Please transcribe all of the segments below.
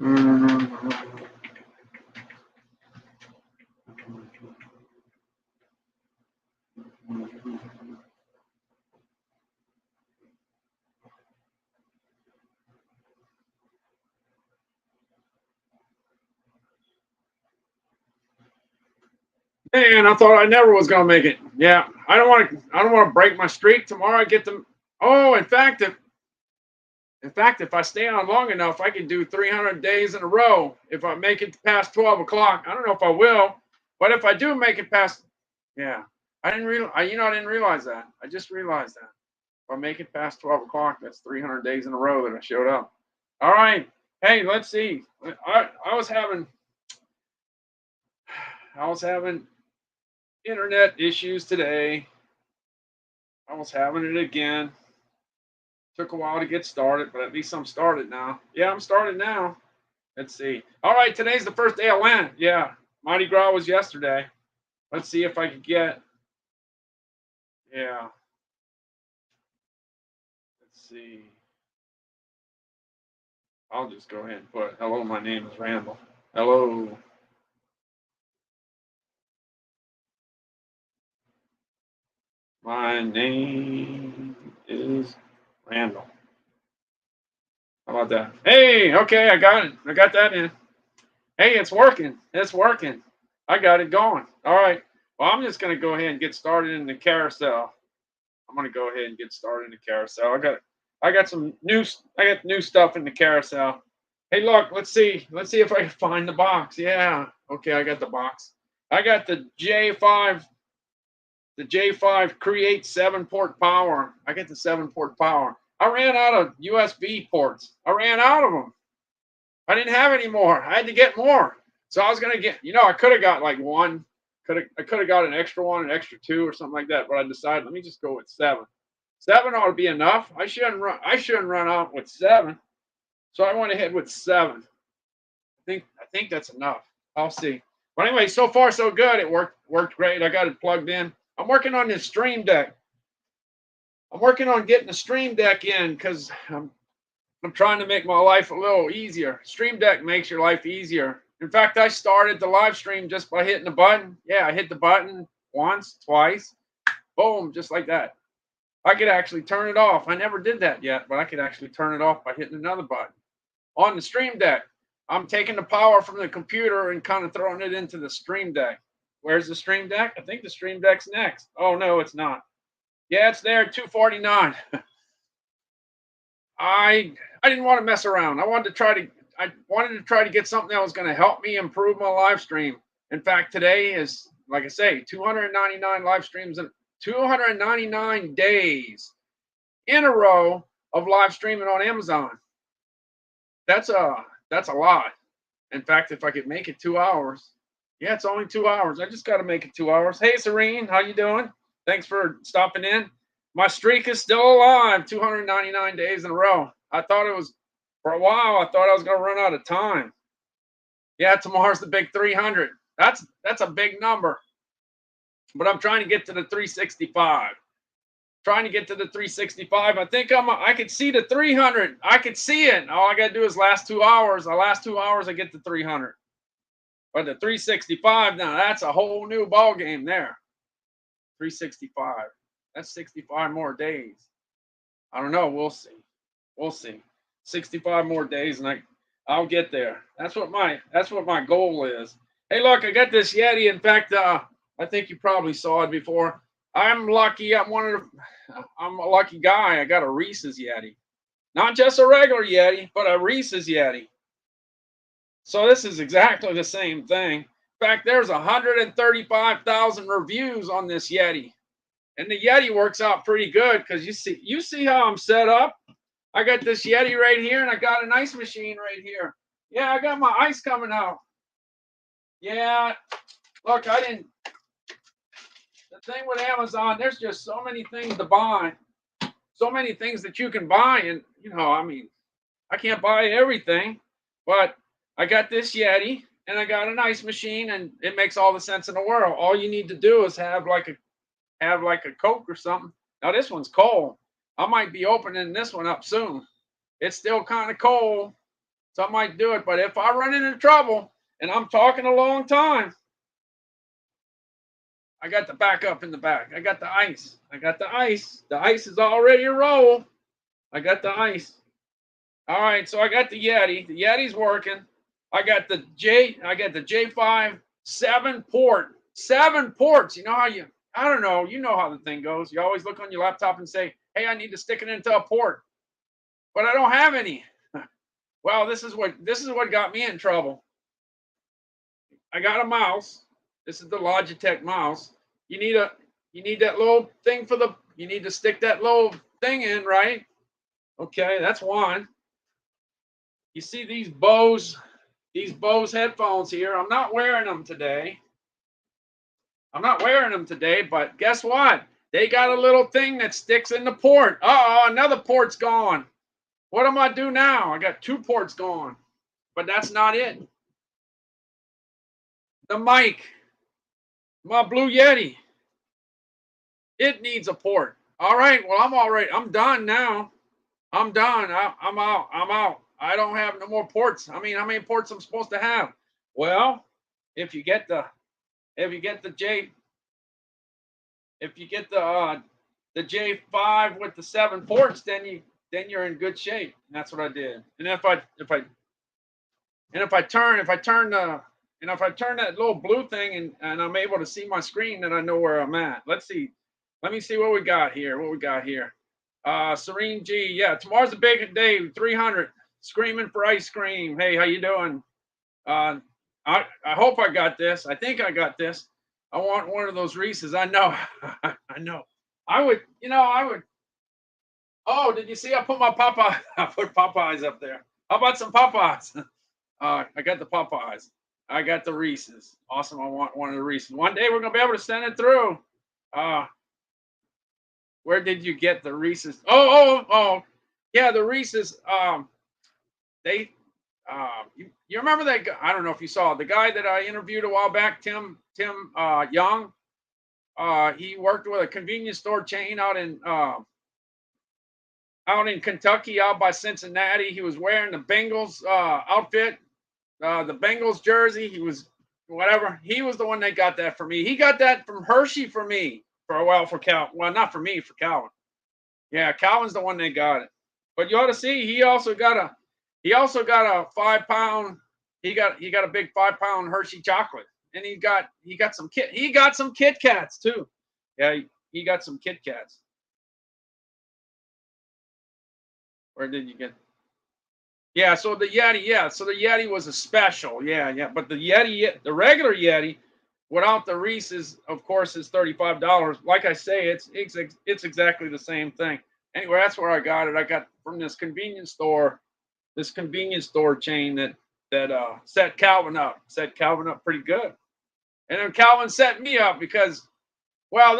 Man, I thought I never was gonna make it. Yeah, I don't want to. I don't want to break my streak tomorrow. I get them. Oh, in fact, if I stay on long enough, I can do 300 days in a row. If I make it past 12 o'clock, I don't know if I will, but if I do make it past, yeah, I didn't real. I didn't realize that. I just realized that. If I make it past 12 o'clock, that's 300 days in a row that I showed up. All right. Hey, let's see. I was having internet issues today. I was having it again. Took a while to get started, but at least I'm started now. Yeah, I'm started now. Let's see. All right, today's the first day of Lent. Yeah, Mardi Gras was yesterday. Let's see if I can get. Yeah. Let's see. I'll just go ahead and put hello. My name is Randall. Hello. My name is Randall. How about that? Hey, okay, I got it. I got that in. Hey, it's working. It's working. I got it going. All right. Well, I'm just gonna go ahead and get started in the carousel. I'm gonna go ahead and get started in the carousel. I got new stuff in the carousel. Hey, look, let's see. Let's see if I can find the box. Yeah. Okay, I got the box. I got the J5 Create 7-port power. I get the 7-port power. I ran out of USB ports. I ran out of them. I didn't have any more. I had to get more. So I was gonna get, I could have got like one. I could have got an extra one, an extra two, or something like that. But I decided, let me just go with 7. 7 ought to be enough. I shouldn't run out with 7. So I went ahead with 7. I think that's enough. I'll see. But anyway, so far so good. It worked great. I got it plugged in. I'm working on this Stream Deck. I'm working on getting the Stream Deck in because I'm trying to make my life a little easier. Stream Deck makes your life easier. In fact, I started the live stream just by hitting the button. Yeah, I hit the button once, twice, boom, just like that. I could actually turn it off. I never did that yet, but I could actually turn it off by hitting another button. On the Stream Deck, I'm taking the power from the computer and kind of throwing it into the Stream Deck. Where's the Stream Deck? I think the Stream Deck's next. Oh, no, it's not. Yeah, it's there, 249. I didn't want to mess around. I wanted to try to get something that was going to help me improve my live stream. In fact, today is, like I say, 299 live streams and 299 days in a row of live streaming on Amazon. That's a lot. In fact, if I could make it 2 hours, yeah, it's only 2 hours. I just got to make it 2 hours. Hey, Serene, how you doing? Thanks for stopping in. My streak is still alive, 299 days in a row. For a while, I thought I was going to run out of time. Yeah, tomorrow's the big 300. That's a big number. But I'm trying to get to the 365. Trying to get to the 365. I think I could see the 300. I could see it. All I got to do is last 2 hours. The last 2 hours, I get to 300. But the 365, now that's a whole new ball game there. 365. That's 65 more days. I don't know. We'll see. We'll see. 65 more days, and I'll get there. That's what my goal is. Hey, look, I got this Yeti. In fact, I think you probably saw it before. I'm lucky. I'm a lucky guy. I got a Reese's Yeti, not just a regular Yeti, but a Reese's Yeti. So this is exactly the same thing. In fact, there's 135,000 reviews on this Yeti. And the Yeti works out pretty good because you see how I'm set up. I got this Yeti right here, and I got an ice machine right here. Yeah, I got my ice coming out. Yeah, look, the thing with Amazon, there's just so many things to buy, so many things that you can buy, and I can't buy everything, but I got this Yeti, and I got an ice machine, and it makes all the sense in the world. All you need to do is have like a Coke or something. Now this one's cold. I might be opening this one up soon. It's still kind of cold. So I might do it. But if I run into trouble and I'm talking a long time, I got the backup in the back. I got the ice. I got the ice. The ice is already a roll. I got the ice. All right, so I got the Yeti. The Yeti's working. I got the J5 7 port. 7 ports. You know how I don't know, you know how the thing goes. You always look on your laptop and say, "Hey, I need to stick it into a port." But I don't have any. Well, this is what got me in trouble. I got a mouse. This is the Logitech mouse. You need that little thing you need to stick that little thing in, right? Okay, that's one. You see these Bose headphones here. I'm not wearing them today. But guess what? They got a little thing that sticks in the port. Uh-oh, another port's gone. What am I do now? I got 2 ports gone. But that's not it. The mic, my Blue Yeti, it needs a port. All right, well, I'm all right. I'm done now. I'm done. I'm out. I'm out. I don't have no more ports. I mean, how many ports I'm supposed to have? Well, if you get the if you get the J if you get the J5 with the 7 ports, then you're in good shape. And that's what I did. And if I turn that little blue thing and I'm able to see my screen, then I know where I'm at. Let's see. Let me see what we got here. Serene G. Yeah, tomorrow's a big day. 300. Screaming for ice cream. Hey, how you doing? Uh, I hope I got this. I think I got this. I want one of those Reese's. I know. I know. I would. Oh, did you see? I put my Popeye. I put Popeyes up there. How about some Popeyes? I got the Popeyes. I got the Reese's. Awesome. I want one of the Reese's. One day we're gonna be able to send it through. Uh, where did you get the Reese's? Oh. Yeah, the Reese's. They you remember that guy? I don't know if you saw the guy that I interviewed a while back, Tim Young. He worked with a convenience store chain out in Kentucky, out by Cincinnati. He was wearing the Bengals outfit, the Bengals jersey. He was whatever. He was the one that got that for me. He got that from Hershey for me for a while for Cal. Well, not for me, for Calvin. Yeah, Calvin's the one that got it. But you ought to see he also got a 5 pound. He got a big 5 pound Hershey chocolate, and he got some Kit Kats too. Yeah, he got some Kit Kats. Where did you get? Yeah, so the Yeti. Yeah, so the Yeti was a special. Yeah. But the regular Yeti, without the Reese's, of course, is $35. Like I say, it's exactly the same thing. Anyway, that's where I got it. I got from this convenience store chain that set Calvin up. Set Calvin up pretty good. And then Calvin set me up because, well,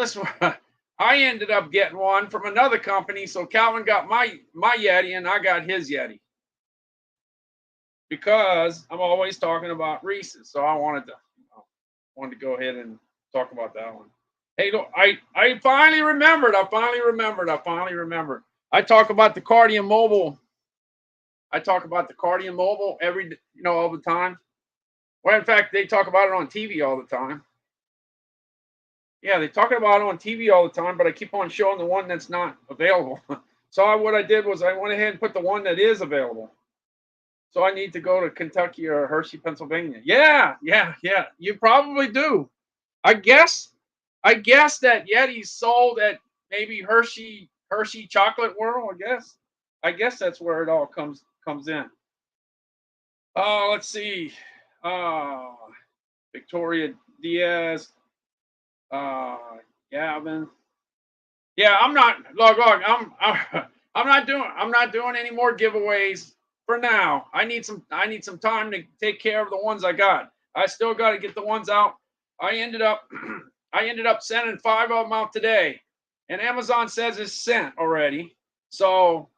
I ended up getting one from another company. So Calvin got my Yeti and I got his Yeti. Because I'm always talking about Reese's. So I wanted to go ahead and talk about that one. Hey, look, I finally remembered. I talk about the Cardian Mobile. All the time. Well, in fact, they talk about it on TV all the time. Yeah, they talk about it on TV all the time, but I keep on showing the one that's not available. So what I did was I went ahead and put the one that is available. So I need to go to Kentucky or Hershey, Pennsylvania. Yeah. You probably do. I guess that Yeti's sold at maybe Hershey Chocolate World. I guess that's where it all comes in. Let's see. Victoria Diaz. Gavin. Yeah, I'm not. Look. I'm not doing any more giveaways for now. I need some time to take care of the ones I got. I still got to get the ones out. I ended up sending 5 of them out today, and Amazon says it's sent already. So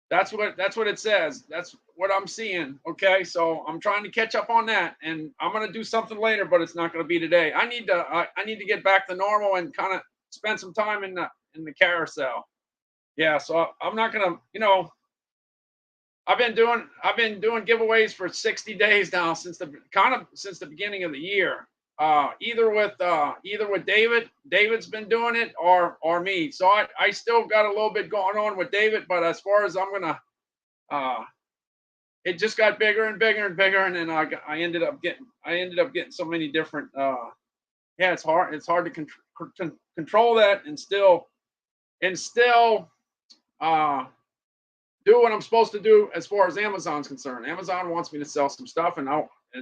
that's what it says. That's what I'm seeing. Okay, so I'm trying to catch up on that, and I'm gonna do something later, but it's not gonna be today. I need to get back to normal and kind of spend some time in the carousel. Yeah, so I'm not gonna, I've been doing giveaways for 60 days now since the beginning of the year. Either with David. David's been doing it or me. So I still got a little bit going on with David, but as far as I'm gonna it just got bigger and bigger and bigger, and then I ended up getting so many different yeah, it's hard to control that and still uh do what I'm supposed to do as far as Amazon's concerned. Amazon wants me to sell some stuff, and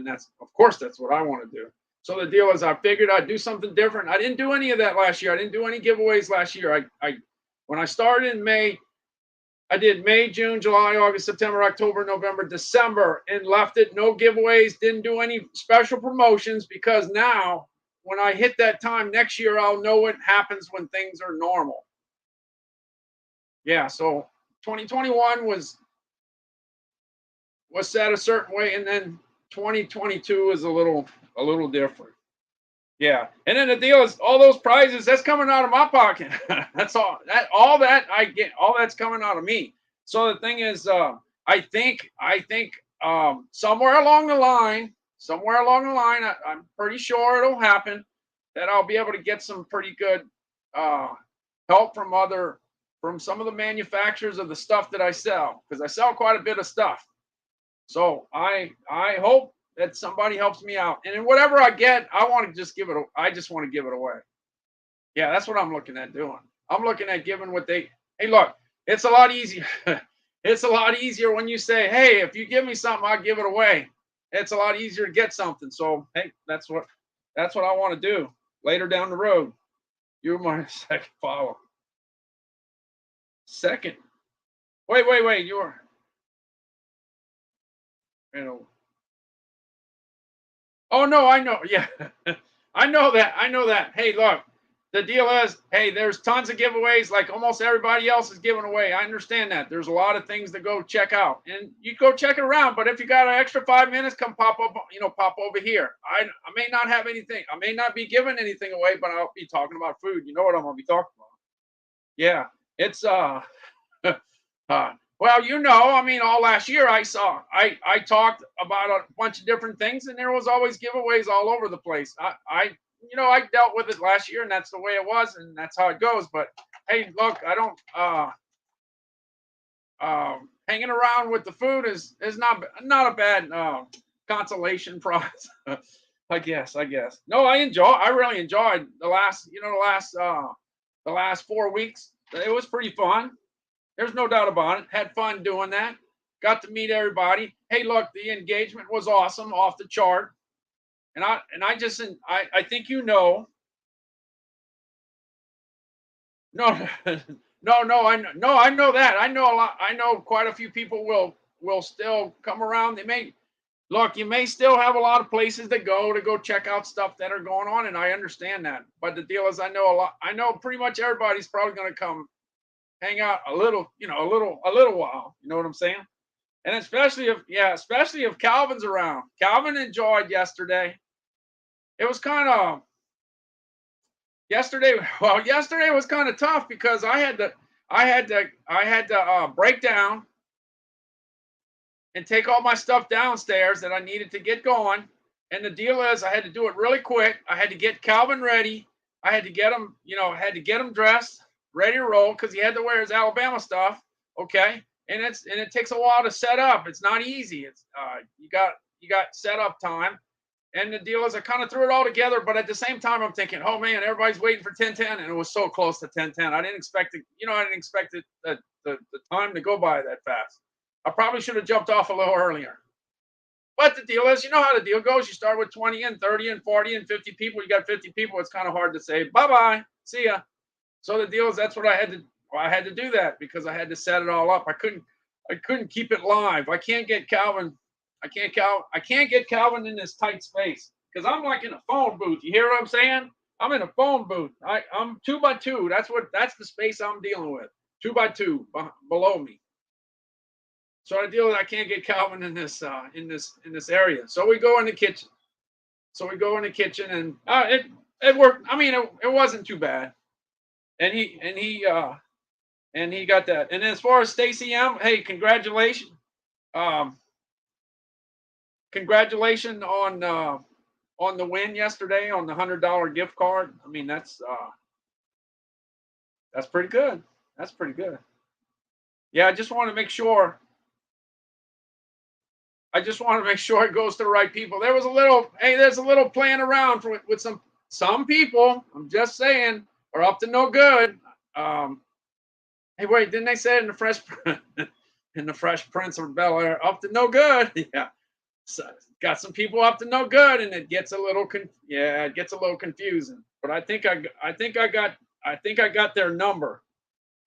that's, of course, that's what I want to do. So the deal is, I figured I'd do something different. I didn't do any of that last year. I didn't do any giveaways last year. I when I started in May, I did May, June, July, August, September, October, November, December, and left it no giveaways. Didn't do any special promotions because now, when I hit that time next year, I'll know what happens when things are normal. Yeah, so 2021 was set a certain way, and then 2022 is a little different. Yeah, and then the deal is, all those prizes, that's coming out of my pocket. That's all that I get, all that's coming out of me. So the thing is, I think somewhere along the line, I'm pretty sure it'll happen that I'll be able to get some pretty good uh, help from some of the manufacturers of the stuff that I sell, because I sell quite a bit of stuff. So I hope that somebody helps me out, and then whatever I get, I want to just give it. I just want to give it away. Yeah, that's what I'm looking at doing. I'm looking at giving what they. Hey, look, it's a lot easier. It's a lot easier when you say, "Hey, if you give me something, I'll give it away." It's a lot easier to get something. So hey, that's what I want to do later down the road. You're my second follow. Second. Wait. You know, Oh no, I know. Yeah, I know that. I know that. Hey, look, the deal is, hey, there's tons of giveaways, like almost everybody else is giving away. I understand that. There's a lot of things to go check out, and you go check it around. But if you got an extra 5 minutes, come pop up. Pop over here. I may not have anything. I may not be giving anything away, but I'll be talking about food. You know what I'm gonna be talking about? Yeah, it's well, I mean, all last year I talked about a bunch of different things, and there was always giveaways all over the place. I dealt with it last year, and that's the way it was, and that's how it goes. But hey, look, I don't hanging around with the food is not a bad consolation prize. I guess. No, I really enjoyed the last 4 weeks. It was pretty fun. There's no doubt about it. Had fun doing that. Got to meet everybody. Hey, look, the engagement was awesome, off the chart. And I think no, no, I know that. I know a lot. I know quite a few people will still come around. You may still have a lot of places to go check out stuff that are going on, and I understand that. But the deal is, I know a lot. I know pretty much everybody's probably going to come hang out a little while. You know what I'm saying? And especially if Calvin's around. Calvin enjoyed yesterday. It was kind of yesterday. Well, yesterday was kind of tough because I had to break down and take all my stuff downstairs that I needed to get going. And the deal is, I had to do it really quick. I had to get Calvin ready. I had to get him dressed, ready to roll, because he had to wear his Alabama stuff. Okay, and it takes a while to set up. It's not easy. It's you got setup time. And the deal is, I kind of threw it all together, but at the same time, I'm thinking, oh man, everybody's waiting for 10:10, and it was so close to 10:10. I didn't expect it. I didn't expect it the time to go by that fast. I probably should have jumped off a little earlier. But the deal is, you know how the deal goes. You start with 20 and 30 and 40 and 50 people. You got 50 people. It's kind of hard to say bye bye, see ya. So the deal is, that's what I had to. Well, I had to do that because I had to set it all up. I couldn't keep it live. I can't get Calvin. I can't get Calvin in this tight space because I'm like in a phone booth. You hear what I'm saying? I'm in a phone booth. I'm 2 by 2. That's the space I'm dealing with. 2 by 2 below me. So I deal with, I can't get Calvin in this area. So we go in the kitchen. And it worked. I mean, it wasn't too bad. And he got that. And as far as Stacy M, hey, congratulations. Congratulations on the win yesterday on the $100 gift card. I mean, that's pretty good. That's pretty good. Yeah, I just want to make sure. I just want to make sure it goes to the right people. There was a little, hey, there's a little playing around with some people. I'm just saying are up to no good. Um, hey, wait, didn't they say it in the in the Fresh Prince of Bel Air, up to no good? Yeah, so, got some people up to no good, and it gets a little yeah, it gets a little confusing. But I think I got their number.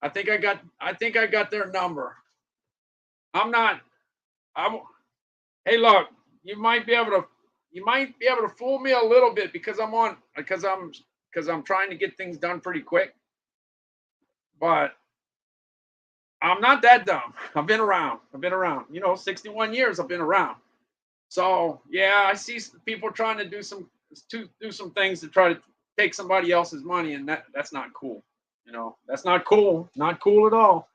I think I got their number. I'm not. I'm. Hey, look, you might be able to fool me a little bit because I'm trying to get things done pretty quick. But I'm not that dumb. I've been around. I've been around. 61 years I've been around. So yeah, I see people trying to do some things to try to take somebody else's money, and that's not cool. That's not cool. Not cool at all.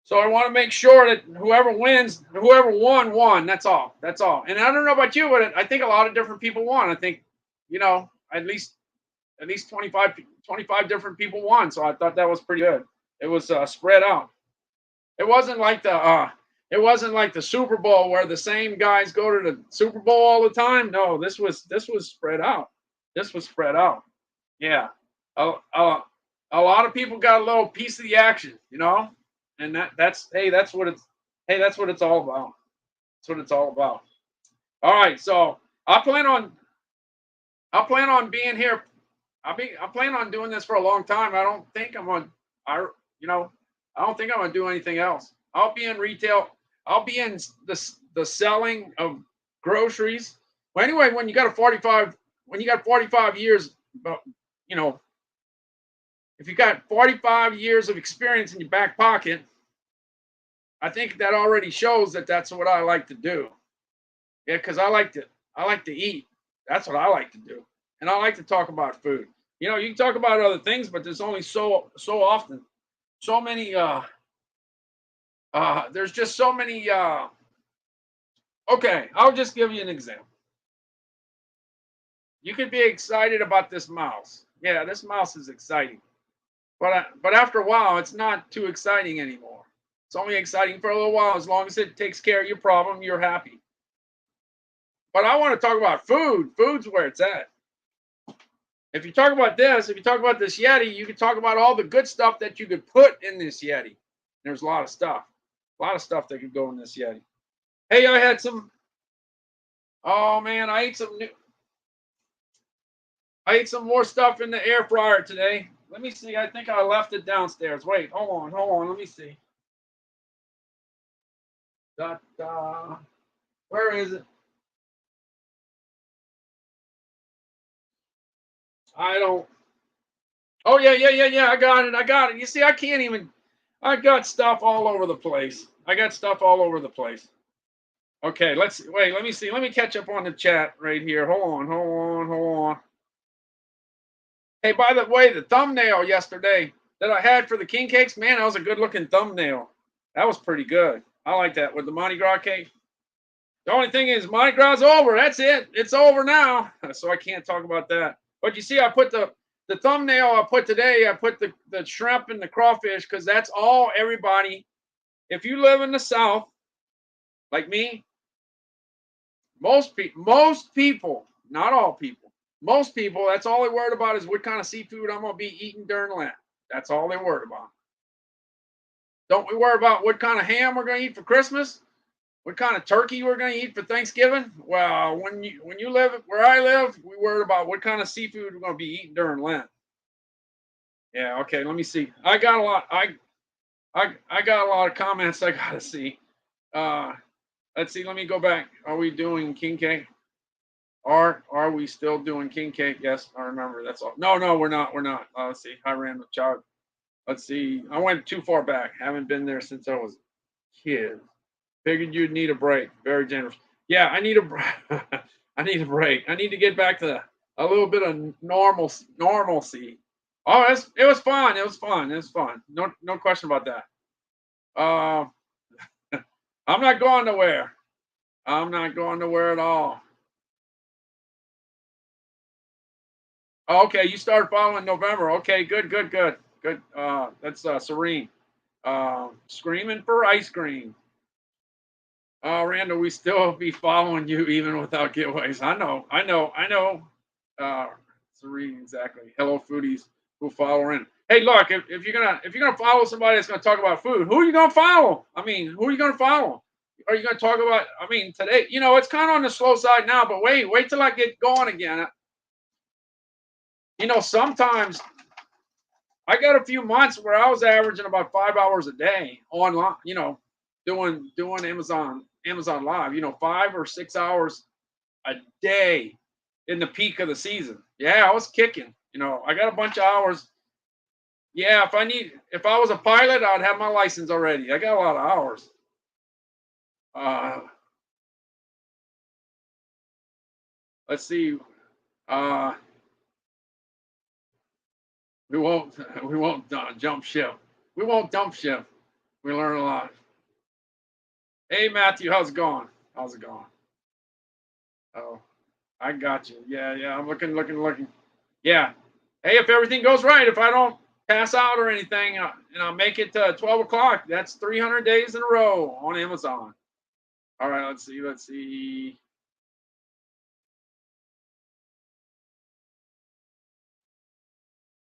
So I want to make sure that whoever wins, whoever won. That's all. That's all. And I don't know about you, but I think a lot of different people won. I think, at least 25 different people won. So I thought that was pretty good. It was spread out. It wasn't like the Super Bowl where the same guys go to the Super Bowl all the time. No, this was spread out. This was spread out. Yeah. A lot of people got a little piece of the action, and that's what it's all about. That's what it's all about. All right, so I plan on being here. I plan on doing this for a long time. I you know I don't think I'm gonna do anything else. I'll be in retail. I'll be in the selling of groceries. Well, anyway, when you got 45 years, but you know, if you got 45 years of experience in your back pocket, I think that already shows that that's what I like to do. Yeah, because I like to eat. That's what I like to do, and I like to talk about food. You can talk about other things, but there's only so often, so many. There's just so many. Okay, I'll just give you an example. You could be excited about this mouse. Yeah, this mouse is exciting, but after a while, it's not too exciting anymore. It's only exciting for a little while. As long as it takes care of your problem, you're happy. But I want to talk about food. Food's where it's at. If you talk about this Yeti, you can talk about all the good stuff that you could put in this Yeti. There's a lot of stuff that could go in this Yeti. Hey, I had some. Oh man, I ate some more stuff in the air fryer today. Let me see. I think I left it downstairs. Wait, hold on. Let me see. Da, da. Where is it? I don't. Oh yeah. I got it. You see, I can't even. I got stuff all over the place. Okay, wait. Let me see. Let me catch up on the chat right here. Hold on. Hey, by the way, the thumbnail yesterday that I had for the king cakes, man, that was a good looking thumbnail. That was pretty good. I like that with the Mardi Gras cake. The only thing is Mardi Gras over. That's it. It's over now. So I can't talk about that. But you see, I put the thumbnail I put today, I put the shrimp and the crawfish because that's all everybody. If you live in the South, like me, most people, not all people, most people, that's all they're worried about is what kind of seafood I'm going to be eating during Lent. That's all they're worried about. Don't we worry about what kind of ham we're going to eat for Christmas? What kind of turkey we're going to eat for Thanksgiving? Well, when you live where I live, we worry about what kind of seafood we're going to be eating during Lent. Yeah, okay, let me see. I got a lot. I got a lot of comments I got to see. Let's see. Let me go back. Are we doing king cake? Are we still doing king cake? Yes, I remember. That's all. No, we're not. Let's see. Hi, random child. Let's see. I went too far back. Haven't been there since I was a kid. Figured you'd need a break. Very generous. Yeah, I need a break. I need a break. I need to get back to a little bit of normalcy. Oh, it was fun. No question about that. I'm not going nowhere. I'm not going nowhere at all. Okay, you started following in November. Okay, good, good, good, good. That's Serene. Screaming for ice cream. Randall, we still be following you even without giveaways. I know, I know, I know. Uh, Serene, exactly. Hello, foodies who follow in. Hey, look, if you're gonna follow somebody that's gonna talk about food, who are you gonna follow? I mean, who are you gonna follow? Are you gonna talk about? I mean, today, it's kind of on the slow side now, but wait till I get going again. Sometimes I got a few months where I was averaging about 5 hours a day online, doing Amazon Live, 5 or 6 hours a day in the peak of the season. Yeah, I was kicking. I got a bunch of hours. Yeah, if I was a pilot, I'd have my license already. I got a lot of hours. Uh, let's see. Uh, we won't we won't jump ship. We won't dump ship. We learn a lot. Hey Matthew, how's it going? How's it going? Oh, I got you. Yeah, yeah. I'm looking. Yeah. Hey, if everything goes right, if I don't pass out or anything, and I'll make it to 12 o'clock, that's 300 days in a row on Amazon. All right, let's see. Let's see.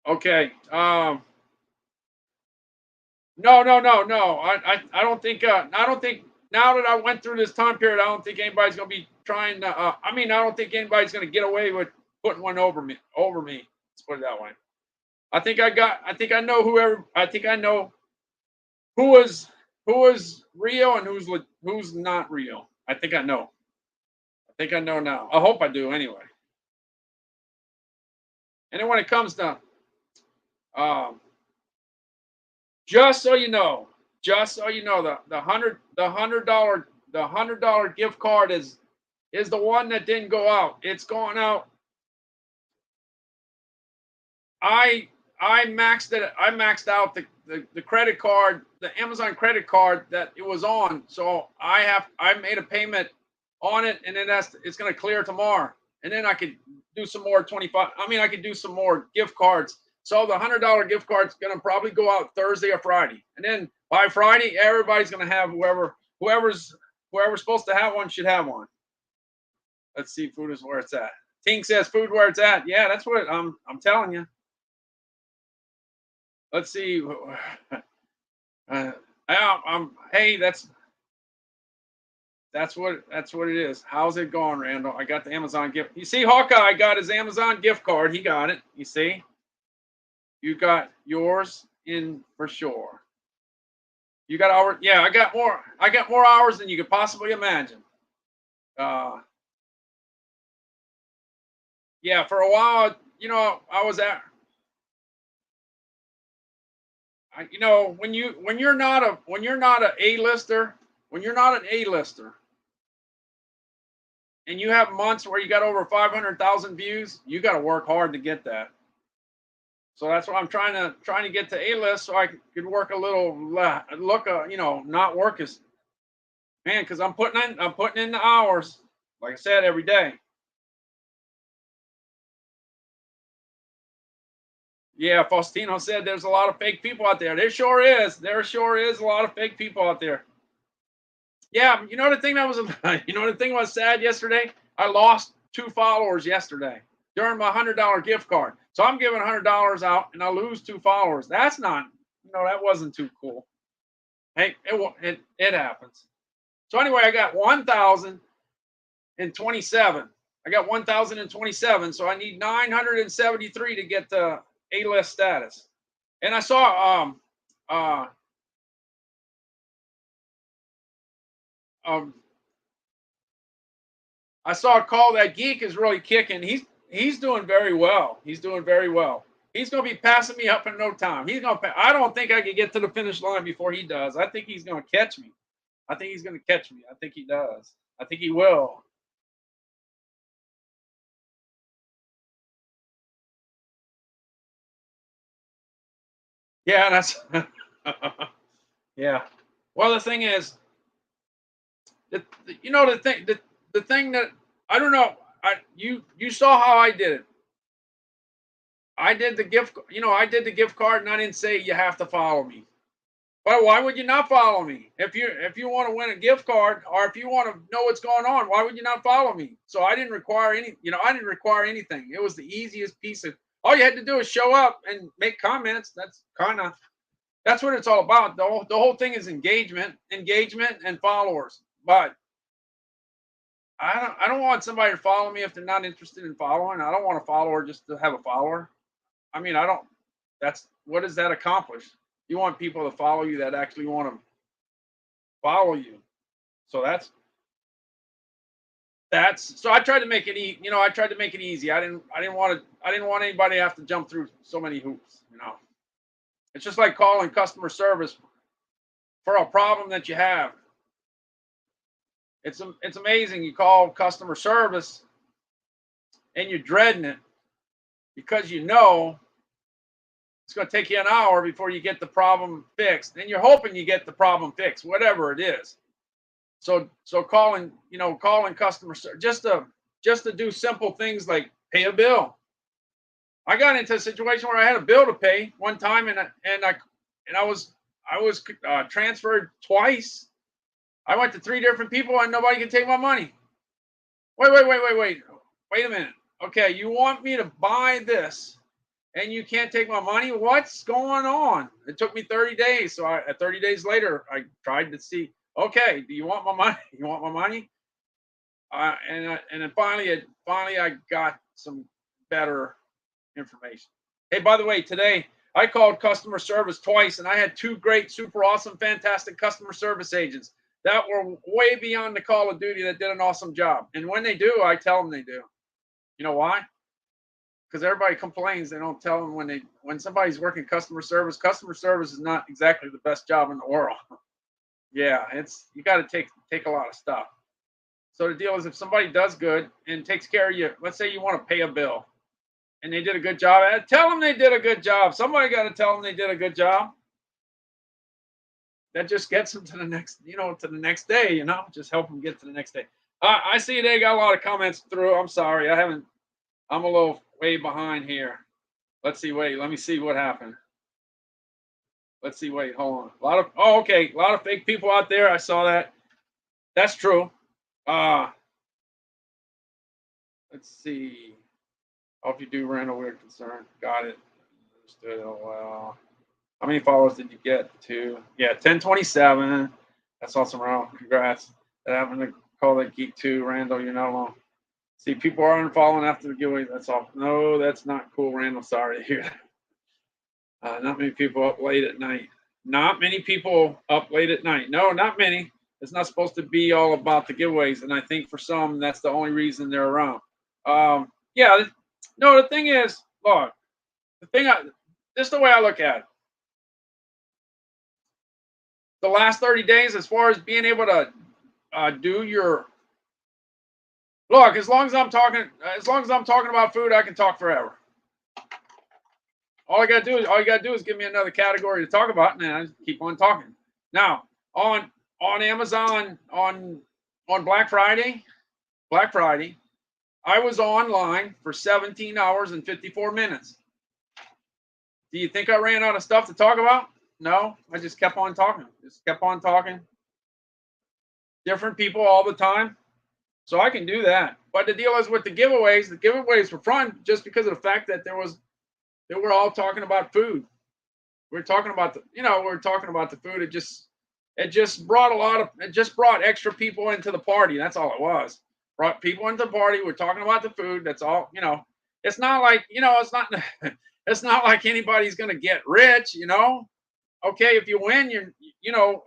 Okay. No, no, no, no. I don't think. I don't think now that I went through this time period, I don't think anybody's going to be trying to. I mean, I don't think anybody's going to get away with putting one over me. Over me. Let's put it that way. I think I know whoever. I think I know who is real and who's not real. I think I know. I think I know now. I hope I do anyway. And then when it comes to um, just so you know, the $100 gift card is the one that didn't go out. It's going out. I I maxed it. I maxed out the credit card, the Amazon credit card that it was on. So I made a payment on it, and then it's going to clear tomorrow. And then I could do some more 25. I mean, I could do some more gift cards. So the $100 gift card's going to probably go out Thursday or Friday, and then by Friday, everybody's going to have whoever's supposed to have one should have one. Let's see, food is where it's at. Tink says food where it's at. Yeah, that's what I'm telling you. Let's see. Hey, that's what it is. How's it going, Randall? I got the Amazon gift. You see, Hawkeye got his Amazon gift card. He got it. You see, you got yours in for sure. You got hours. Yeah, I got more. I got more hours than you could possibly imagine. Uh, yeah, for a while, I was at. When you're not a A-lister, when you're not an A-lister, and you have months where you got over 500,000 views, you got to work hard to get that. So that's why I'm trying to get to A-list so I could work a little not work as man because I'm putting in the hours like I said every day. Yeah, Faustino said there's a lot of fake people out there. There sure is. There sure is a lot of fake people out there. Yeah, the thing was sad yesterday. I lost 2 followers yesterday during my $100 gift card. So I'm giving $100 out and I lose 2 followers. That's not, that wasn't too cool. Hey, it happens. So anyway, I got 1,027. I got 1,027. So I need 973 to get the A-list status. And I saw uh um I saw a call that geek is really kicking. He's doing very well. He's doing very well. He's going to be passing me up in no time. I don't think I can get to the finish line before he does. I think he's going to catch me. I think he's going to catch me. I think he does. I think he will. Yeah, that's yeah. Well, the thing is, You know, the thing that I don't know. You saw how I did it. I did the gift. You know, I did the gift card, and I didn't say you have to follow me. But why would you not follow me? If you want to win a gift card, or if you want to know what's going on, why would you not follow me? So I didn't require any. You know, I didn't require anything. It was the easiest piece of. All you had to do is show up and make comments. That's what it's all about. The whole thing is engagement and followers. But I don't want somebody to follow me if they're not interested in following. I don't want a follower just to have a follower. I mean, I don't. That's what does that accomplish? You want people to follow you that actually want to follow you. So that's so I tried to make it I tried to make it easy. I didn't want anybody to have to jump through so many hoops, you know. It's just like calling customer service for a problem that you have. It's amazing. You call customer service and you're dreading it because you know it's going to take you an hour before you get the problem fixed, and you're hoping you get the problem fixed, whatever it is. So calling customer service just to do simple things like pay a bill. I got into a situation where I had a bill to pay one time, and I was transferred twice. I went to 3 different people, and nobody can take my money. Wait a minute. Okay, you want me to buy this, and you can't take my money? What's going on? It took me 30 days. So 30 days later, I tried to see. Okay, do you want my money? You want my money? And then finally, I got some better information. Hey, by the way, today I called customer service twice, and I had 2 great, super awesome, fantastic customer service agents that were way beyond the call of duty that did an awesome job. And when they do, I tell them they do. You know why? Because everybody complains they don't tell them when somebody's working customer service. Customer service is not exactly the best job in the world. Yeah, you got to take a lot of stuff. So the deal is, if somebody does good and takes care of you, let's say you want to pay a bill and they did a good job, tell them they did a good job. Somebody got to tell them they did a good job. That just gets them to the next day, just help them get to the next day. I see they got a lot of comments through. I'm sorry. I'm a little way behind here. Let's see. Wait, let me see what happened. Let's see. Wait, hold on. Okay. A lot of fake people out there. I saw that. That's true. Let's see. Hope you do, Randall. We're concerned. Got it. Understood. Oh, well. How many followers did you get? 2. Yeah, 1027. That's awesome, Randall. Congrats. That happened to call that geek too, Randall. You're not alone. See, people are unfollowing after the giveaway. That's all. No, that's not cool, Randall. Sorry to hear that. Not many people up late at night. Not many people up late at night. No, not many. It's not supposed to be all about the giveaways, and I think for some, that's the only reason they're around. Yeah. No, the thing is, look, this is the way I look at it. The last 30 days, as far as being able to do your look, as long as I'm talking about food, I can talk forever. All you gotta do is give me another category to talk about, and then I just keep on talking. Now, on Amazon on Black Friday, I was online for 17 hours and 54 minutes. Do you think I ran out of stuff to talk about? No, I just kept on talking. Different people all the time. So I can do that. But the deal is with the giveaways were fun just because of the fact that they were all talking about food. We're talking about the food. It just brought extra people into the party. That's all it was. Brought people into the party. We're talking about the food. That's all, It's not like, it's not like anybody's gonna get rich, Okay, if you win,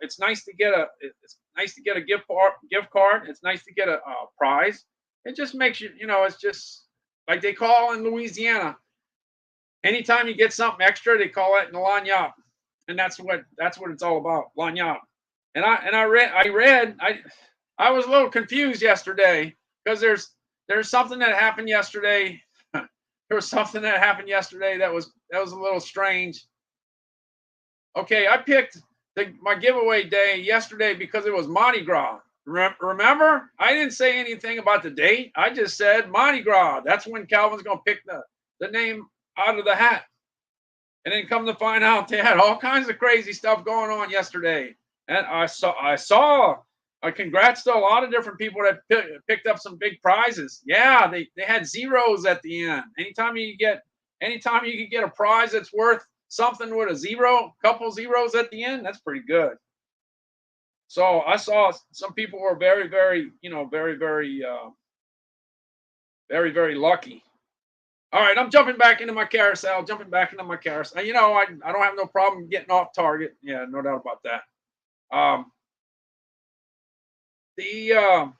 it's nice to get a gift card. It's nice to get a prize. It just makes you, it's just like they call in Louisiana. Anytime you get something extra, they call it an lagniappe, and that's what it's all about, lagniappe. And I was a little confused yesterday because there's something that happened yesterday. There was something that happened yesterday that was a little strange. Okay, I picked my giveaway day yesterday because it was Mardi Gras. Remember, I didn't say anything about the date. I just said Mardi Gras. That's when Calvin's going to pick the name out of the hat. And then come to find out they had all kinds of crazy stuff going on yesterday. And congrats to a lot of different people that picked up some big prizes. Yeah, they had zeros at the end. Anytime you can get a prize that's worth something with a zero, couple zeros at the end, that's pretty good. So I saw some people were very, very, very, very lucky. All right, I'm jumping back into my carousel. I don't have no problem getting off target. Yeah, no doubt about that. The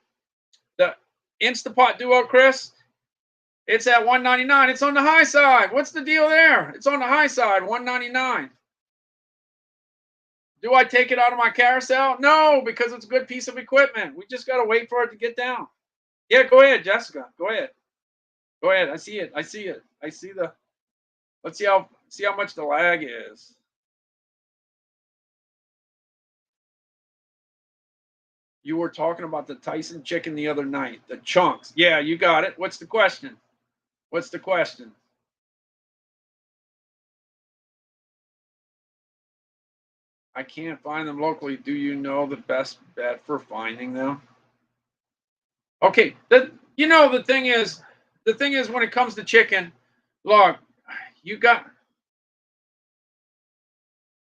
the Instapot Duo, Chris, it's at $199. It's on the high side. What's the deal there? It's on the high side, $199. Do I take it out of my carousel? No, because it's a good piece of equipment. We just got to wait for it to get down. Yeah, go ahead, Jessica. Go ahead. Go ahead. I see it. I see it. I see the. Let's see how much the lag is. You were talking about the Tyson chicken the other night, the chunks. Yeah, you got it. What's the question? What's the question? I can't find them locally. Do you know the best bet for finding them? Okay, the thing is when it comes to chicken, look, you got.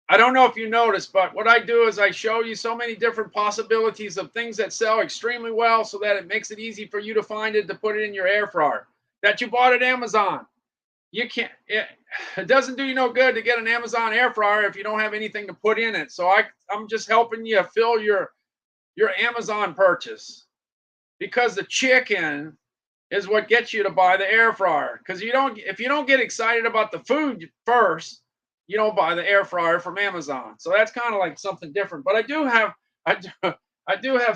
I don't know if you noticed, but what I do is I show you so many different possibilities of things that sell extremely well so that it makes it easy for you to find it to put it in your air fryer that you bought at Amazon. You can't, it doesn't do you no good to get an Amazon air fryer if you don't have anything to put in it. So I'm just helping you fill your Amazon purchase because the chicken is what gets you to buy the air fryer. Because if you don't get excited about the food first, you don't buy the air fryer from Amazon. So that's kind of like something different. But I do have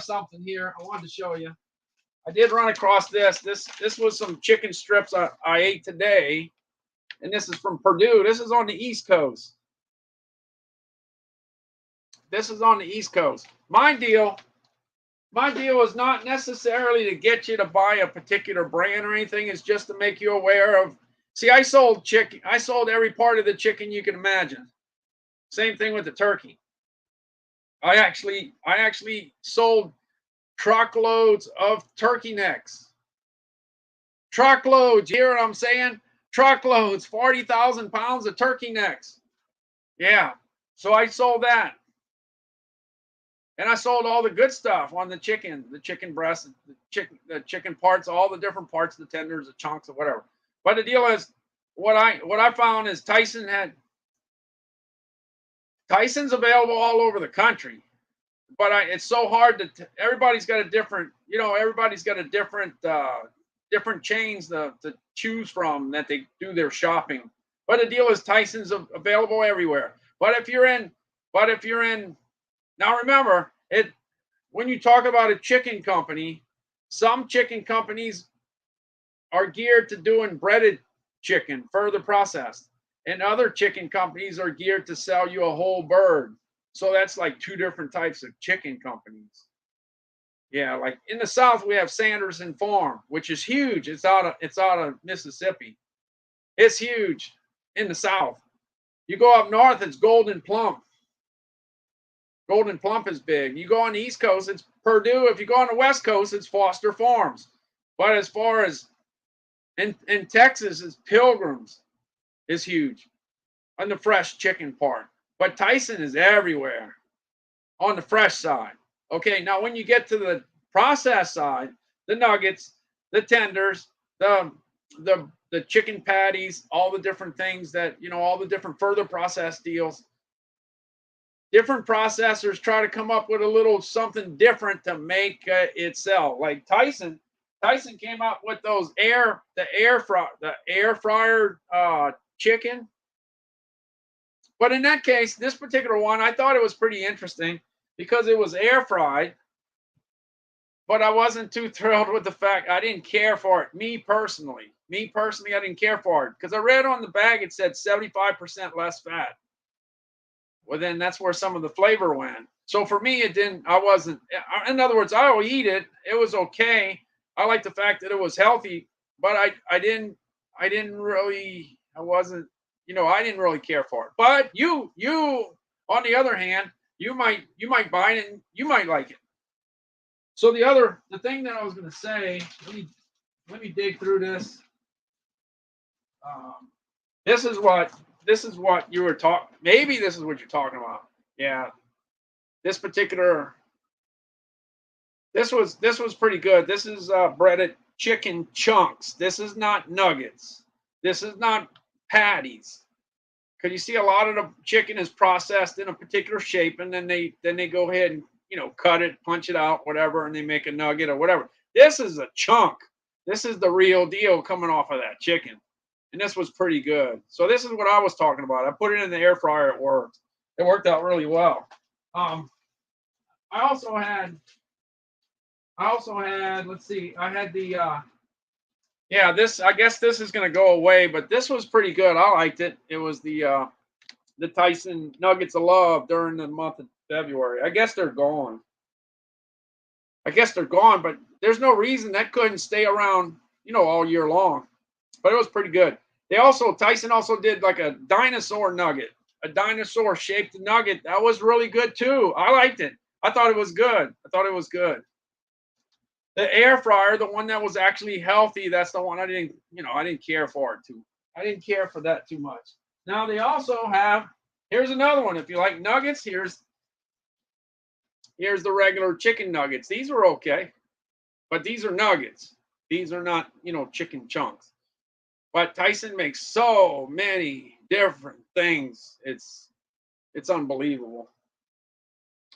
something here I wanted to show you. I did run across this. This was some chicken strips I ate today, and this is from Purdue. This is on the East Coast. This is on the East Coast. My deal is not necessarily to get you to buy a particular brand or anything. It's just to make you aware of. See, I sold chicken. I sold every part of the chicken you can imagine. Same thing with the turkey. I actually sold truckloads of turkey necks. Truckloads. You hear what I'm saying? Truckloads. 40,000 pounds of turkey necks. Yeah. So I sold that. And I sold all the good stuff on the chicken breast, the chicken parts, all the different parts, the tenders, the chunks, or whatever. But the deal is, what I found is Tyson's available all over the country, but it's so hard to. Everybody's got a different different chains to choose from that they do their shopping. But the deal is Tyson's available everywhere. But if you're in now remember when you talk about a chicken company, some chicken companies are geared to doing breaded chicken, further processed, and other chicken companies are geared to sell you a whole bird. So that's like two different types of chicken companies. Yeah, like in the South we have Sanderson Farm, which is huge. It's out of Mississippi. It's huge in the South. You go up north, it's Golden Plump. Golden Plump is big. You go on the East Coast, it's Purdue. If you go on the West Coast, it's Foster Farms. But as far as in Texas, it's Pilgrims is huge on the fresh chicken part. But Tyson is everywhere on the fresh side. Okay, now when you get to the processed side, the nuggets, the tenders, the chicken patties, all the different things that, all the different further processed deals. Different processors try to come up with a little something different to make it sell. Like Tyson came out with those air fryer chicken. But in that case, this particular one, I thought it was pretty interesting because it was air fried. But I wasn't too thrilled with the fact I didn't care for it. Me personally, I didn't care for it because I read on the bag it said 75% less fat. well, then that's where some of the flavor went. So for me, it didn't. I wasn't. In other words, I'll eat it. It was okay. I like the fact that it was healthy, but I didn't really. I wasn't. I didn't really care for it. But you, on the other hand, you might buy it and you might like it. So the thing that I was going to say, let me dig through this. Um, this is what you were talking. Maybe this is what you're talking about. Yeah, this particular this was pretty good. This is breaded chicken chunks. This is not nuggets. This is not patties. Because you see, a lot of the chicken is processed in a particular shape, and then they go ahead and cut it, punch it out, whatever, and they make a nugget or whatever. This is a chunk. This is the real deal coming off of that chicken, and this was pretty good. So this is what I was talking about. I put it in the air fryer. It worked. It worked out really well. Um, I also had let's see, I had the yeah, this, I guess this is going to go away, but this was pretty good. I liked it. It was the Tyson Nuggets of Love during the month of February. I guess they're gone. But there's no reason that couldn't stay around, all year long. But it was pretty good. Tyson also did like a dinosaur nugget, a dinosaur shaped nugget. That was really good too. I liked it. I thought it was good. The air fryer, the one that was actually healthy, that's the one I didn't care for it too. I didn't care for that too much. Now they also have, here's another one. If you like nuggets, here's the regular chicken nuggets. These are okay, but these are nuggets. These are not, chicken chunks. But Tyson makes so many different things. It's unbelievable.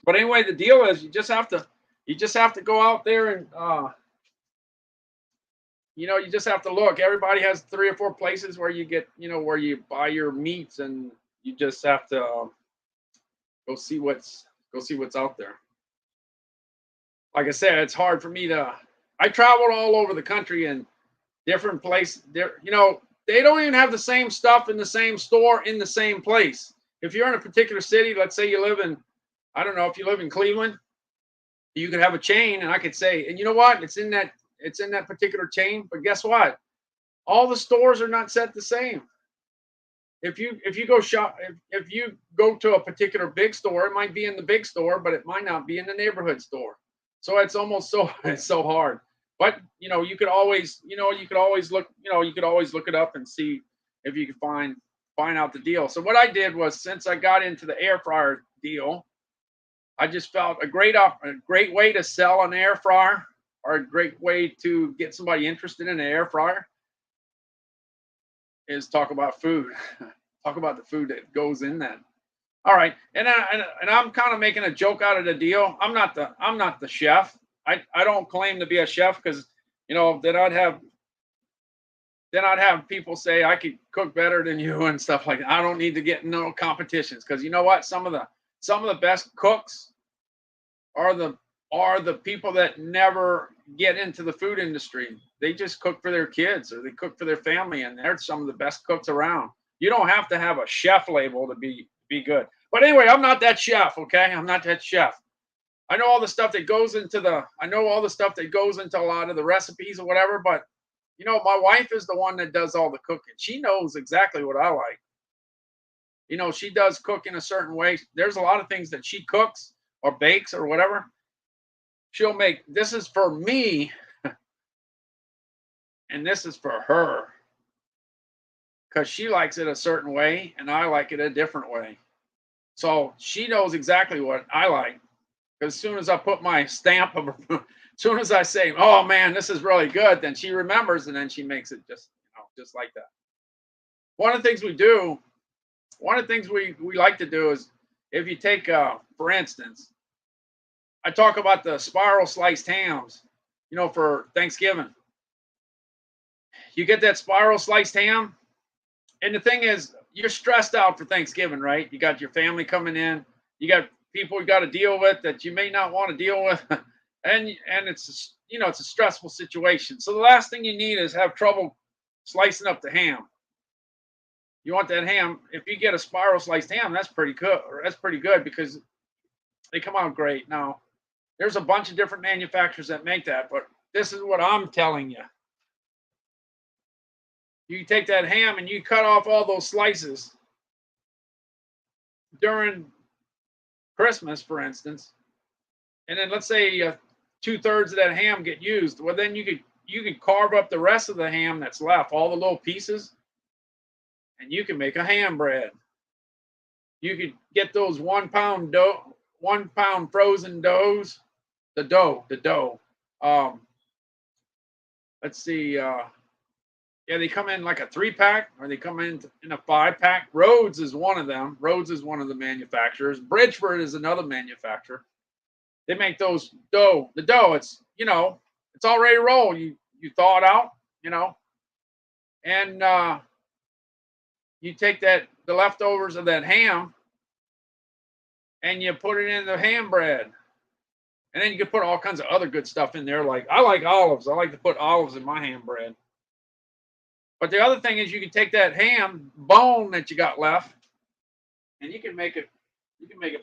But anyway, the deal is you just have to go out there and you just have to look. Everybody has 3 or 4 places where you get, where you buy your meats, and you just have to go see what's out there. Like I said, it's hard for me to. I traveled all over the country and different places. They don't even have the same stuff in the same store in the same place. If you're in a particular city, let's say you live in, I don't know, if you live in Cleveland, you could have a chain, and I could say, and you know what? It's in that particular chain. But guess what? All the stores are not set the same. If you go shop, if you go to a particular big store, it might be in the big store, but it might not be in the neighborhood store. So it's it's so hard. But you could always look it up and see if you could find out the deal. So what I did was, since I got into the air fryer deal, I just felt a great way to sell an air fryer, or a great way to get somebody interested in an air fryer, is talk about food. Talk about the food that goes in that. All right, and I'm kind of making a joke out of the deal. I'm not the chef. I don't claim to be a chef, because then I'd have people say I could cook better than you and stuff like that. I don't need to get in no competitions, because you know what? Some of the best cooks are the people that never get into the food industry. They just cook for their kids, or they cook for their family, and they're some of the best cooks around. You don't have to have a chef label to be good. But anyway, I'm not that chef, okay? I'm not that chef. I know all the stuff that goes into a lot of the recipes or whatever, but my wife is the one that does all the cooking. She knows exactly what I like. She does cook in a certain way. There's a lot of things that she cooks or bakes or whatever. She'll make, this is for me and this is for her, because she likes it a certain way and I like it a different way. So she knows exactly what I like. Because as soon as I put my stamp of, as soon as I say, "Oh man, this is really good," then she remembers, and then she makes it just like that. One of the things we like to do is, if you take, for instance, I talk about the spiral sliced hams, for Thanksgiving. You get that spiral sliced ham, and the thing is, you're stressed out for Thanksgiving, right? You got your family coming in, you got people you got to deal with that you may not want to deal with, and it's it's a stressful situation. So the last thing you need is have trouble slicing up the ham. You want that ham. If you get a spiral sliced ham, that's pretty good. That's pretty good because they come out great. Now, there's a bunch of different manufacturers that make that, but this is what I'm telling you. You take that ham and you cut off all those slices during Christmas, for instance, and then let's say 2/3 of that ham get used. Well, then you could carve up the rest of the ham that's left, all the little pieces, and you can make a ham bread. You could get those 1 pound dough, 1 pound frozen doughs, the dough. Um, let's see. Yeah, they come in like a 3-pack, or they come in a 5-pack. Rhodes is one of them. Rhodes is one of the manufacturers. Bridgeford is another manufacturer. They make those dough. The dough, it's already rolled. You thaw it out, and you take the leftovers of that ham and you put it in the ham bread. And then you can put all kinds of other good stuff in there. Like I like olives. I like to put olives in my ham bread. But the other thing is you can take that ham bone that you got left and you can make a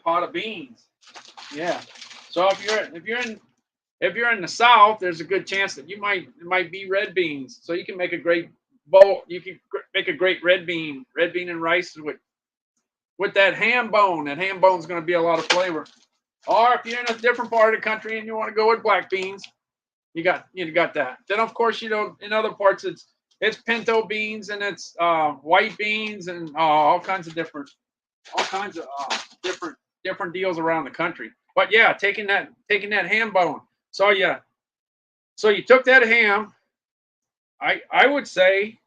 pot of beans. Yeah. So if you're in the South, there's a good chance that it might be red beans. So you can make a great bowl. You can make a great red bean and rice with that ham bone. That ham bone's going to be a lot of flavor. Or if you're in a different part of the country and you want to go with black beans, you got that. Then of course in other parts it's pinto beans and it's white beans and all kinds of different different deals around the country. But yeah, taking that ham bone. So yeah, so you took that ham. I would say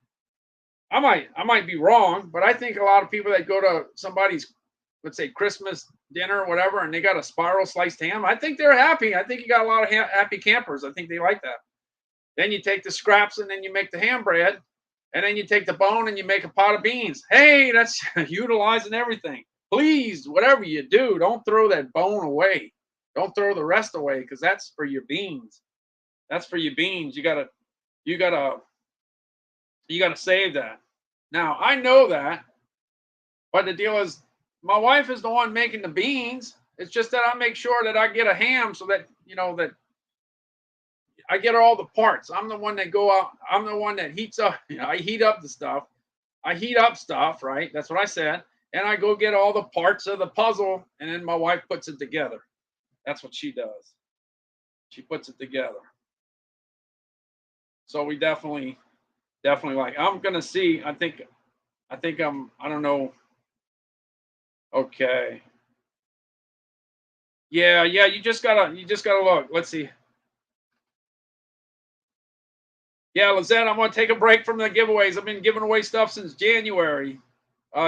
I might be wrong, but I think a lot of people that go to somebody's, let's say, Christmas dinner or whatever, and they got a spiral sliced ham, I think they're happy. I think you got a lot of happy campers. I think they like that. Then you take the scraps and then you make the ham bread, and then you take the bone and you make a pot of beans. Hey, that's utilizing everything. Please, whatever you do, don't throw that bone away. Don't throw the rest away because that's for your beans. That's for your beans. You gotta save that. Now I know that, but the deal is, my wife is the one making the beans. It's just that I make sure that I get a ham so that that I get all the parts. I'm the one that go out. I'm the one that heats up. I heat up the stuff. I heat up stuff, right? That's what I said. And I go get all the parts of the puzzle, and then my wife puts it together. That's what she does. She puts it together. So we definitely like. I'm gonna see. I think I'm. I don't know. Okay. Yeah, yeah. You just gotta look. Let's see. Yeah, Lizette, I'm gonna take a break from the giveaways. I've been giving away stuff since January.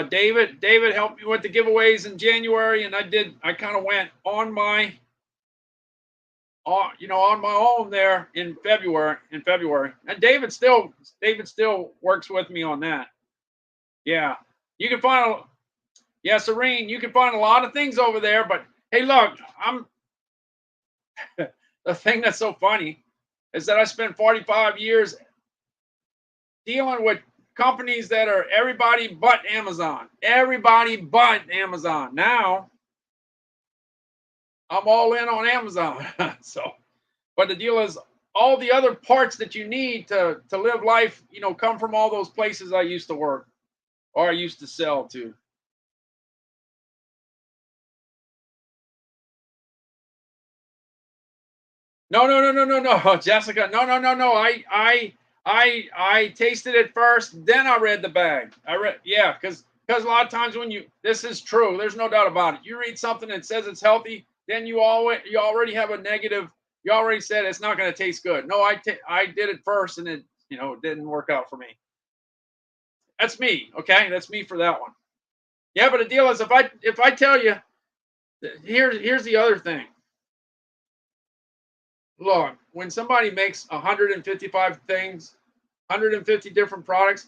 David helped me with the giveaways in January, and I kind of went on my own there in February. And David still works with me on that. Yeah, you can find yeah, Serene, you can find a lot of things over there. But hey, look, I'm the thing that's so funny is that I spent 45 years dealing with companies that are everybody but Amazon. Everybody but Amazon. Now I'm all in on Amazon. So, but the deal is, all the other parts that you need to live life, come from all those places I used to work or I used to sell to. No, no, no, no, no, no, Jessica. No, no, no, no. I tasted it first, then I read the bag. Yeah, because a lot of times this is true. There's no doubt about it. You read something that says it's healthy, then you already have a negative. You already said it's not going to taste good. No, I did it first, and it didn't work out for me. That's me. Okay, that's me for that one. Yeah, but the deal is, if I tell you, here's the other thing. Look, when somebody makes 155 things, 150 different products,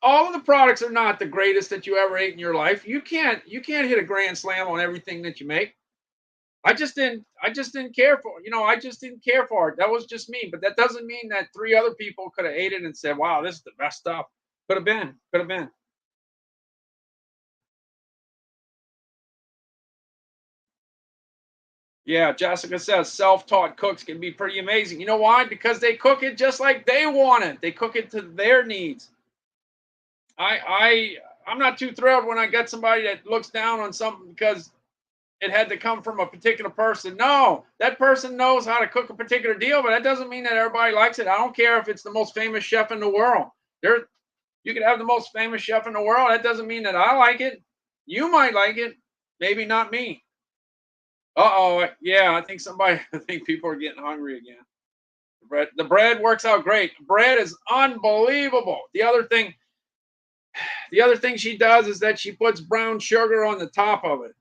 all of the products are not the greatest that you ever ate in your life. You can't hit a grand slam on everything that you make. I just didn't care for, I just didn't care for it. That was just me. But that doesn't mean that three other people could have ate it and said, wow, this is the best stuff. Could have been. Yeah, Jessica says self-taught cooks can be pretty amazing. You know why? Because they cook it just like they want it. They cook it to their needs. I'm not too thrilled when I get somebody that looks down on something because it had to come from a particular person. No, that person knows how to cook a particular deal, but that doesn't mean that everybody likes it. I don't care if it's the most famous chef in the world. There, you could have the most famous chef in the world. That doesn't mean that I like it. You might like it, maybe not me. Uh-oh, yeah, I think somebody, I think people are getting hungry again. The bread works out great. Bread is unbelievable. The other thing she does is that she puts brown sugar on the top of it.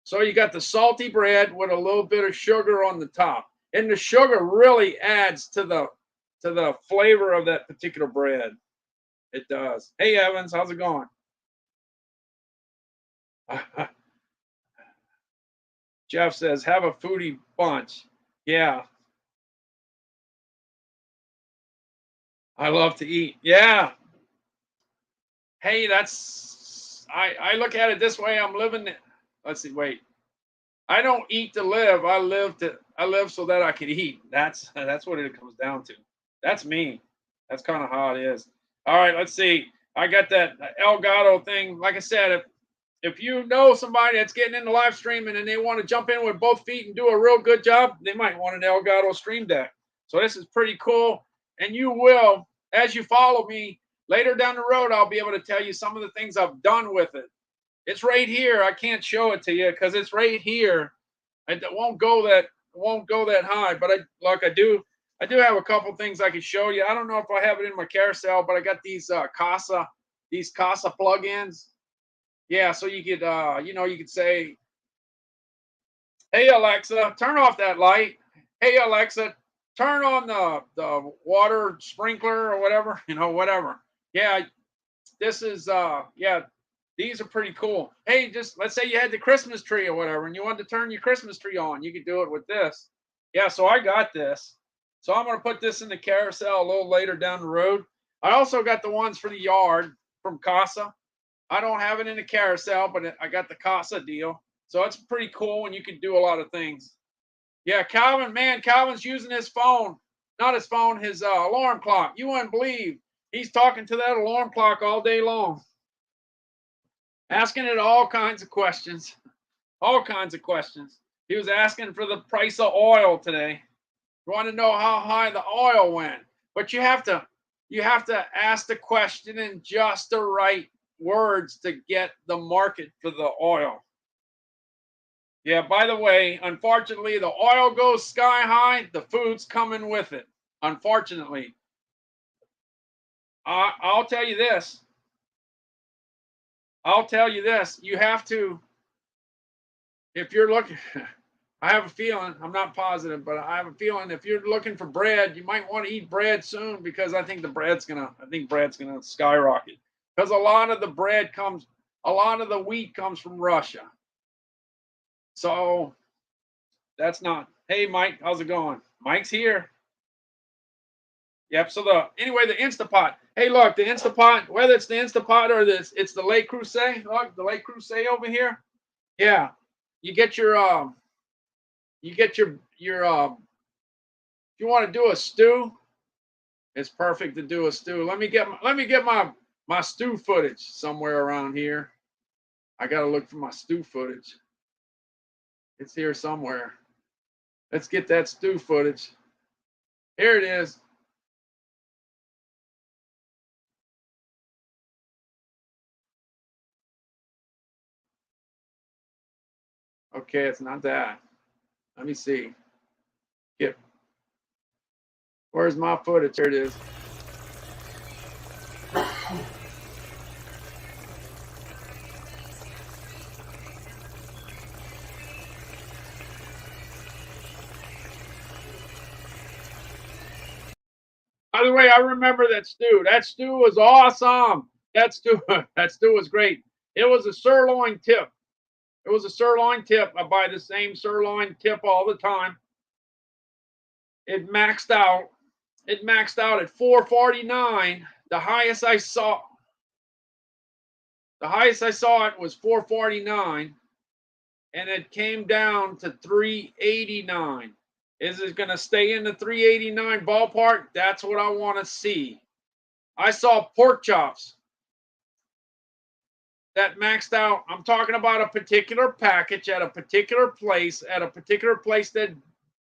So you got the salty bread with a little bit of sugar on the top. And the sugar really adds to the flavor of that particular bread. It does. Hey Evans, how's it going? Jeff says, have a foodie bunch. Yeah, I love to eat. Yeah. Hey, I look at it this way. I'm living. Let's see, wait. I don't eat to live. I live so that I can eat. That's what it comes down to. That's me. That's kind of how it is. All right, let's see. I got that Elgato thing. Like I said, if you know somebody that's getting into live streaming and they want to jump in with both feet and do a real good job, they might want an Elgato Stream Deck. So this is pretty cool. And you will, as you follow me later down the road, I'll be able to tell you some of the things I've done with it. It's right here. I can't show it to you because it's right here. It won't go that high, but I do have a couple things I can show you. I don't know if I have it in my carousel, but I got these Casa plugins. Yeah, so you could say, "Hey Alexa, turn off that light. Hey Alexa, turn on the water sprinkler or whatever, whatever." Yeah, this is yeah, these are pretty cool. Hey, just let's say you had the Christmas tree or whatever and you wanted to turn your Christmas tree on, you could do it with this. Yeah, so I got this. So I'm going to put this in the carousel a little later down the road. I also got the ones for the yard from Casa. I don't have it in the carousel, but I got the Casa deal. So it's pretty cool and you can do a lot of things. Yeah, Calvin, man, Calvin's using his phone. Not his phone, his alarm clock. You wouldn't believe he's talking to that alarm clock all day long, asking it all kinds of questions. All kinds of questions. He was asking for the price of oil today. You want to know how high the oil went. But you have to ask the question in just the right words to get the market for the oil. Yeah, by the way, unfortunately, the oil goes sky high, the food's coming with it. Unfortunately. I'll tell you this. I'll tell you this. You have to, if you're looking, I have a feeling, I'm not positive, but I have a feeling if you're looking for bread, you might want to eat bread soon because I think bread's gonna skyrocket. Because a lot of the wheat comes from Russia. So that's not, hey Mike, how's it going? Mike's here. Yep. So the Instapot. Hey, look, the Instapot, whether it's the Instapot or it's the Le Creuset. Look, the Le Creuset over here. Yeah. You get your if you want to do a stew, it's perfect to do a stew. Let me get my stew footage somewhere around here. I gotta look for my stew footage. It's here somewhere. Let's get that stew footage. Here it is. Okay, it's not that. Let me see. Get Where's my footage? Here it is. By the way, I remember that stew. That stew was awesome. That stew, that stew was great. It was a sirloin tip. It was a sirloin tip. I buy the same sirloin tip all the time. It maxed out. It maxed out at 449. The highest I saw it was 449. and it came down to 389. Is it going to stay in the 389 ballpark? That's what I want to see. I saw pork chops that maxed out. I'm talking about a particular package at a particular place that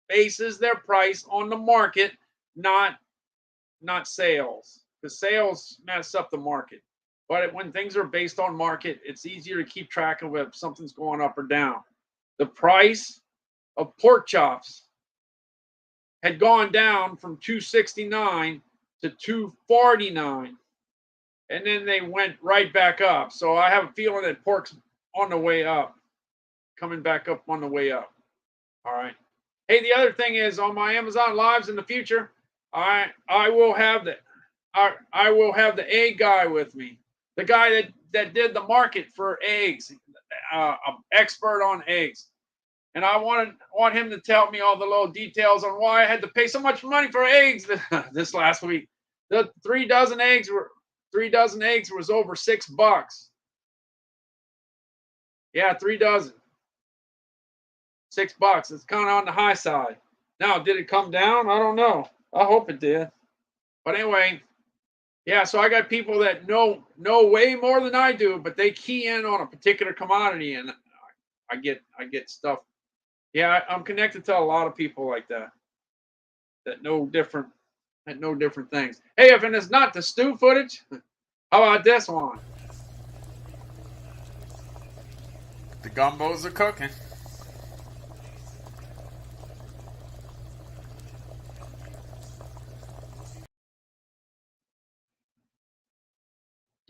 bases their price on the market, not sales, because sales mess up the market. But when things are based on market, it's easier to keep track of if something's going up or down. The price of pork chops had gone down from 269 to 249, and then they went right back up. So I have a feeling that pork's on the way up, coming back up on the way up. All right. Hey, the other thing is, on my Amazon lives in the future, I will have the egg guy with me, the guy that did the market for eggs, an expert on eggs. And I want him to tell me all the little details on why I had to pay so much money for eggs this last week. The 3 dozen eggs was over $6. Yeah, 3 dozen. $6. It's kind of on the high side. Now, did it come down? I don't know. I hope it did. But anyway, yeah, so I got people that know way more than I do, but they key in on a particular commodity, and I get stuff. Yeah, I'm connected to a lot of people like that know different things. Hey, if it's not the stew footage, how about this one? The gumbos are cooking.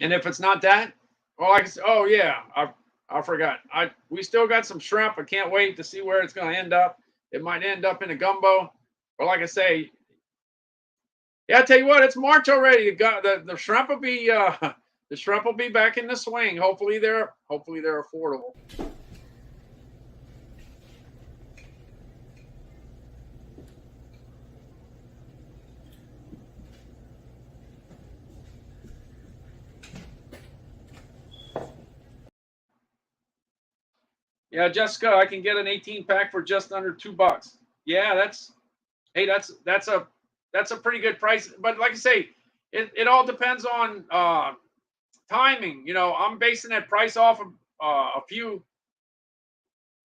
And if it's not that, well, like I said, oh yeah, I forgot. We still got some shrimp. I can't wait to see where it's going to end up. It might end up in a gumbo, but like I say, yeah, I tell you what, it's March already. The shrimp will be back in the swing. Hopefully they're affordable. Yeah, Jessica, I can get an 18 pack for just under $2. Yeah, that's a pretty good price. But like I say, it all depends on timing. You know, I'm basing that price off of a few,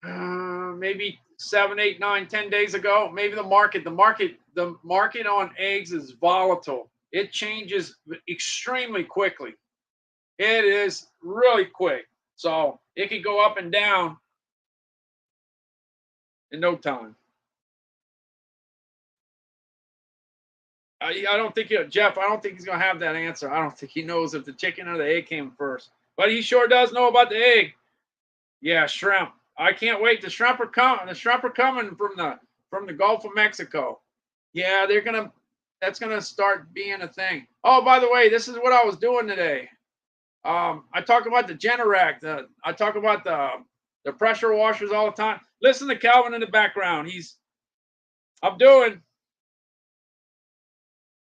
maybe 7, 8, 9, 10 days ago. Maybe the market on eggs is volatile. It changes extremely quickly. It is really quick. So it could go up and down in no time. I don't think Jeff. I don't think he's gonna have that answer. I don't think he knows if the chicken or the egg came first, but he sure does know about the egg. Yeah, shrimp. I can't wait. The shrimp are coming. The shrimp are coming from the Gulf of Mexico. Yeah, that's gonna start being a thing. Oh, by the way, this is what I was doing today. I talk about the Generac. I talk about the pressure washers all the time. Listen to Calvin in the background. I'm doing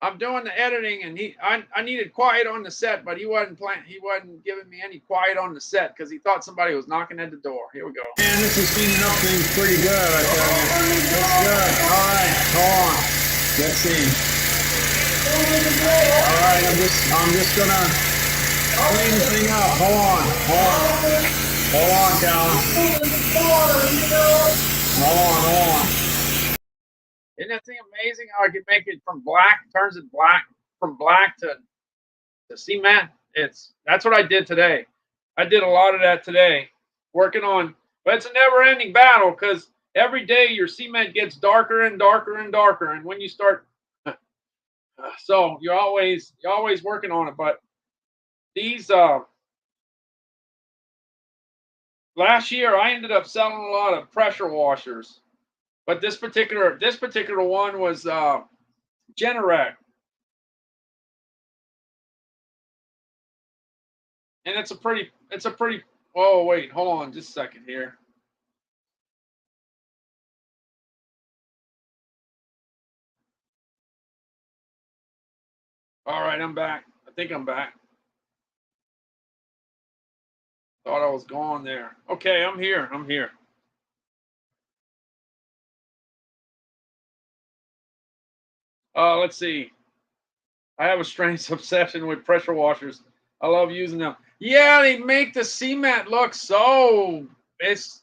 the editing, and I needed quiet on the set, but he wasn't giving me any quiet on the set because he thought somebody was knocking at the door. Here we go. And this is cleaning up things pretty good, I tell you. Looks good. All right, hold on. Let's see. All right, I'm just gonna clean the thing up. Hold on, Calvin. Hold on. Isn't that thing amazing how I can make it from black, turns it black, from black to cement? That's what I did today. I did a lot of that today, working on, but it's a never-ending battle because every day your cement gets darker and darker and darker, and when you start, so you're always working on it. But these last year I ended up selling a lot of pressure washers. But this particular one was Generac, and it's a pretty. Oh wait, hold on, just a second here. All right, I'm back. I think I'm back. Thought I was gone there. Okay, I'm here. Let's see. I have a strange obsession with pressure washers. I love using them. Yeah, they make the cement look so. It's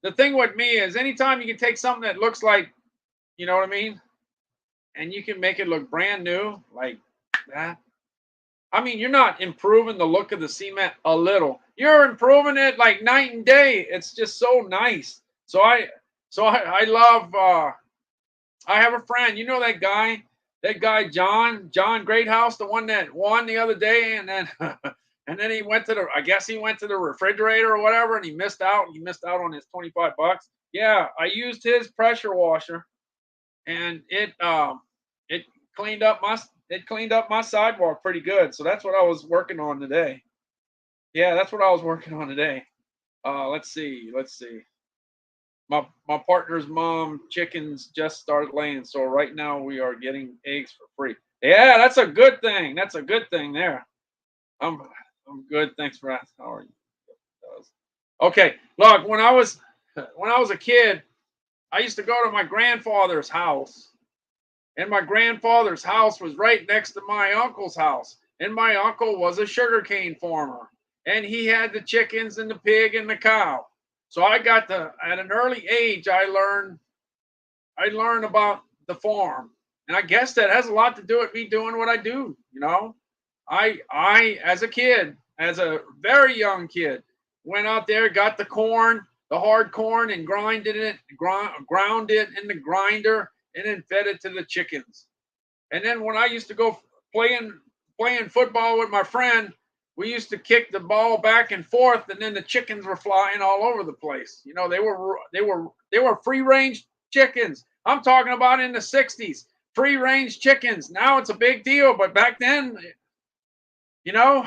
the thing with me is anytime you can take something that looks like, you know what I mean, and you can make it look brand new like that. I mean, you're not improving the look of the cement a little. You're improving it like night and day. It's just so nice. So I love. I have a friend. You know that guy John Greathouse, the one that won the other day, and then and then he went to the. I guess he went to the refrigerator or whatever, and he missed out. He missed out on his $25. Yeah, I used his pressure washer, and it cleaned up my it cleaned up my sidewalk pretty good. So that's what I was working on today. Yeah, that's what I was working on today. Let's see. Let's see. My partner's mom chickens just started laying, so right now we are getting eggs for free. Yeah, that's a good thing. That's a good thing there. I'm I'm good. Thanks for asking. How are you? Okay. Look, when I was a kid, I used to go to my grandfather's house, and my grandfather's house was right next to my uncle's house. And my uncle was a sugarcane farmer, and he had the chickens and the pig and the cow. So I got to at an early age I learned about the farm. And I guess that has a lot to do with me doing what I do, you know. I as a kid, as a very young kid, went out there, got the corn, the hard corn, and ground it in the grinder, and then fed it to the chickens. And then when I used to go playing playing football with my friend, we used to kick the ball back and forth, and then the chickens were flying all over the place. You know, they were free range chickens. I'm talking about in the '60s, free range chickens. Now it's a big deal, but back then, you know,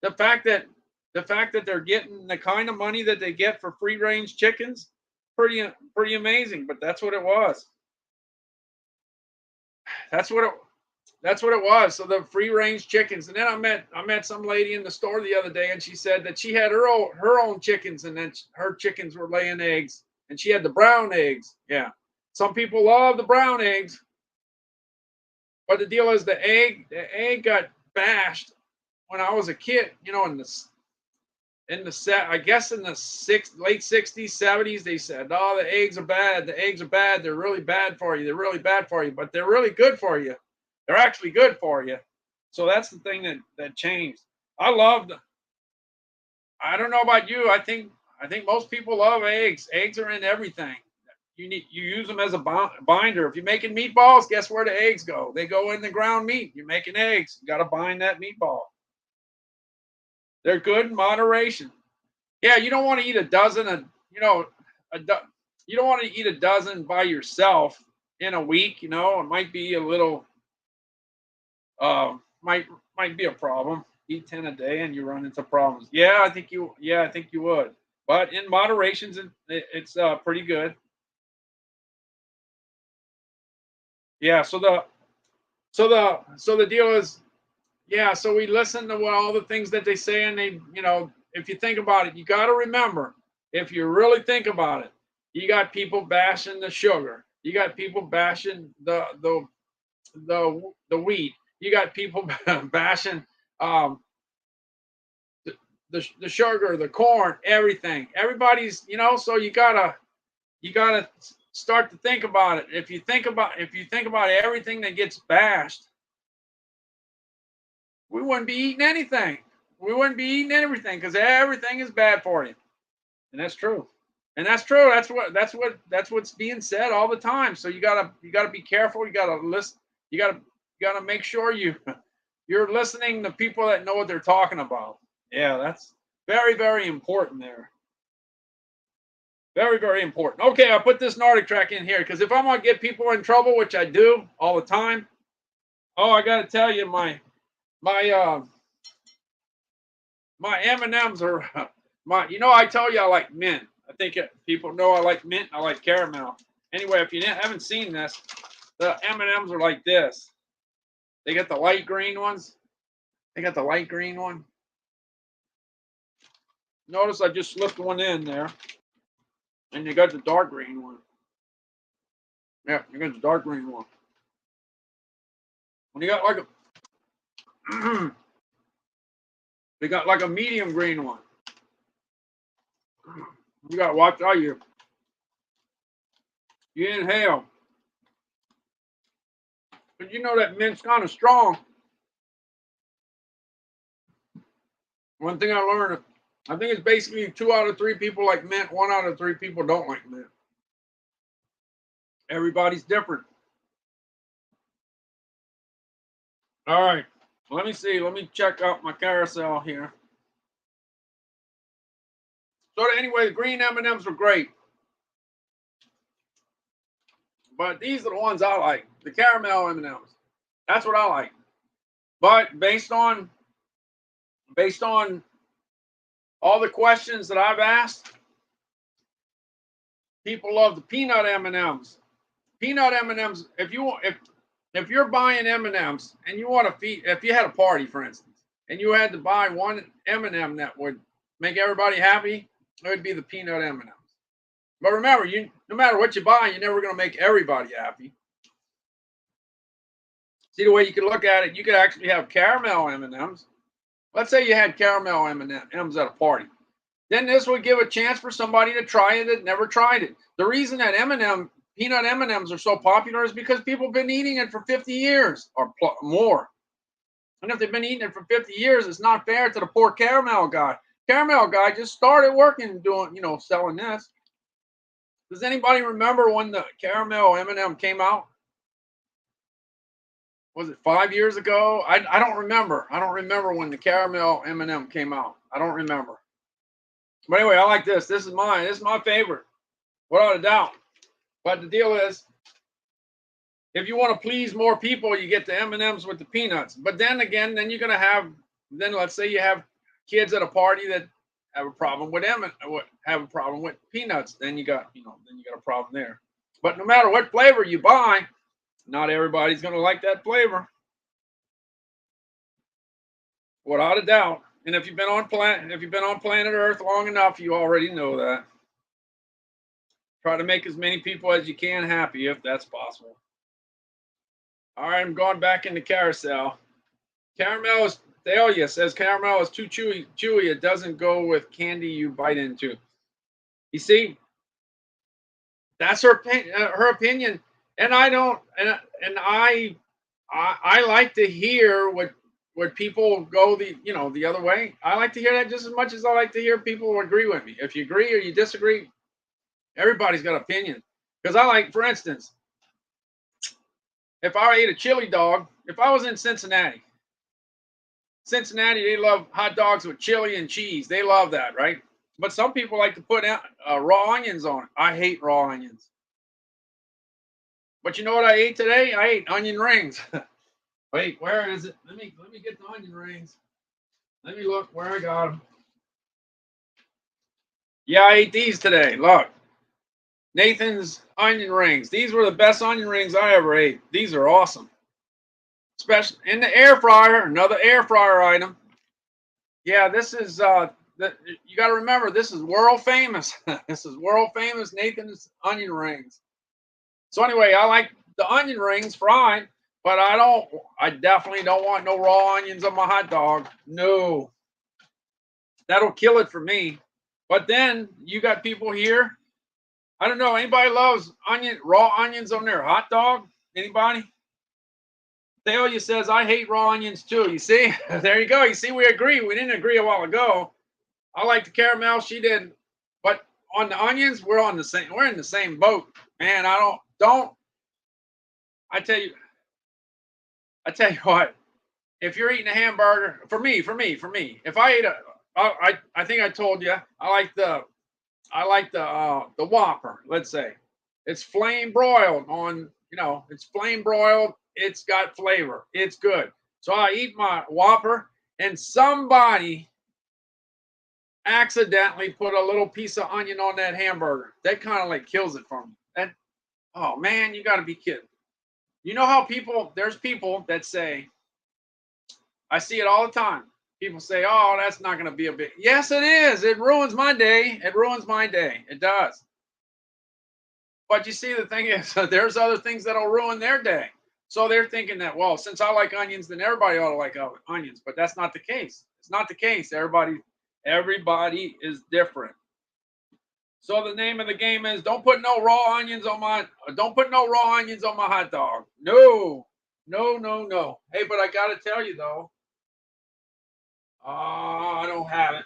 the fact that the fact that they're getting the kind of money that they get for free range chickens, pretty amazing. But that's what it was. That's what it That's what it was. So the free range chickens, and then I met some lady in the store the other day, and she said that she had her own chickens, and then her chickens were laying eggs, and she had the brown eggs. Yeah, some people love the brown eggs, but the deal is the egg got bashed when I was a kid. You know, in the set, I guess in the late '60s, '70s, they said, "Oh, the eggs are bad. The eggs are bad. They're really bad for you. They're really bad for you, but they're really good for you. They're actually good for you." So that's the thing that changed. I loved. I don't know about you. I think most people love eggs. Eggs are in everything. You use them as a binder. If you're making meatballs, guess where the eggs go? They go in the ground meat. You're making eggs. You got to bind that meatball. They're good in moderation. Yeah, you don't want to eat a dozen of, a do- you don't want to eat a dozen by yourself in a week. It might be a little, might be a problem. Eat 10 a day and you run into problems. Yeah, I think you would. But in moderations, it's pretty good. Yeah. So the deal is, yeah. So we listen to what all the things that they say, and if you think about it, you got to remember, if you really think about it, you got people bashing the sugar, you got people bashing the wheat, you got people bashing um, the sugar, the corn, everything. Everybody's, so you gotta start to think about it. If you think about everything that gets bashed, we wouldn't be eating anything. We wouldn't be eating everything because everything is bad for you, and that's true. And that's true. That's what's being said all the time. So you gotta be careful. You gotta listen. You gotta make sure you're listening to people that know what they're talking about. Yeah, that's very very important there. Very very important. Okay, I'll put this Nordic track in here because if I'm gonna get people in trouble, which I do all the time. Oh, I gotta tell you, my my M&Ms are my. I tell you I like mint. I think people know I like mint. I like caramel. Anyway, if you haven't seen this, the M&Ms are like this. They got the light green ones. They got the light green one. Notice I just slipped one in there, and you got the dark green one. Yeah, you got the dark green one. When you got like a, they got like a medium green one. You got to watch how you inhale. But you know that mint's kind of strong. One thing I learned, I think it's basically 2 out of 3 people like mint, 1 out of 3 people don't like mint. Everybody's different. All right, let me see. Let me check out my carousel here. So anyway, the green M&Ms were great. But these are the ones I like. The caramel M&Ms. That's what I like. But based on all the questions that I've asked, people love the peanut M&Ms. Peanut M&Ms. If you're buying M&Ms and you want to feed, if you had a party, for instance, and you had to buy one M&M that would make everybody happy, it would be the peanut M&Ms. But remember, no matter what you buy, you're never going to make everybody happy. See, the way you can look at it, you could actually have caramel M&Ms. Let's say you had caramel M&Ms at a party. Then this would give a chance for somebody to try it that never tried it. The reason that peanut M&Ms are so popular is because people have been eating it for 50 years or more. And if they've been eating it for 50 years, it's not fair to the poor caramel guy. Caramel guy just started working doing, selling this. Does anybody remember when the caramel M&M came out? Was it 5 years ago? I don't remember. I don't remember when the caramel M&M came out. I don't remember. But anyway, I like this. This is mine. This is my favorite, without a doubt. But the deal is, if you want to please more people, you get the M&Ms with the peanuts. But then again, then you're gonna have. Then let's say you have kids at a party that have a problem with have a problem with peanuts. Then you got a problem there. But no matter what flavor you buy, not everybody's gonna like that flavor, without a doubt. And if you've been on planet Earth long enough, you already know that. Try to make as many people as you can happy if that's possible. All right, I'm going back into carousel. Caramel is, Thalia says caramel is too chewy. It doesn't go with candy you bite into. You see, that's her opinion, and I don't, and I like to hear what people go the other way. I like to hear that just as much as I like to hear people agree with me. If you agree or you disagree, everybody's got an opinion. Because I like, for instance, if I ate a chili dog, if I was in Cincinnati, they love hot dogs with chili and cheese. They love that, right? But some people like to put raw onions on it. I hate raw onions. But you know what I ate today? I ate onion rings. Wait, where is it? Let me get the onion rings. Let me look where I got them. Yeah, I ate these today. Look. Nathan's onion rings. These were the best onion rings I ever ate. These are awesome. Especially in the air fryer, another air fryer item. Yeah, this is you got to remember, this is world famous. This is world famous Nathan's onion rings. So anyway, I like the onion rings fried, but I definitely don't want no raw onions on my hot dog. No. That'll kill it for me. But then you got people here. I don't know. Anybody loves raw onions on their hot dog? Anybody? Thalia says, I hate raw onions too. You see? There you go. You see, we agree. We didn't agree a while ago. I like the caramel. She did. But on the onions, we're in the same boat. Man, I tell you what, if you're eating a hamburger, for me, if I ate I think I told you, I like the Whopper, let's say. It's flame broiled it's flame broiled. It's got flavor. It's good. So I eat my Whopper and somebody accidentally put a little piece of onion on that hamburger. That kind of like kills it for me. And oh man, you got to be kidding. You know how there's people that say, I see it all the time. People say, oh, that's not going to be a big. Yes, it is. It ruins my day. It ruins my day. It does. But you see, the thing is, there's other things that'll ruin their day. So they're thinking that, well, since I like onions, then everybody ought to like onions. But that's not the case. It's not the case. Everybody is different. So the name of the game is don't put no raw onions on my hot dog. No, no, no, no. Hey, but I gotta tell you though, I don't have it.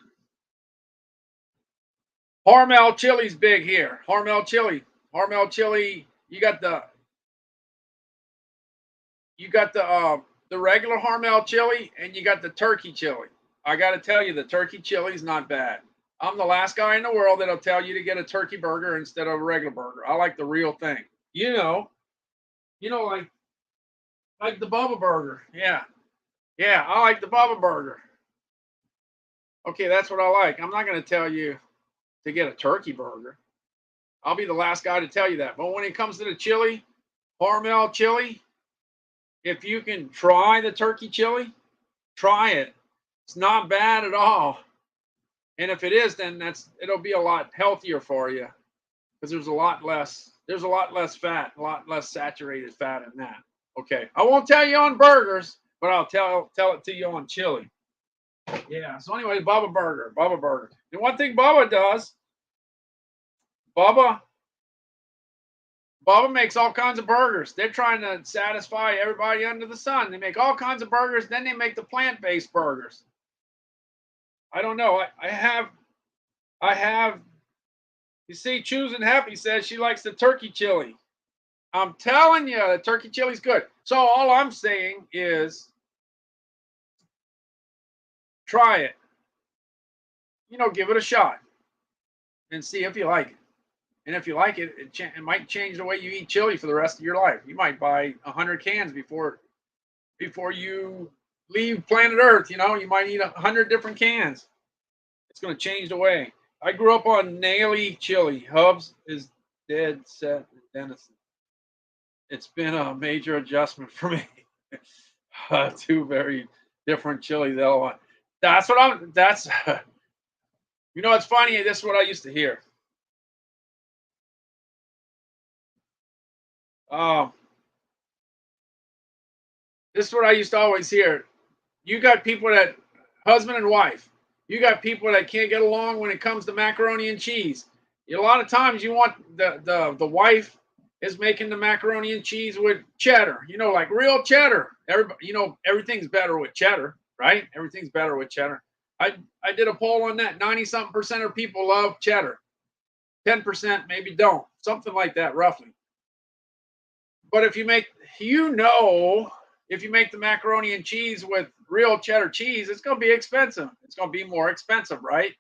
Hormel chili's big here. Hormel chili. You got the regular Hormel chili and you got the turkey chili. I got to tell you, the turkey chili is not bad. I'm the last guy in the world that'll tell you to get a turkey burger instead of a regular burger. I like the real thing. You know, like the Bubba burger. Yeah, yeah, I like the Bubba burger. Okay, that's what I like. I'm not going to tell you to get a turkey burger. I'll be the last guy to tell you that. But when it comes to the chili, Hormel chili, if you can try the turkey chili, try it. It's not bad at all. And if it is, then it'll be a lot healthier for you because there's a lot less fat, a lot less saturated fat in that. Okay, I won't tell you on burgers, but I'll tell it to you on chili. Yeah. So anyway, Bubba Burger. And one thing Bubba does, Bubba makes all kinds of burgers. They're trying to satisfy everybody under the sun. They make all kinds of burgers. Then they make the plant-based burgers. I don't know. I have. You see, Choosing Happy says she likes the turkey chili. I'm telling you, the turkey chili's good. So all I'm saying is, try it. Give it a shot and see if you like it. And if you like it, it might change the way you eat chili for the rest of your life. You might buy 100 cans before you leave planet Earth. You might eat 100 different cans. It's going to change the way. I grew up on Naily chili. Hubs is dead set in Denison. It's been a major adjustment for me. Two very different chili. That's it's funny. This is what I used to hear. This is what I used to always hear. You got people that, husband and wife, you got people that can't get along when it comes to macaroni and cheese. A lot of times you want the wife is making the macaroni and cheese with cheddar, like real cheddar. Everything's better with cheddar, right? Everything's better with cheddar. I did a poll on that. 90-something% of people love cheddar. 10% maybe don't. Something like that, roughly. But if you make the macaroni and cheese with real cheddar cheese, it's going to be expensive. It's going to be more expensive, right?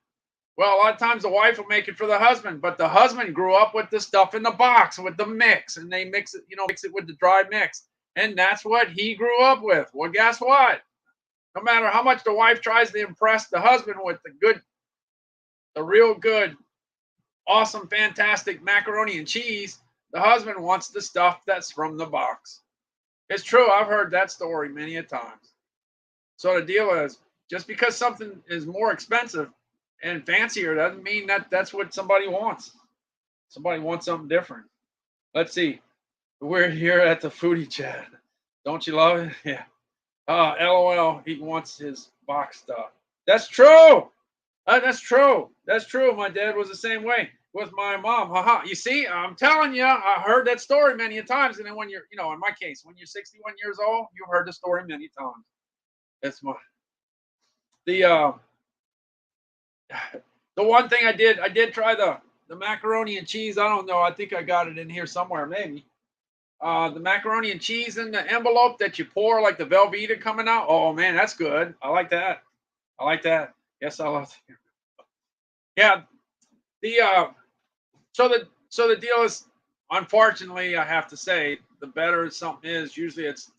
Well, a lot of times the wife will make it for the husband, but the husband grew up with the stuff in the box with the mix, and they mix it with the dry mix. And that's what he grew up with. Well, guess what? No matter how much the wife tries to impress the husband with the real good, awesome, fantastic macaroni and cheese, the husband wants the stuff that's from the box. It's true. I've heard that story many a times. So the deal is, just because something is more expensive and fancier doesn't mean that that's what somebody wants. Somebody wants something different. Let's see. We're here at the foodie chat. Don't you love it? Yeah. LOL. He wants his box stuff. That's true. That's true. That's true. My dad was the same way with my mom. Haha. You see, I'm telling you, I heard that story many a times. And then when you're, in my case, when you're 61 years old, you've heard the story many times. That's the one thing I did try the macaroni and cheese. I don't know. I think I got it in here somewhere, maybe. The macaroni and cheese in the envelope that you pour, like the Velveeta coming out. Oh man, that's good. I like that. Yes, I love it. Yeah. So the deal is, unfortunately, I have to say, the better something is, usually it's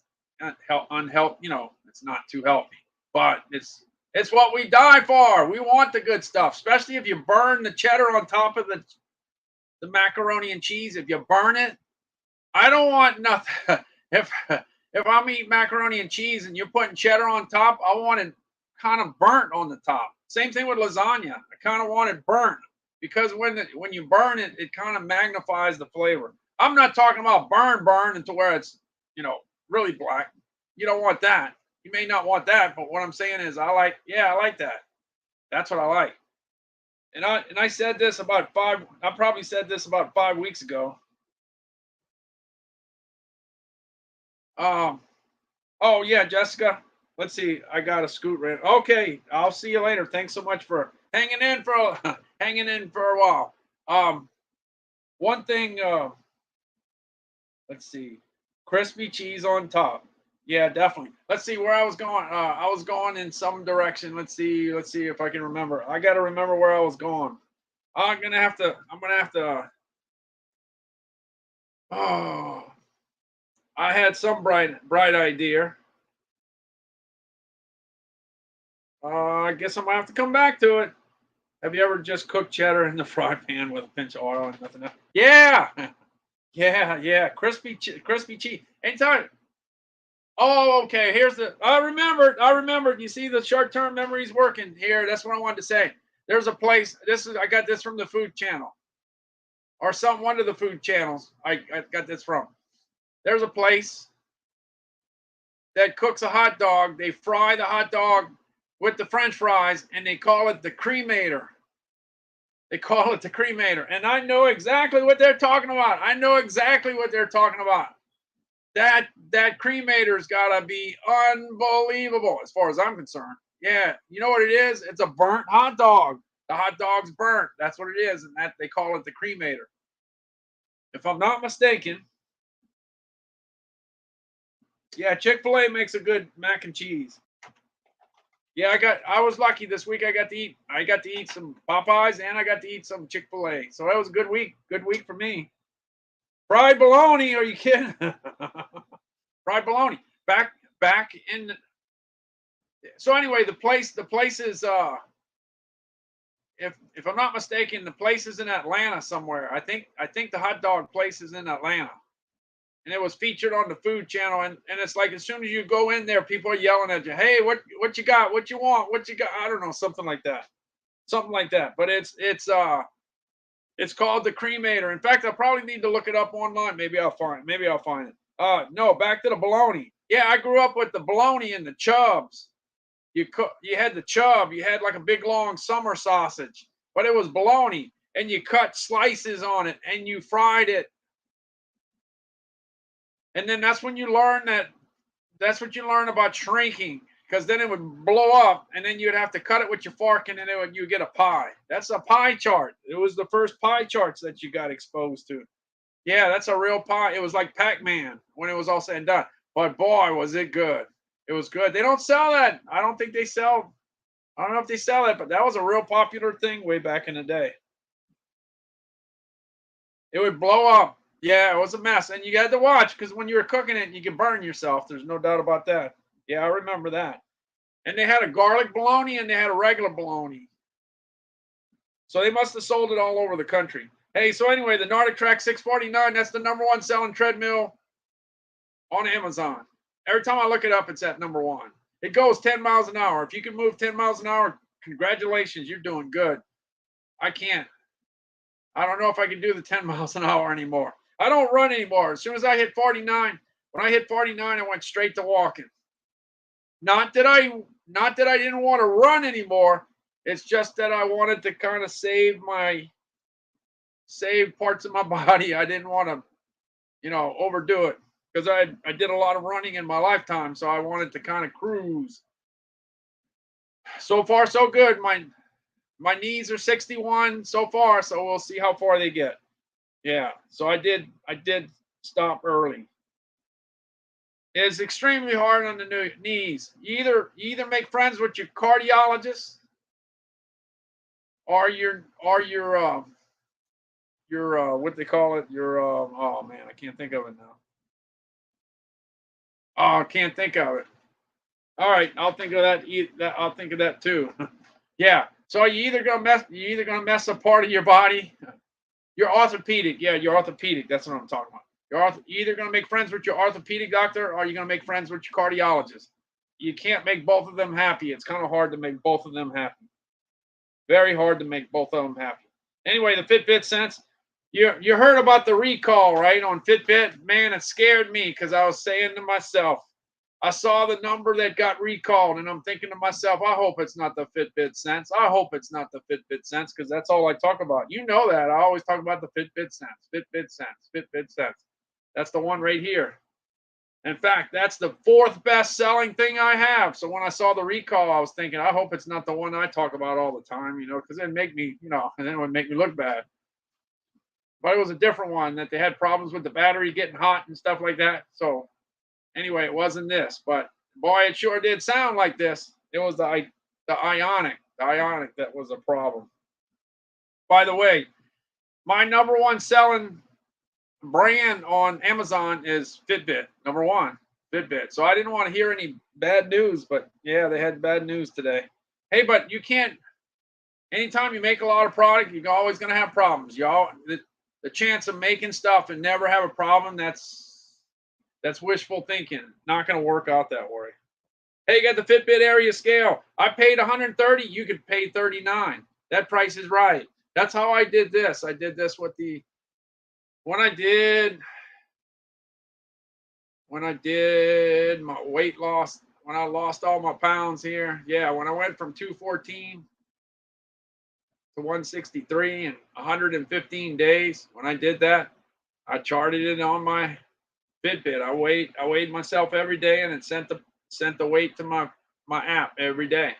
unhealthy. It's not too healthy, but it's what we die for. We want the good stuff, especially if you burn the cheddar on top of the macaroni and cheese. If you burn it, I don't want nothing. If I'm eating macaroni and cheese and you're putting cheddar on top, I want it kind of burnt on the top. Same thing with lasagna. I kind of want it burnt because when you burn it, it kind of magnifies the flavor. I'm not talking about burn into where it's, really black. You don't want that. You may not want that, but what I'm saying is I like that. That's what I like. And I said this I probably said this about 5 weeks ago. Oh yeah, Jessica. Let's see. I got a scoot rant. Okay, I'll see you later. Thanks so much for hanging in for hanging in for a while. One thing. Let's see. Crispy cheese on top. Yeah, definitely. Let's see where I was going. I was going in some direction. Let's see if I can remember. I got to remember where I was going. I'm gonna have to. Oh, I had some bright idea. I guess I'm gonna have to come back to it. Have you ever just cooked cheddar in the fry pan with a pinch of oil and nothing else? Yeah, yeah. Crispy cheese. Anytime. Oh, okay. Here's the. I remembered. You see, the short-term memory's working here. That's what I wanted to say. There's a place. I got this from the Food Channel, or one of the food channels. I got this from. There's a place that cooks a hot dog. They fry the hot dog with the French fries, and they call it the cremator. And I know exactly what they're talking about. That cremator's gotta be unbelievable as far as I'm concerned. Yeah, you know what it is? It's a burnt hot dog. The hot dog's burnt. That's what it is, and that they call it the cremator. If I'm not mistaken. Yeah, Chick-fil-A makes a good mac and cheese. Yeah, I was lucky this week. I got to eat some Popeyes and I got to eat some Chick-fil-A. So that was a good week. Good week for me. Fried bologna, are you kidding? Fried bologna. Back in So anyway, the place is if I'm not mistaken, the place is in Atlanta somewhere. I think the hot dog place is in Atlanta. And it was featured on the Food Channel, and it's like as soon as you go in there, people are yelling at you, "Hey, what you got? What you want? What you got?" I don't know, something like that. But it's called the cremator. In fact, I probably need to look it up online. Maybe I'll find it. No, back to the bologna. Yeah, I grew up with the bologna and the chubs. You had the chub. You had like a big long summer sausage, but it was bologna, and you cut slices on it and you fried it. And then that's when you learn that's what you learn about shrinking, because then it would blow up and then you'd have to cut it with your fork and then you get a pie. That's a pie chart. It was the first pie charts that you got exposed to. Yeah, that's a real pie. It was like Pac-Man when it was all said and done. But boy, was it good. It was good. They don't sell that. I don't know if they sell that, but that was a real popular thing way back in the day. It would blow up. Yeah, it was a mess. And you had to watch, because when you were cooking it, you could burn yourself. There's no doubt about that. Yeah, I remember that. And they had a garlic bologna and they had a regular bologna. So they must have sold it all over the country. Hey, so anyway, the Nordic Track 649, that's the #1 selling treadmill on Amazon. Every time I look it up, it's at #1. It goes 10 miles an hour. If you can move 10 miles an hour, congratulations, you're doing good. I can't. I don't know if I can do the 10 miles an hour anymore. I don't run anymore. As soon as I hit 49, when I hit 49, I went straight to walking. Not that I didn't want to run anymore. It's just that I wanted to kind of save parts of my body. I didn't want to, overdo it, because I did a lot of running in my lifetime, so I wanted to kind of cruise. So far, so good. My knees are 61 so far, so we'll see how far they get. Yeah, so I did stop early. It's extremely hard on the knees. You either make friends with your cardiologist or your what they call it, oh man, I can't think of it now. Oh, I can't think of it. All right, I'll think of that. I'll think of that too. Yeah. So you're either gonna mess a part of your body. Your orthopedic. Yeah, your orthopedic. That's what I'm talking about. You're either gonna make friends with your orthopedic doctor or you're gonna make friends with your cardiologist. You can't make both of them happy. It's kind of hard to make both of them happy. Very hard to make both of them happy. Anyway, the Fitbit Sense. You heard about the recall, right, on Fitbit? Man, it scared me because I was saying to myself, I saw the number that got recalled, and I'm thinking to myself, I hope it's not the Fitbit Sense. I hope it's not the Fitbit Sense because that's all I talk about. You know that. I always talk about the Fitbit Sense, Fitbit Sense, Fitbit Sense. That's the one right here. In fact, that's the 4th best-selling thing I have. So when I saw the recall, I was thinking, I hope it's not the one I talk about all the time, because it'd make me, and then it would make me look bad. But it was a different one that they had problems with the battery getting hot and stuff like that. So anyway, it wasn't this, but boy, it sure did sound like this. It was the Ionic that was a problem. By the way, my number one selling brand on Amazon is Fitbit. Number one, Fitbit. So I didn't want to hear any bad news, but yeah, they had bad news today. Hey, but you can't. Anytime you make a lot of product, you're always going to have problems. The chance of making stuff and never have a problem, that's wishful thinking. Not going to work out that way. Hey, you got the Fitbit area scale. I paid 130. You could pay 39. That price is right. That's how I did this. I did this with when I did my weight loss, when I lost all my pounds here. Yeah, when I went from 214 to 163 in 115 days, when I did that, I charted it on my Fitbit. I weighed myself every day, and it sent the weight to my app every day.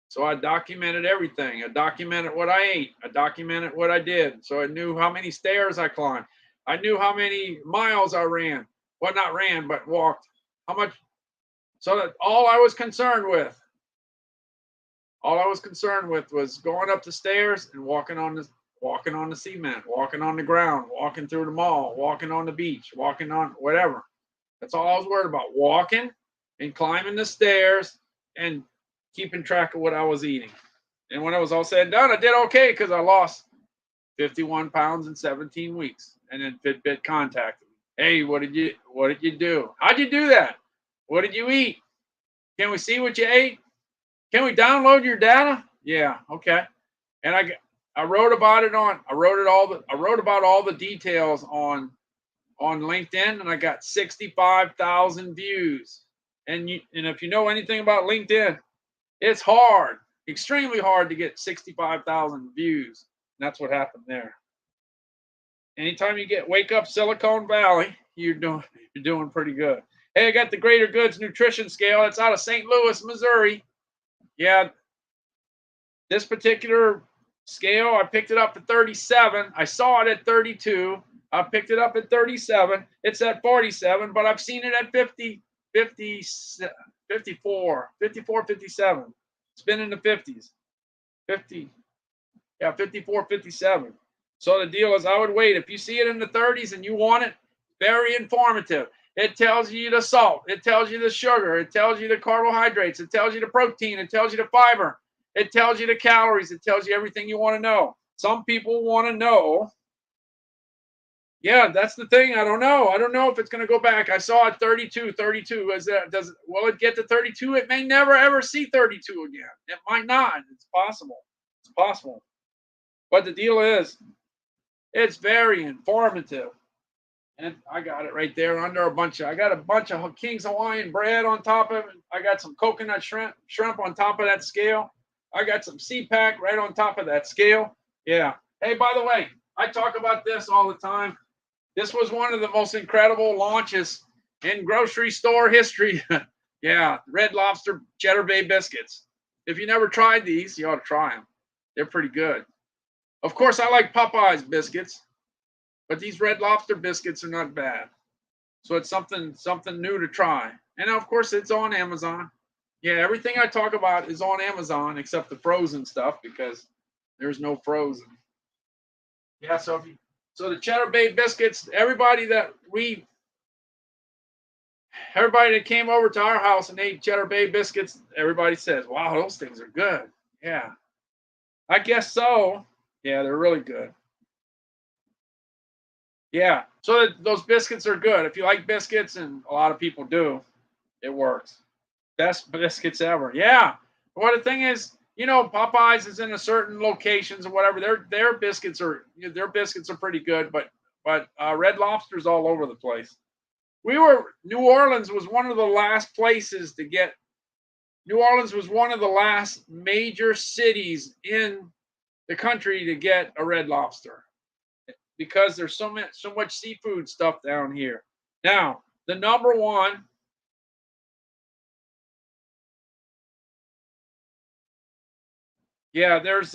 So I documented everything. I documented what I ate. I documented what I did. So I knew how many stairs I climbed. I knew how many miles I ran. Well, not ran, but walked. How much? So that all I was concerned with was going up the stairs and walking on the cement, walking on the ground, walking through the mall, walking on the beach, walking on whatever. That's all I was worried about. Walking and climbing the stairs and keeping track of what I was eating. And when it was all said and done, I did okay because I lost 51 pounds in 17 weeks. And then Fitbit contacted me. Hey, what did you do? How'd you do that? What did you eat? Can we see what you ate? Can we download your data? Yeah, okay. And I wrote about it I wrote about all the details on LinkedIn, and I got 65,000 views. And if you know anything about LinkedIn, it's hard, extremely hard to get 65,000 views. And that's what happened there. Anytime you wake up Silicon Valley, you're doing pretty good. Hey, I got the Greater Goods Nutrition Scale. It's out of St. Louis, Missouri. Yeah, this particular scale, I picked it up at 37. I saw it at 32. I picked it up at 37. It's at 47, but I've seen it at 50, 54, 57. It's been in the 50s. 54, 57. So the deal is I would wait. If you see it in the 30s and you want it, very informative. It tells you the salt. It tells you the sugar. It tells you the carbohydrates. It tells you the protein. It tells you the fiber. It tells you the calories. It tells you everything you want to know. Some people want to know. Yeah, that's the thing. I don't know. I don't know if it's going to go back. I saw it 32. Will it get to 32? It may never ever see 32 again. It might not. It's possible. It's possible. But the deal is, it's very informative. And I got it right there under I got a bunch of King's Hawaiian bread on top of it. I got some coconut shrimp on top of that scale. I got some CPAC right on top of that scale. Yeah. Hey, by the way, I talk about this all the time. This was one of the most incredible launches in grocery store history. Yeah, Red Lobster Cheddar Bay Biscuits. If you never tried these, you ought to try them. They're pretty good. Of course, I like Popeye's biscuits, but these Red Lobster biscuits are not bad. So it's something new to try. And of course, it's on Amazon. Yeah, everything I talk about is on Amazon except the frozen stuff because there's no frozen. Yeah, so the Cheddar Bay biscuits, everybody that came over to our house and ate Cheddar Bay biscuits, everybody says, wow, those things are good. Yeah, I guess so. Yeah, they're really good. Yeah, so those biscuits are good. If you like biscuits, and a lot of people do, it works. Best biscuits ever. Yeah. Well, the thing is, you know, Popeyes is in a certain locations or whatever. Their biscuits are pretty good, but Red Lobster's all over the place. New Orleans was one of the last places to get. New Orleans was one of the last major cities in the country to get a Red Lobster because there's so much seafood stuff down here. Now, the number one. Yeah, there's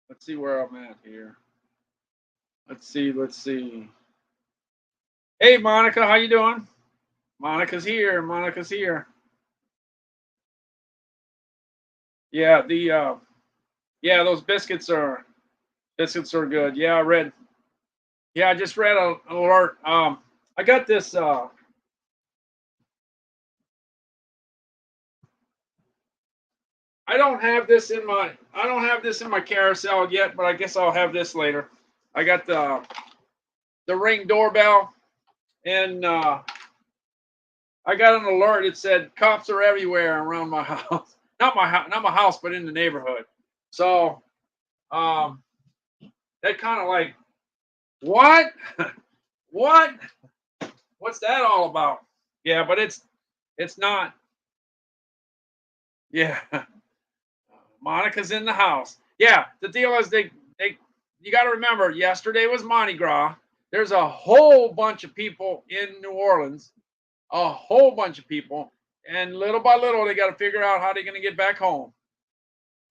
let's see where I'm at here. Let's see. Hey Monica, how you doing? Monica's here. Yeah, those biscuits are good. Yeah, I just read an alert. I got this I don't have this in my carousel yet, but I guess I'll have this later. I got the Ring doorbell, and I got an alert. It said cops are everywhere around my house. Not my house, but in the neighborhood. So that kind of like, what? What? What's that all about? Yeah, but it's not. Yeah. Monica's in the house. Yeah, the deal is you got to remember, yesterday was Mardi Gras. There's a whole bunch of people in New Orleans, a whole bunch of people, and little by little they got to figure out how they're going to get back home.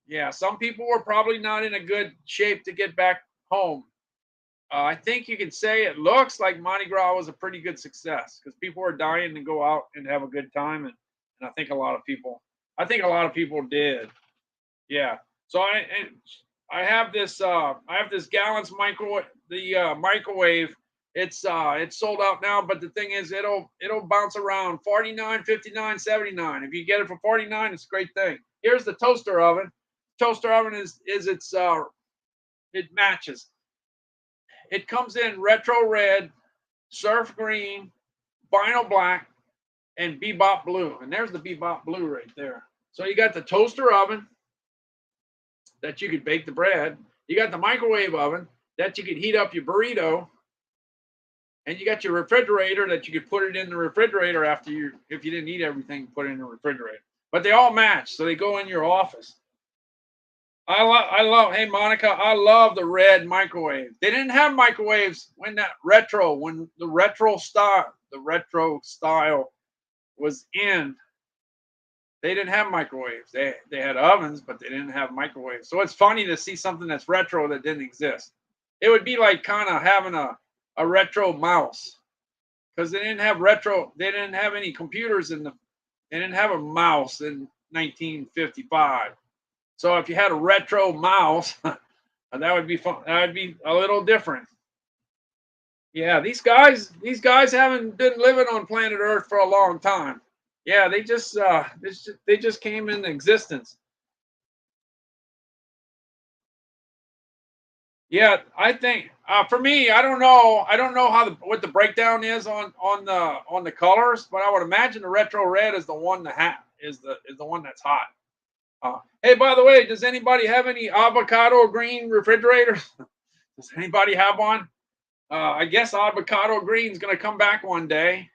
Yeah, some people were probably not in a good shape to get back home. I think you can say it looks like Mardi Gras was a pretty good success because people were dying to go out and have a good time, and I think a lot of people did. Yeah. So I have this Gallons microwave. It's sold out now, but the thing is it'll bounce around 49, 59, 79. If you get it for 49, it's a great thing. Here's the toaster oven. Toaster oven is it matches. It comes in retro red, surf green, vinyl black, and bebop blue. And there's the bebop blue right there. So you got the toaster oven that you could bake the bread. You got the microwave oven that you could heat up your burrito. And you got your refrigerator that you could put it in the refrigerator if you didn't eat everything, put it in the refrigerator. But they all match, so they go in your office. I love, hey Monica, I love the red microwave. They didn't have microwaves when the retro style was in. They didn't have microwaves. They had ovens, but they didn't have microwaves. So it's funny to see something that's retro that didn't exist. It would be like kind of having a retro mouse, because they didn't have any computers they didn't have a mouse in 1955. So if you had a retro mouse, that would be fun. That would be a little different. Yeah, these guys haven't been living on planet Earth for a long time. Yeah, they just came into existence. Yeah, I think for me, I don't know what the breakdown is on the colors, but I would imagine the retro red is the one is the one that's hot. Hey, by the way, does anybody have any avocado green refrigerators? Does anybody have one? I guess avocado green is going to come back one day.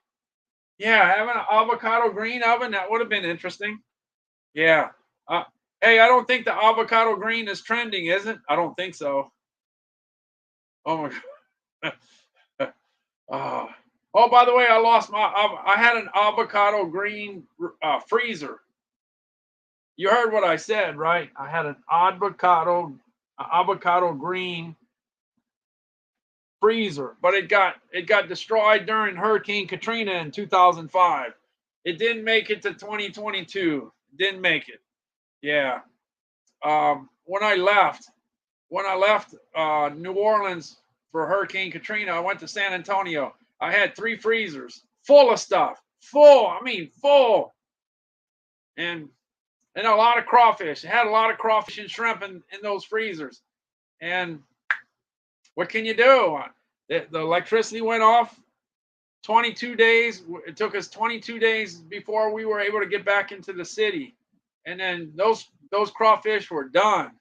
Yeah, having an avocado green oven, that would have been interesting. Yeah. Hey, I don't think the avocado green is trending, is it? I don't think so. Oh my God. Oh, by the way, I had an avocado green freezer. You heard what I said, right? I had an avocado green freezer, but it got destroyed during Hurricane Katrina in 2005. It didn't make it to 2022. Didn't make it. Yeah. When I left New Orleans for Hurricane Katrina, I went to San Antonio. I had 3 freezers full of stuff. Full. And a lot of crawfish. It had a lot of crawfish and shrimp in those freezers. And what can you do? The electricity went off. 22 days. It took us 22 days before we were able to get back into the city. And then those crawfish were done.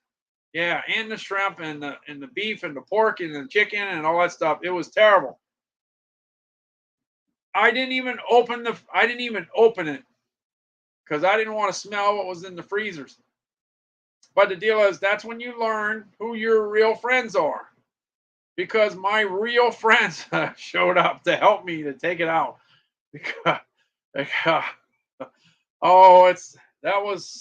Yeah, and the shrimp and the beef and the pork and the chicken and all that stuff. It was terrible. I didn't even open it because I didn't want to smell what was in the freezers. But the deal is, that's when you learn who your real friends are. Because my real friends showed up to help me to take it out. Because, oh, that was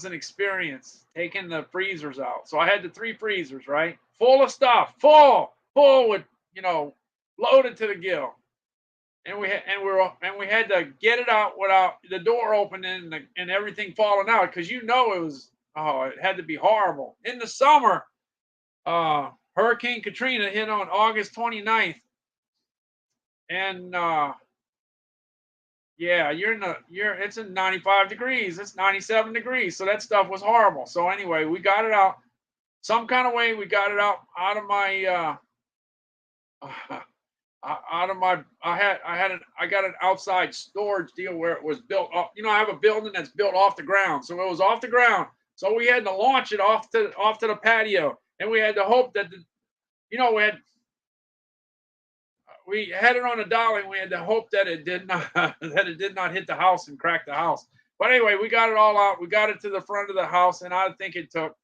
an experience, taking the freezers out. So I had the 3 freezers, right? Full of stuff, full with, loaded to the gill. And we had to get it out without the door opening and everything falling out, because it had to be horrible. In the summer, Hurricane Katrina hit on August 29th. And yeah, it's in 95 degrees. It's 97 degrees. So that stuff was horrible. So anyway, we got it out. Some kind of way we got it out of my I got an outside storage deal where it was built up. I have a building that's built off the ground. So it was off the ground. So we had to launch it off to the patio. And we had to hope that we had it on a dolly, and we had to hope that it did not hit the house and crack the house. But anyway, we got it all out. We got it to the front of the house, and I think it took,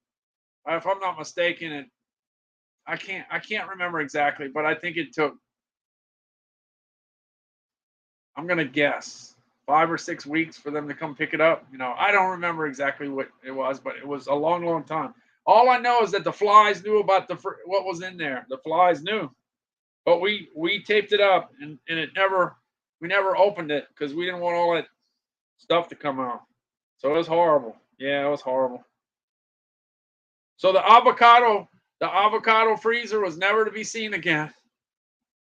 if I'm not mistaken, I can't remember exactly, but I think it took, I'm gonna guess, 5 or 6 weeks for them to come pick it up. I don't remember exactly what it was, but it was a long, long time. All I know is that the flies knew about what was in there. The flies knew. But we taped it up, and we never opened it because we didn't want all that stuff to come out. So it was horrible. Yeah, it was horrible. So the avocado freezer was never to be seen again.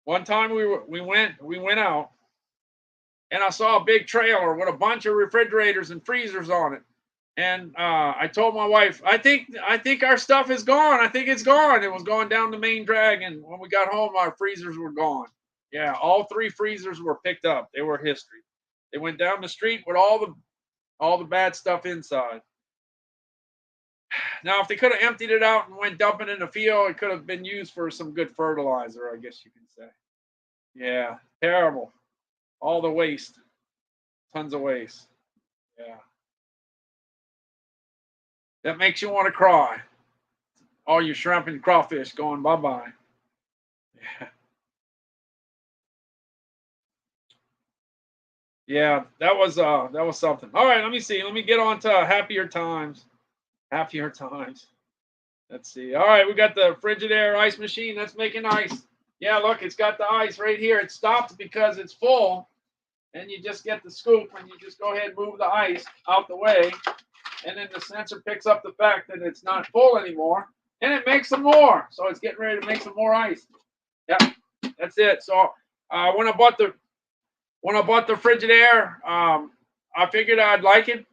One time we went out, and I saw a big trailer with a bunch of refrigerators and freezers on it. And I told my wife, I think our stuff is gone. I think it's gone. It was going down the main drag, and when we got home, our freezers were gone. Yeah, all 3 freezers were picked up. They were history. They went down the street with all the bad stuff inside. Now, if they could have emptied it out and went dumping in the field, it could have been used for some good fertilizer, I guess you can say. Yeah, terrible. All the waste. Tons of waste. Yeah. That makes you want to cry. All your shrimp and crawfish going bye-bye. Yeah. Yeah, that was something. All right, let me see. Let me get on to happier times. Happier times. Let's see. All right, we got the Frigidaire Ice Machine that's making ice. Yeah, look, it's got the ice right here. It stopped because it's full. And you just get the scoop and you just go ahead and move the ice out the way. And then the sensor picks up the fact that it's not full anymore, and it makes some more. So it's getting ready to make some more ice. Yeah, that's it. So when I bought the Frigidaire, I figured I'd like it,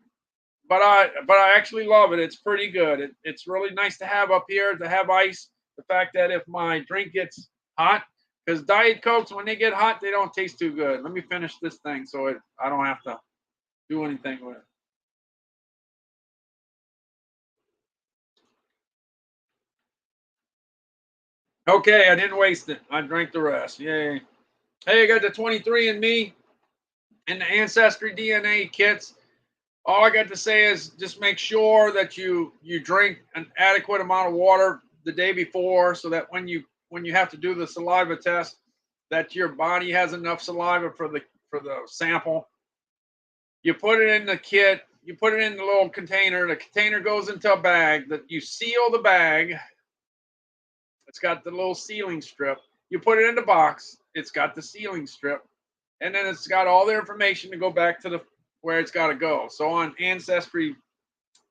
but I actually love it. It's pretty good. It's really nice to have up here, to have ice. The fact that if my drink gets hot, because Diet Cokes, when they get hot, they don't taste too good. Let me finish this thing so I don't have to do anything with it. Okay, I didn't waste it. I drank the rest. Yay. Hey, I got the 23andMe and the Ancestry DNA kits. All I got to say is just make sure that you drink an adequate amount of water the day before, so that when you have to do the saliva test, that your body has enough saliva for the sample. You put it in the kit. You put it in the little container. The container goes into a bag. That you seal the bag. It's got the little sealing strip. You put it in the box. It's got the sealing strip, and then it's got all the information to go back to where it's got to go. So on Ancestry,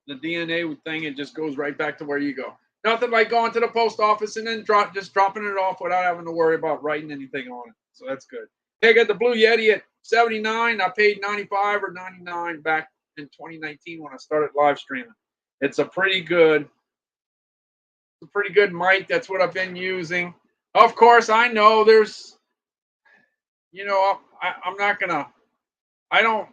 the DNA thing, it just goes right back to where you go. Nothing like going to the post office and then just dropping it off without having to worry about writing anything on it. So that's good. Hey, I got the Blue Yeti at $79. I paid $95 or $99 back in 2019 when I started live streaming. It's a pretty good mic. That's what I've been using. Of course, I know there's, you know, I'm not gonna. I don't.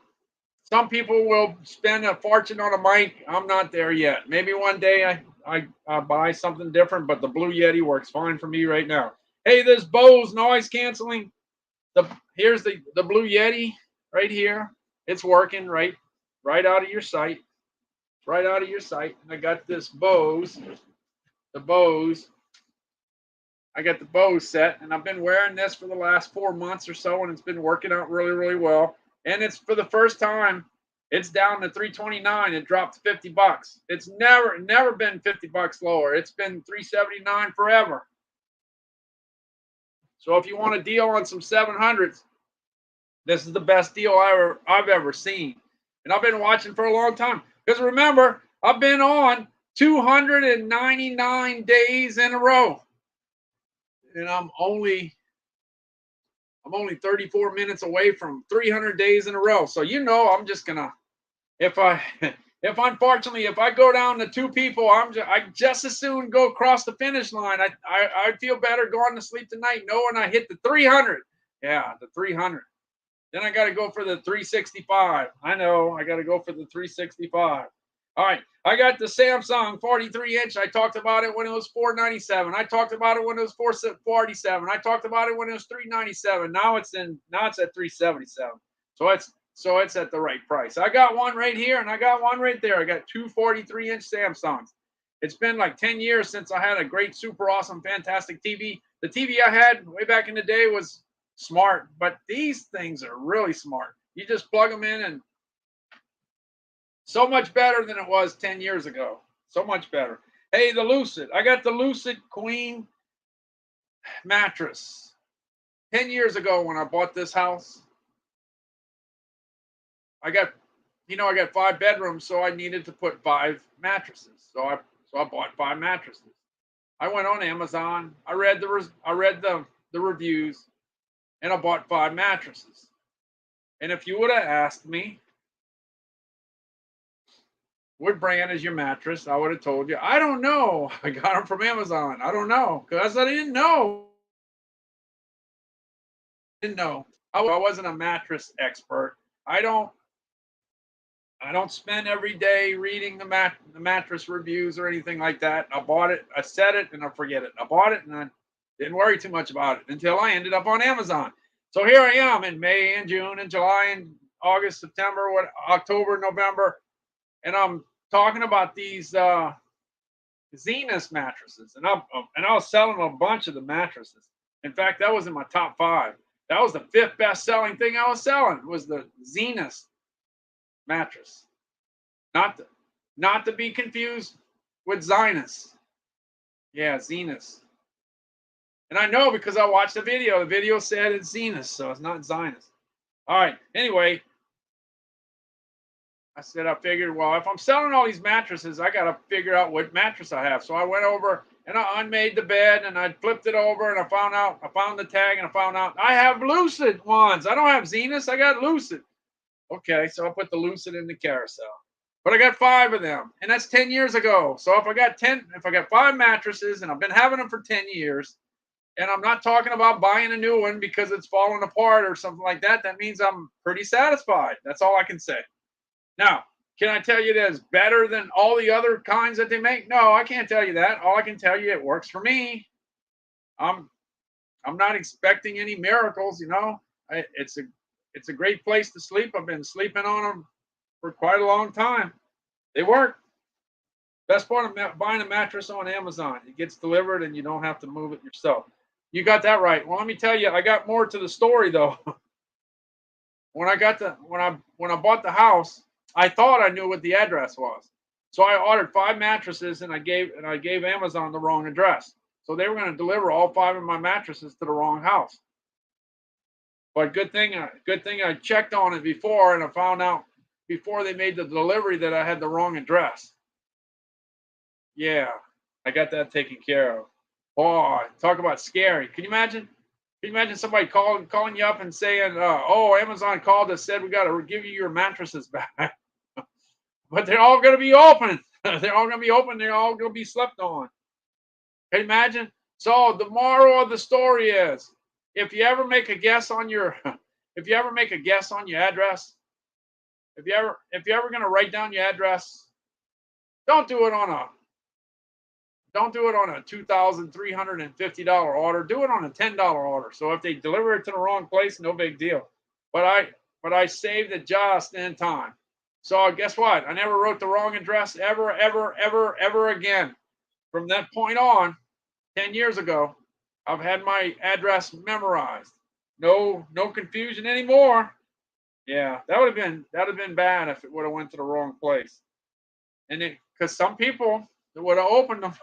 Some people will spend a fortune on a mic. I'm not there yet. Maybe one day I buy something different, but the Blue Yeti works fine for me right now. Hey, this Bose noise canceling. Here's the Blue Yeti right here. It's working right out of your sight. Right out of your sight. And I got this Bose. The Bose. I got the Bose set, and I've been wearing this for the last 4 months or so, and it's been working out really, really well. And it's for the first time, it's down to 329. It dropped 50 bucks. It's never been 50 bucks lower. It's been 379 forever. So if you want a deal on some 700s, this is the best deal I've ever seen. And I've been watching for a long time. Because remember, I've been on 299 days in a row. And I'm only 34 minutes away from 300 days in a row. So I'm just gonna, if unfortunately if I go down to 2 people, I just as soon go across the finish line. I'd feel better going to sleep tonight knowing I hit the 300. Yeah, the 300. Then I got to go for the 365. I know I got to go for the 365. All right, I got the Samsung 43-inch. I talked about it when it was $497. I talked about it when it was $447. I talked about it when it was $397. Now it's at $377. So it's at the right price. I got one right here and I got one right there. I got 2 43-inch Samsungs. It's been like 10 years since I had a great, super awesome, fantastic TV. The TV I had way back in the day was smart, but these things are really smart. You just plug them in and so much better than it was 10 years ago. So much better. Hey, the Lucid. I got the Lucid Queen mattress. 10 years ago when I bought this house, I got 5 bedrooms, so I needed to put 5 mattresses. So I bought 5 mattresses. I went on Amazon. I read the reviews, and I bought 5 mattresses. And if you would have asked me, what brand is your mattress? I would have told you, I don't know. I got them from Amazon. I don't know because I didn't know. I wasn't a mattress expert. I don't spend every day reading the mattress reviews or anything like that. I bought it, I set it, and I forget it. I bought it and I didn't worry too much about it until I ended up on Amazon. So here I am in May and June and July and August, September, October, November, and I'm talking about these Zenith mattresses, and I was selling a bunch of the mattresses. In fact, that was in my top 5. That was the 5th best-selling thing I was selling. Was the Zenith mattress, not to be confused with Zenith. Yeah, Zenith. And I know because I watched the video. The video said it's Zenith, so it's not Zenith. All right. Anyway. I figured, well, if I'm selling all these mattresses, I got to figure out what mattress I have. So I went over and I unmade the bed and I flipped it over and I found the tag and I found out I have Lucid ones. I don't have Zenith. I got Lucid. Okay. So I put the Lucid in the carousel, but I got 5 of them and that's 10 years ago. So if I got 5 mattresses and I've been having them for 10 years and I'm not talking about buying a new one because it's falling apart or something like that, that means I'm pretty satisfied. That's all I can say. Now, can I tell you that it's better than all the other kinds that they make? No, I can't tell you that. All I can tell you, it works for me. I'm not expecting any miracles, It's a great place to sleep. I've been sleeping on them for quite a long time. They work. Best part of buying a mattress on Amazon, it gets delivered and you don't have to move it yourself. You got that right. Well, let me tell you, I got more to the story though. When I bought the house, I thought I knew what the address was. So I ordered 5 mattresses and I gave Amazon the wrong address. So they were going to deliver all 5 of my mattresses to the wrong house. But good thing I checked on it before and I found out before they made the delivery that I had the wrong address. Yeah, I got that taken care of. Boy, talk about scary. Can you imagine? Can you imagine somebody calling you up and saying, oh, Amazon called us, said we got to give you your mattresses back. But they're all going to be open. They're all going to be open. They're all going to be slept on. Can you imagine? So the moral of the story is, if you ever make a guess on your, if you ever make a guess on your address, if you ever going to write down your address, don't do it on a $2,350 order. Do it on a $10 order. So if they deliver it to the wrong place, no big deal. But I saved it just in time. So guess what? I never wrote the wrong address ever again. From that point on, 10 years ago, I've had my address memorized. No confusion anymore. Yeah, that would have been bad if it would have went to the wrong place. And it, because some people would have opened them.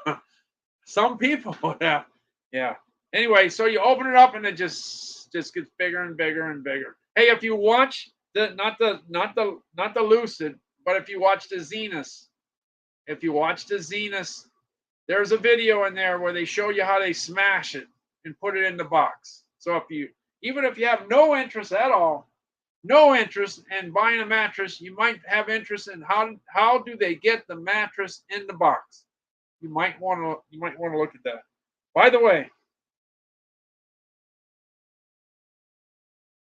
Some people would have. Yeah. Anyway, so you open it up and it just gets bigger and bigger and bigger. Hey, if you watch the not the Lucid, but if you watch the Zenith, there's a video in there where they show you how they smash it and put it in the box. So even if you have no interest at all, no interest in buying a mattress, you might have interest in how do they get the mattress in the box. You might want to look at that. By the way,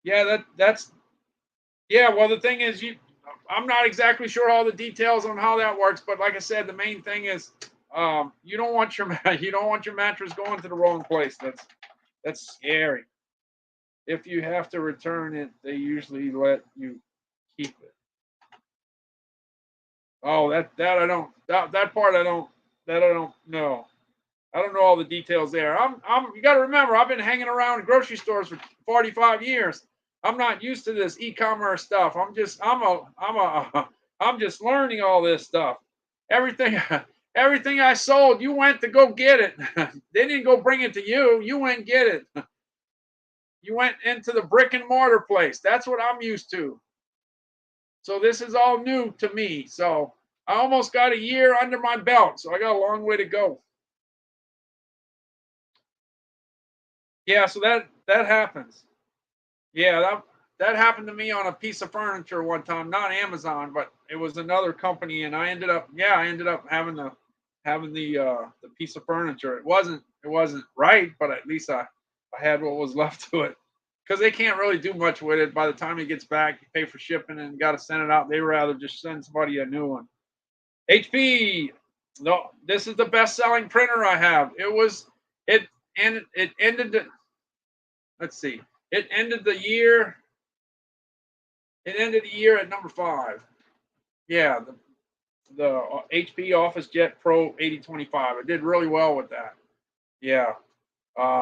yeah, that's yeah. Well, the thing is, I'm not exactly sure all the details on how that works, but like I said, the main thing is, you don't want your mattress going to the wrong place. That's scary. If you have to return it, they usually let you keep it. Oh, that part I don't know. I don't know all the details there. You got to remember, I've been hanging around grocery stores for 45 years. I'm not used to this e-commerce stuff. I'm just learning all this stuff. Everything I sold, you went to go get it. They didn't go bring it to you. You went and get it. You went into the brick and mortar place. That's what I'm used to. So this is all new to me. So I almost got a year under my belt. So I got a long way to go. Yeah, so that happens. Yeah, that happened to me on a piece of furniture one time, not Amazon, but it was another company, and I ended up having the piece of furniture. It wasn't right, but at least I had what was left to it. Because they can't really do much with it. By the time it gets back, you pay for shipping and got to send it out. They rather just send somebody a new one. HP. No, this is the best-selling printer I have. It ended the, let's see. It ended the year at number 5. Yeah, the HP Officejet Pro 8025. It did really well with that. Yeah.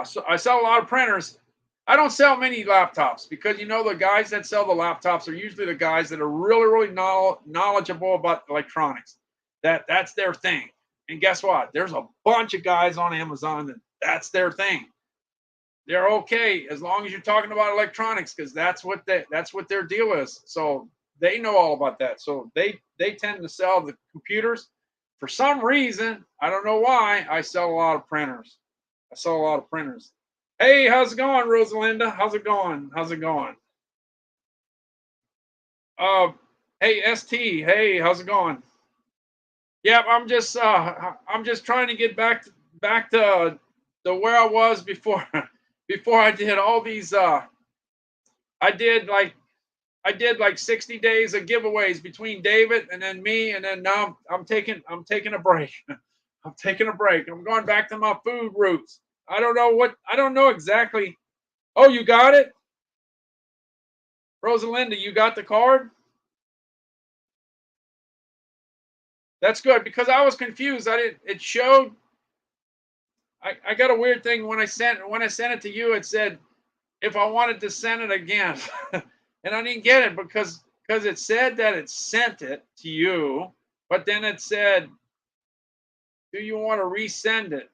So I sell a lot of printers. I don't sell many laptops because the guys that sell the laptops are usually the guys that are really knowledgeable about electronics. That's their thing. And guess what? There's a bunch of guys on Amazon that's their thing. They're okay as long as you're talking about electronics because that's what their deal is. So they know all about that. So they tend to sell the computers. For some reason, I don't know why, I sell a lot of printers. Hey, how's it going, Rosalinda? How's it going? Hey, ST. Hey, how's it going? Yep, I'm just trying to get back to where I was before I did all these I did like 60 days of giveaways between David and then me, and then now I'm taking a break. I'm taking a break. I'm going back to my food roots. I don't know exactly. Oh, you got it? Rosalinda, you got the card? That's good because I was confused. It showed I got a weird thing when I sent it to you, it said if I wanted to send it again. And I didn't get it because it said that it sent it to you, but then it said, do you want to resend it?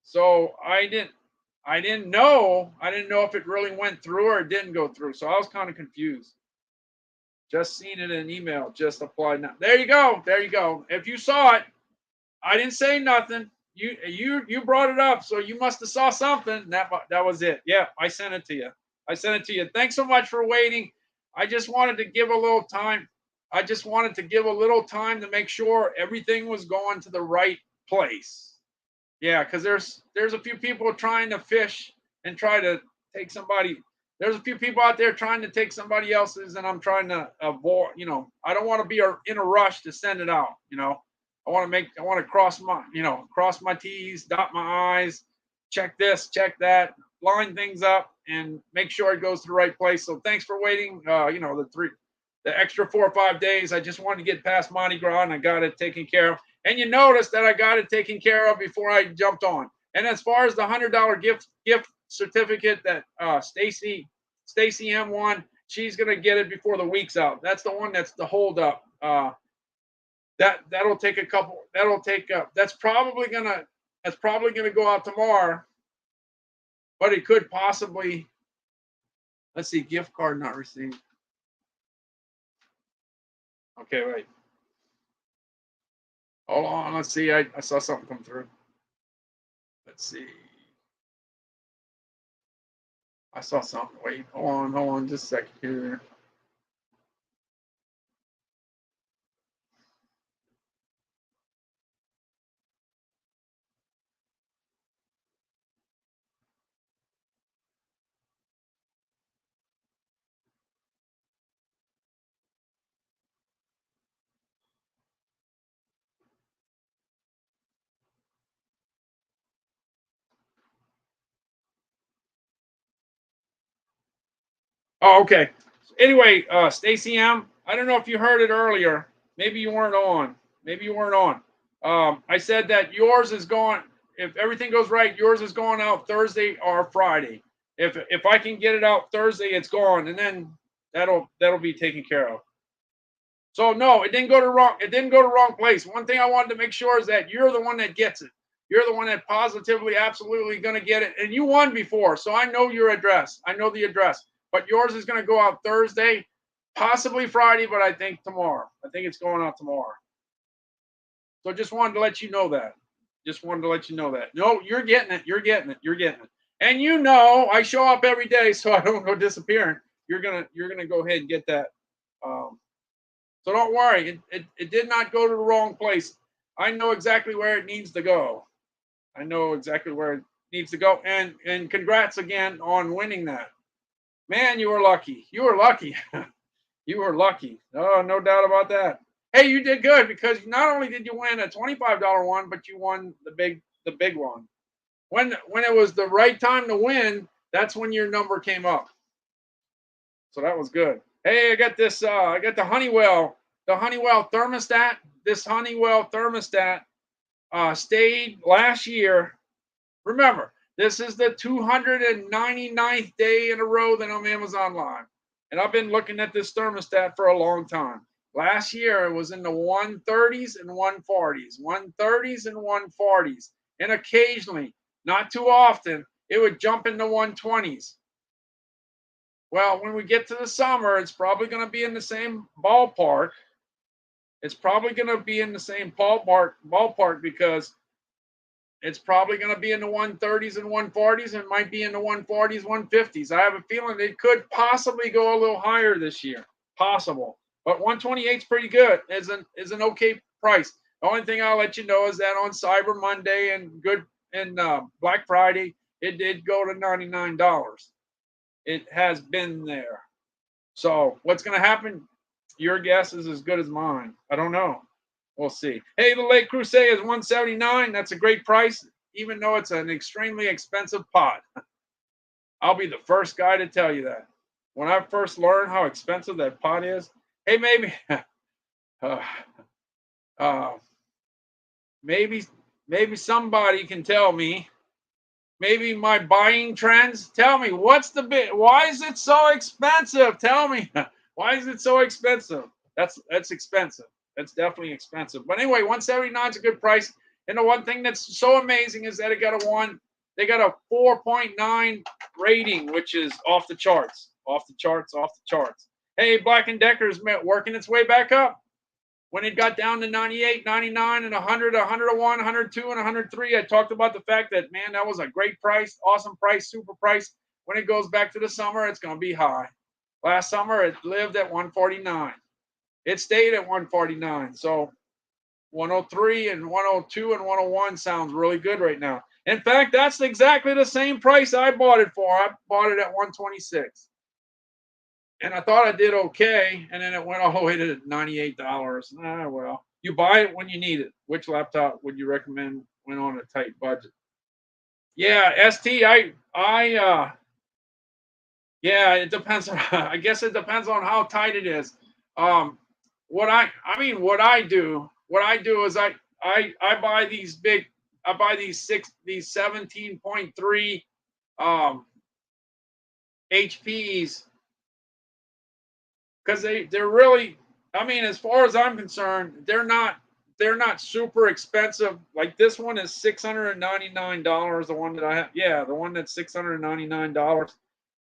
So I didn't know if it really went through or it didn't go through. So I was kind of confused. Just seen it in an email. Just applied now. There you go. If you saw it, I didn't say nothing. You brought it up, so you must have saw something. That was it. Yeah, I sent it to you. Thanks so much for waiting. I just wanted to give a little time. To make sure everything was going to the right place. Yeah, because there's a few people trying to fish and try to take somebody. There's a few people out there trying to take somebody else's, and I'm trying to avoid. I don't want to be in a rush to send it out. I want to cross my T's, dot my I's, check this, check that, line things up, and make sure it goes to the right place. So thanks for waiting. The extra 4 or 5 days. I just wanted to get past Mardi Gras, and I got it taken care of. And you notice that I got it taken care of before I jumped on. And as far as the $100 gift certificate that Stacy M won, she's gonna get it before the week's out. That's the one that's the holdup. That'll take a couple. That's probably gonna go out tomorrow, but it could possibly. Let's see, gift card not received. Okay, wait. Hold on. Let's see. I saw something come through. Let's see. I saw something. Wait. Hold on. Just a second here. Oh, okay. Anyway, Stacy M, I don't know if you heard it earlier. Maybe you weren't on. I said that yours is going. If everything goes right, yours is going out Thursday or Friday. If I can get it out Thursday, it's gone, and then that'll be taken care of. So no, it didn't go to wrong place. One thing I wanted to make sure is that you're the one that gets it. You're the one that positively, absolutely going to get it. And you won before, so I know your address. I know the address. But yours is going to go out Thursday, possibly Friday, but I think tomorrow. I think it's going out tomorrow. So just wanted to let you know that. No, you're getting it. You're getting it. And I show up every day, so I don't go disappearing. You're gonna go ahead and get that. So don't worry. It did not go to the wrong place. I know exactly where it needs to go. And congrats again on winning that. Man, you were lucky. You were lucky. Oh, no doubt about that. Hey, you did good because not only did you win a $25 one, but you won the big one. When it was the right time to win, that's when your number came up. So that was good. Hey, I got this. I got the Honeywell thermostat. This Honeywell thermostat stayed last year. Remember, this is the 299th day in a row that I'm Amazon Live. And I've been looking at this thermostat for a long time. Last year, it was in the 130s and 140s. And occasionally, not too often, it would jump in the 120s. Well, when we get to the summer, it's probably going to be in the same ballpark. Because it's probably going to be in the 130s and 140s and might be in the 140s, 150s. I have a feeling it could possibly go a little higher this year. Possible. But 128 is pretty good. Is an okay price. The only thing I'll let you know is that on Cyber Monday and Black Friday, it did go to $99. It has been there. So what's going to happen? Your guess is as good as mine. I don't know. We'll see. Hey, the Lake Crusade is $179. That's a great price, even though it's an extremely expensive pot. I'll be the first guy to tell you that. When I first learned how expensive that pot is, hey, maybe somebody can tell me. Maybe my buying trends. Tell me what's the bit. Why is it so expensive? Tell me why is it so expensive? That's expensive. That's definitely expensive. But anyway, 179 is a good price. And the one thing that's so amazing is that they got a 4.9 rating, which is off the charts. Hey, Black & Decker's working its way back up. When it got down to 98, 99, and 100, 101, 102, and 103, I talked about the fact that, man, that was a great price, awesome price, super price. When it goes back to the summer, it's going to be high. Last summer, it lived at 149. It stayed at 149. So 103 and 102 and 101 sounds really good right now. In fact, that's exactly the same price I bought it for. I bought it at 126. And I thought I did okay, and then it went all the way to $98. Ah, well, you buy it when you need it. Which laptop would you recommend when on a tight budget? Yeah, ST, yeah, it depends on, I guess it depends on how tight it is. Um, what I do is I buy these big, I buy these 17.3 um HPs because they're really, I mean, as far as I'm concerned, they're not super expensive. Like this one is $699. The one that I have, yeah, the one that's $699.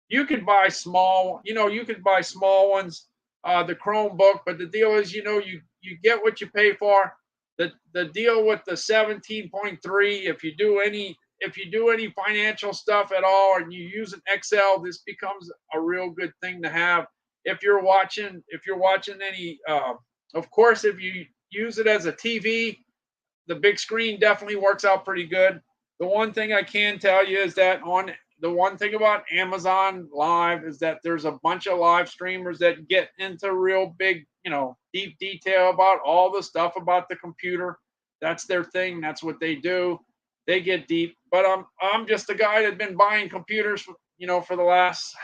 You could buy small, you could buy small ones, the Chromebook, but the deal is, you get what you pay for. The deal with the 17.3, if you do any financial stuff at all and you use an Excel, this becomes a real good thing to have. If you're watching any, of course, if you use it as a TV, the big screen definitely works out pretty good. The one thing I can tell you is that the one thing about Amazon Live is that there's a bunch of live streamers that get into real big, deep detail about all the stuff about the computer. That's their thing. That's what they do. They get deep. But I'm just a guy that's been buying computers, for the last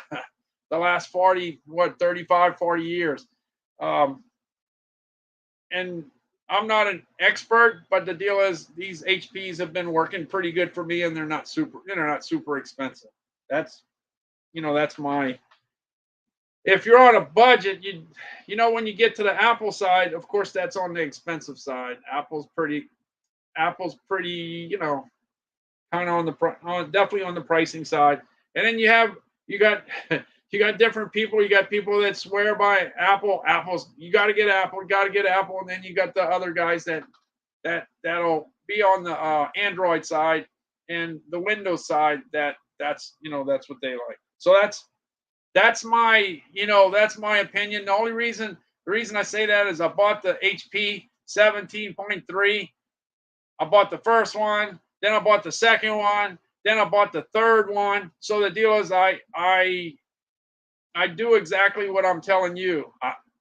the last 35, 40 years. Um, and I'm not an expert, but the deal is these HPs have been working pretty good for me, and they're not super expensive. That's that's my. If you're on a budget, when you get to the Apple side, of course that's on the expensive side. Apple's pretty, kind of definitely on the pricing side. And then you got you got different people. You got people that swear by Apple. You got to get Apple, and then you got the other guys that'll be on the Android side and the Windows side. That's what they like. So that's my opinion. The reason I say that is I bought the HP 17.3. I bought the first one, then I bought the second one, then I bought the third one. So the deal is I do exactly what I'm telling you.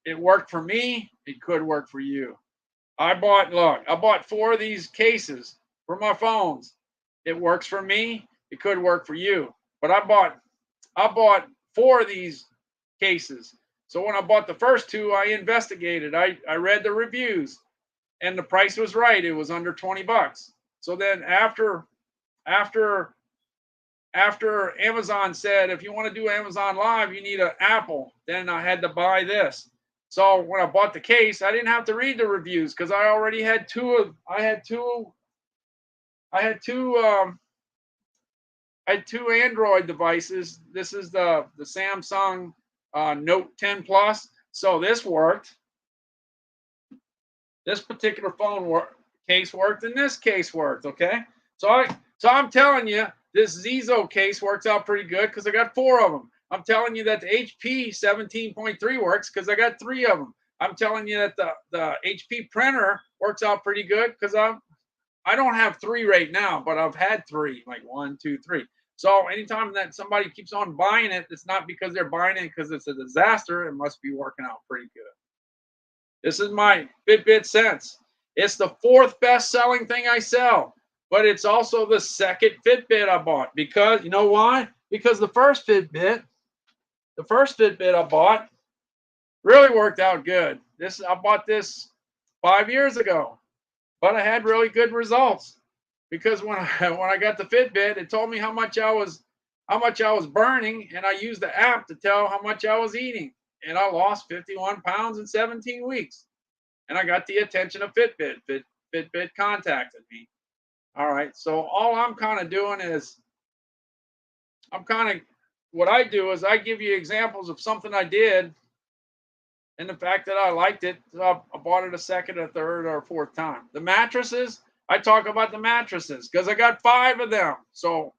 It worked for me. It could work for you. I bought 4 of these cases for my phones. It works for me. It could work for you. But I bought 4 of these cases. So when I bought the first 2, I investigated. I read the reviews, and the price was right. It was under $20. So then after Amazon said, if you want to do Amazon Live, you need an Apple, then I had to buy this. So when I bought the case, I didn't have to read the reviews because I already had I had two Android devices. This is the Samsung Note 10 Plus. So this worked. This particular case worked, and this case worked. Okay, so I'm telling you, this Zizo case works out pretty good because I got 4 of them. I'm telling you that the HP 17.3 works because I got 3 of them. I'm telling you that the HP printer works out pretty good because I don't have 3 right now, but I've had 3, like 1, 2, 3. So anytime that somebody keeps on buying it, it's not because they're buying it because it's a disaster. It must be working out pretty good. This is my Fitbit Sense. It's the 4th best-selling thing I sell, but it's also the 2nd Fitbit I bought because, you know why? Because the first Fitbit I bought really worked out good. I bought this 5 years ago, but I had really good results because when I got the Fitbit, it told me how much I was burning, and I used the app to tell how much I was eating. And I lost 51 pounds in 17 weeks. And I got the attention of Fitbit. Fitbit contacted me. All right. So all I'm kind of doing is what I do is I give you examples of something I did and the fact that I liked it. So I bought it a second, a third, or a 4th time. The mattresses, I talk about the mattresses because I got 5 of them. So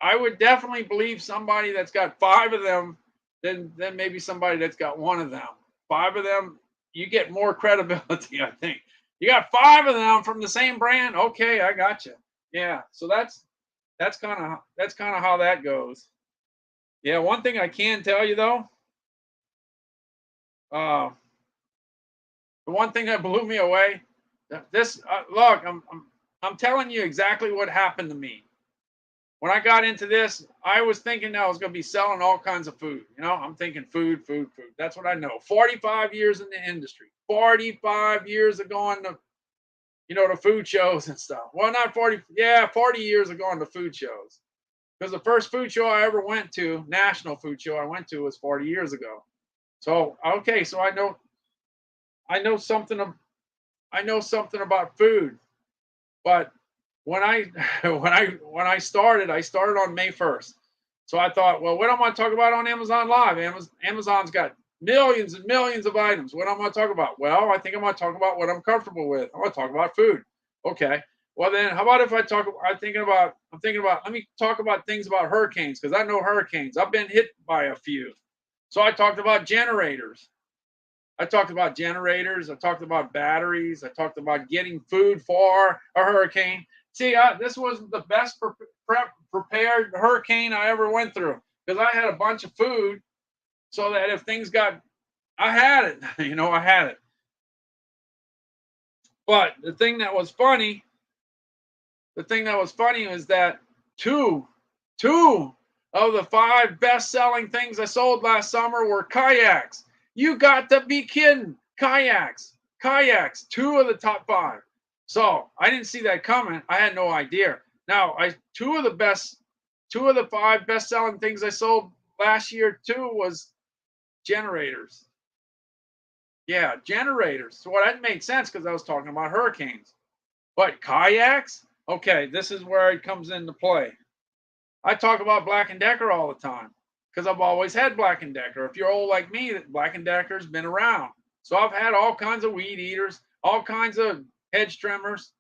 I would definitely believe somebody that's got 5 of them than maybe somebody that's got 1 of them. 5 of them, you get more credibility, I think. You got 5 of them from the same brand. Okay, I got you. Yeah, so that's kind of how that goes. Yeah, one thing I can tell you though, uh, the one thing that blew me away, this look, I'm telling you exactly what happened to me. When I got into this, I was thinking I was going to be selling all kinds of food. You know, I'm thinking food, food, food. That's what I know. 45 years in the industry, 45 years of going to, to food shows and stuff. Well, not 40, yeah, 40 years of going to food shows. Because the first food show I ever went to, national food show I went to, was 40 years ago. So okay, so I know something of I know something about food, but when I when I started on May 1st. So I thought, well, what am I going to talk about on Amazon Live? Amazon's got millions and millions of items. What am I going to talk about? Well, I think I'm going to talk about what I'm comfortable with. I'm going to talk about food. Okay. Well, then how about if I'm thinking about let me talk about things about hurricanes, because I know hurricanes. I've been hit by a few. So I talked about generators. I talked about generators. I talked about batteries. I talked about getting food for a hurricane. See, this wasn't the best prepared hurricane I ever went through, because I had a bunch of food so that if things got, I had it. I had it. But the thing that was funny was that two of the 5 best-selling things I sold last summer were kayaks. You got to be kidding. Kayaks, 2 of the top 5. So I didn't see that coming. I had no idea. Now, 2 of the 5 best-selling things I sold last year too was generators. Yeah, generators. So that made sense because I was talking about hurricanes. But kayaks? Okay, this is where it comes into play. I talk about Black & Decker all the time because I've always had Black & Decker. If you're old like me, Black & Decker's been around. So I've had all kinds of weed eaters, all kinds of hedge trimmers,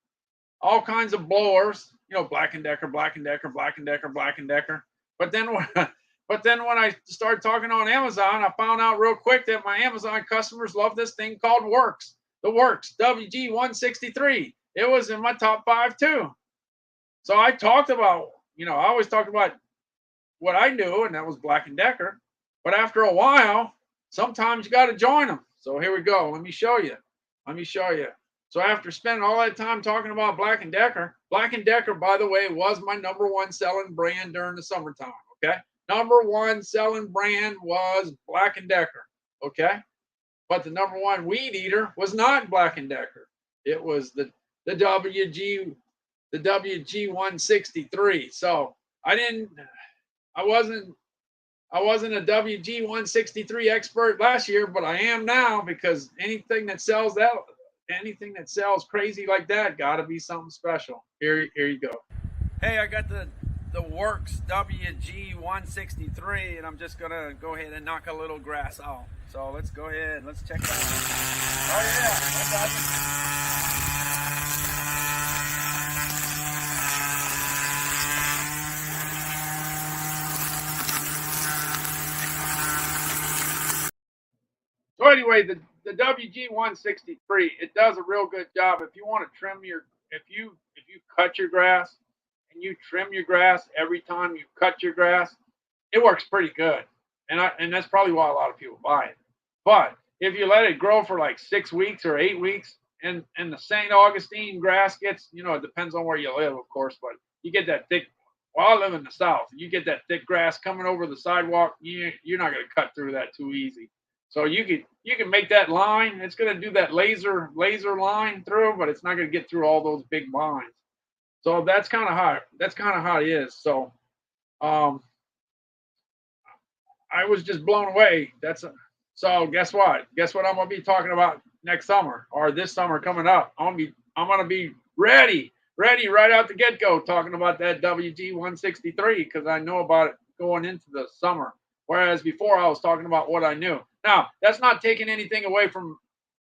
all kinds of blowers. Black & Decker, Black & Decker, Black & Decker, Black & Decker. But then when I started talking on Amazon, I found out real quick that my Amazon customers love this thing called Works. The Works WG163. It was in my top 5 too. So I talked about, I always talked about what I knew, and that was Black & Decker. But after a while, sometimes you got to join them. So here we go. Let me show you. So after spending all that time talking about Black & Decker, by the way, was my number 1 selling brand during the summertime. Okay. Number 1 selling brand was Black & Decker. Okay. But the number 1 weed eater was not Black & Decker. It was the WG163. So I wasn't a WG163 expert last year, but I am now, because anything that sells crazy like that got to be something special. Here you go. Hey, I got the Works WG163, and I'm just gonna go ahead and knock a little grass out. So let's go ahead. Let's check that out. Oh yeah, So anyway, the WG163, it does a real good job. If you want to if you cut your grass and you trim your grass every time you cut your grass, it works pretty good. And that's probably why a lot of people buy it. But if you let it grow for like 6 weeks or 8 weeks, and the St. Augustine grass gets, it depends on where you live, of course, but you get that thick. Well, I live in the South. You get that thick grass coming over the sidewalk. You're not going to cut through that too easy. So you can make that line. It's going to do that laser line through, but it's not going to get through all those big lines. So that's kind of how it is. So, I was just blown away. So guess what? Guess what I'm going to be talking about next summer, or this summer coming up? I'm going to be ready right out the get go, talking about that WG163, because I know about it going into the summer. Whereas before I was talking about what I knew. Now, that's not taking anything away from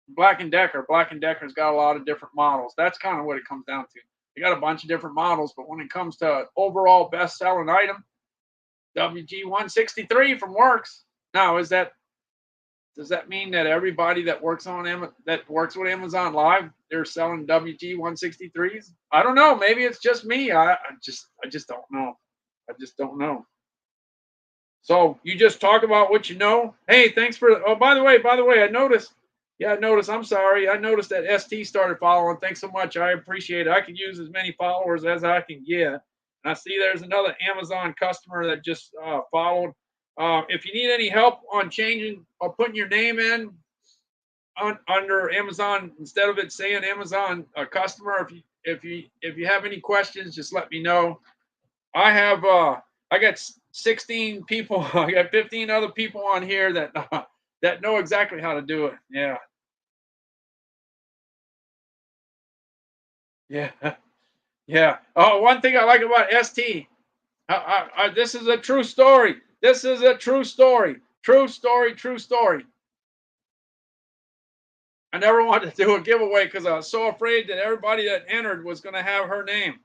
Black & Decker. Black & Decker's got a lot of different models. That's kind of what it comes down to. They got a bunch of different models, but when it comes to overall best-selling item, WG163 from Works. Now, is that Does that mean that everybody that works on that works with Amazon Live, they're selling WG 163s? I don't know. Maybe it's just me. I just don't know. I just don't know. So you just talk about what you know. Hey, thanks for. Oh, by the way, I noticed. Yeah, I noticed. I'm sorry. I noticed that ST started following. Thanks so much. I appreciate it. I can use as many followers as I can get. And I see there's another Amazon customer that just followed. If you need any help on changing or putting your name in under Amazon instead of it saying Amazon customer, if you have any questions, just let me know. I got 16 people. I got 15 other people on here that know exactly how to do it. Yeah. Yeah. Yeah. Oh, one thing I like about ST. This is a true story. This is a true story. True story. True story. I never wanted to do a giveaway because I was so afraid that everybody that entered was going to have her name.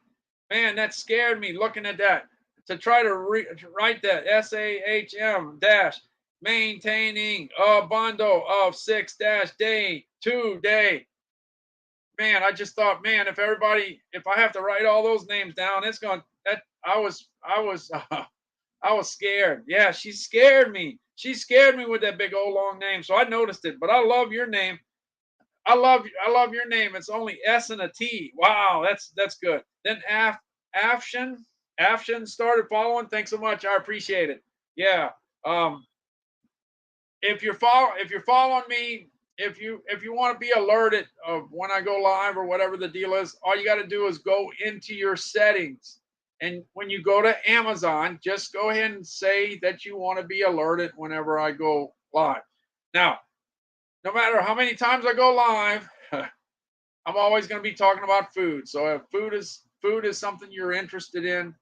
Man, that scared me looking at that. To try to write that SAHM dash maintaining a bundle of 6 dash day 2 day. Man, I just thought, man, if I have to write all those names down, it's going that I was scared. Yeah, she scared me. She scared me with that big old long name. So I noticed it, but I love your name. I love your name. It's only S and a T. Wow, that's good. Then Afshin started following. Thanks so much. I appreciate it. Yeah. Um, if you're following me, if you want to be alerted of when I go live or whatever the deal is, all you got to do is go into your settings. And when you go to Amazon, just go ahead and say that you want to be alerted whenever I go live. Now, no matter how many times I go live, I'm always going to be talking about food. So if food is something you're interested in,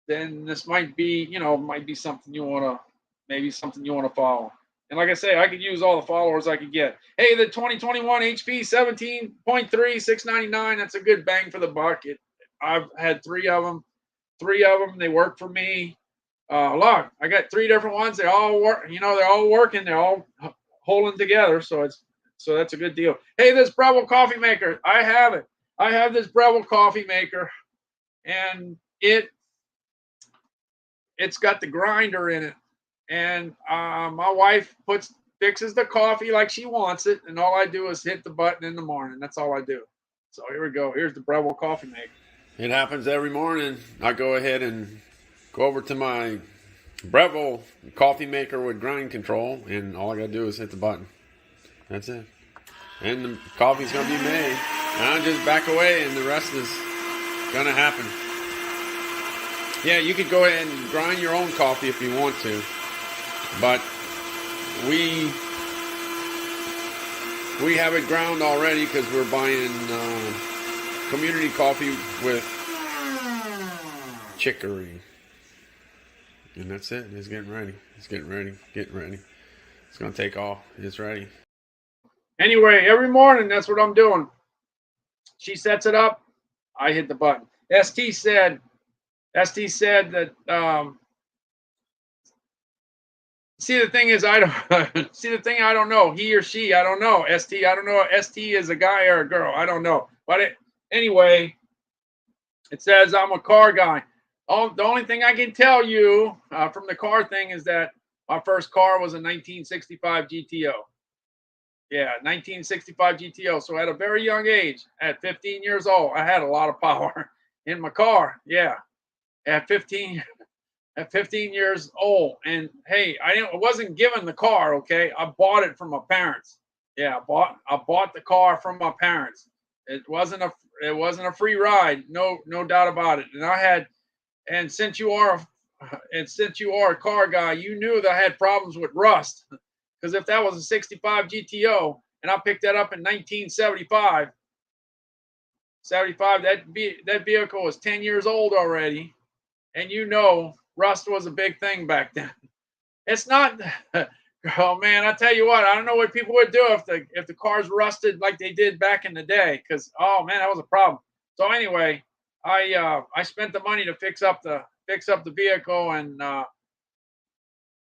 then this might be, might be something you want to, maybe something you want to follow. And like I say, I could use all the followers I could get. Hey, the 2021 HP 17.3, 699. That's a good bang for the buck. I've had three of them. They work for me. Look, I got 3 different ones. They all work. They're all working. They're all holding together. So that's a good deal. Hey, this Breville coffee maker. I have it. I have this Breville coffee maker, and it's got the grinder in it. And my wife fixes the coffee like she wants it, and all I do is hit the button in the morning. That's all I do. So here we go. Here's the Breville coffee maker. It happens every morning. I go ahead and go over to my Breville coffee maker with grind control, and all I gotta do is hit the button. That's it. And the coffee's gonna be made. And I just back away, and the rest is gonna happen. Yeah, you could go ahead and grind your own coffee if you want to, but we have it ground already because we're buying community coffee with chicory. And that's it. It's getting ready. It's getting ready. It's going to take off. It's ready. Anyway, every morning, that's what I'm doing. She sets it up. I hit the button. ST said that, see, the thing is, I don't know. He or she, I don't know. ST, I don't know. ST is a guy or a girl. I don't know. But anyway, it says I'm a car guy. Oh, the only thing I can tell you from the car thing is that my first car was a 1965 GTO. Yeah, 1965 GTO. So at a very young age, at 15 years old, I had a lot of power in my car. Yeah, at 15 years old. And hey, I wasn't given the car. Okay, I bought it from my parents. Yeah, I bought the car from my parents. It wasn't a free ride. No doubt about it. And since you are a car guy, you knew that I had problems with rust. Because if that was a 65 GTO and I picked that up in 1975, that vehicle was 10 years old already. And rust was a big thing back then. It's not, oh man, I tell you what, I don't know what people would do if the cars rusted like they did back in the day. Because, oh man, that was a problem. So anyway, I spent the money to fix up the vehicle, and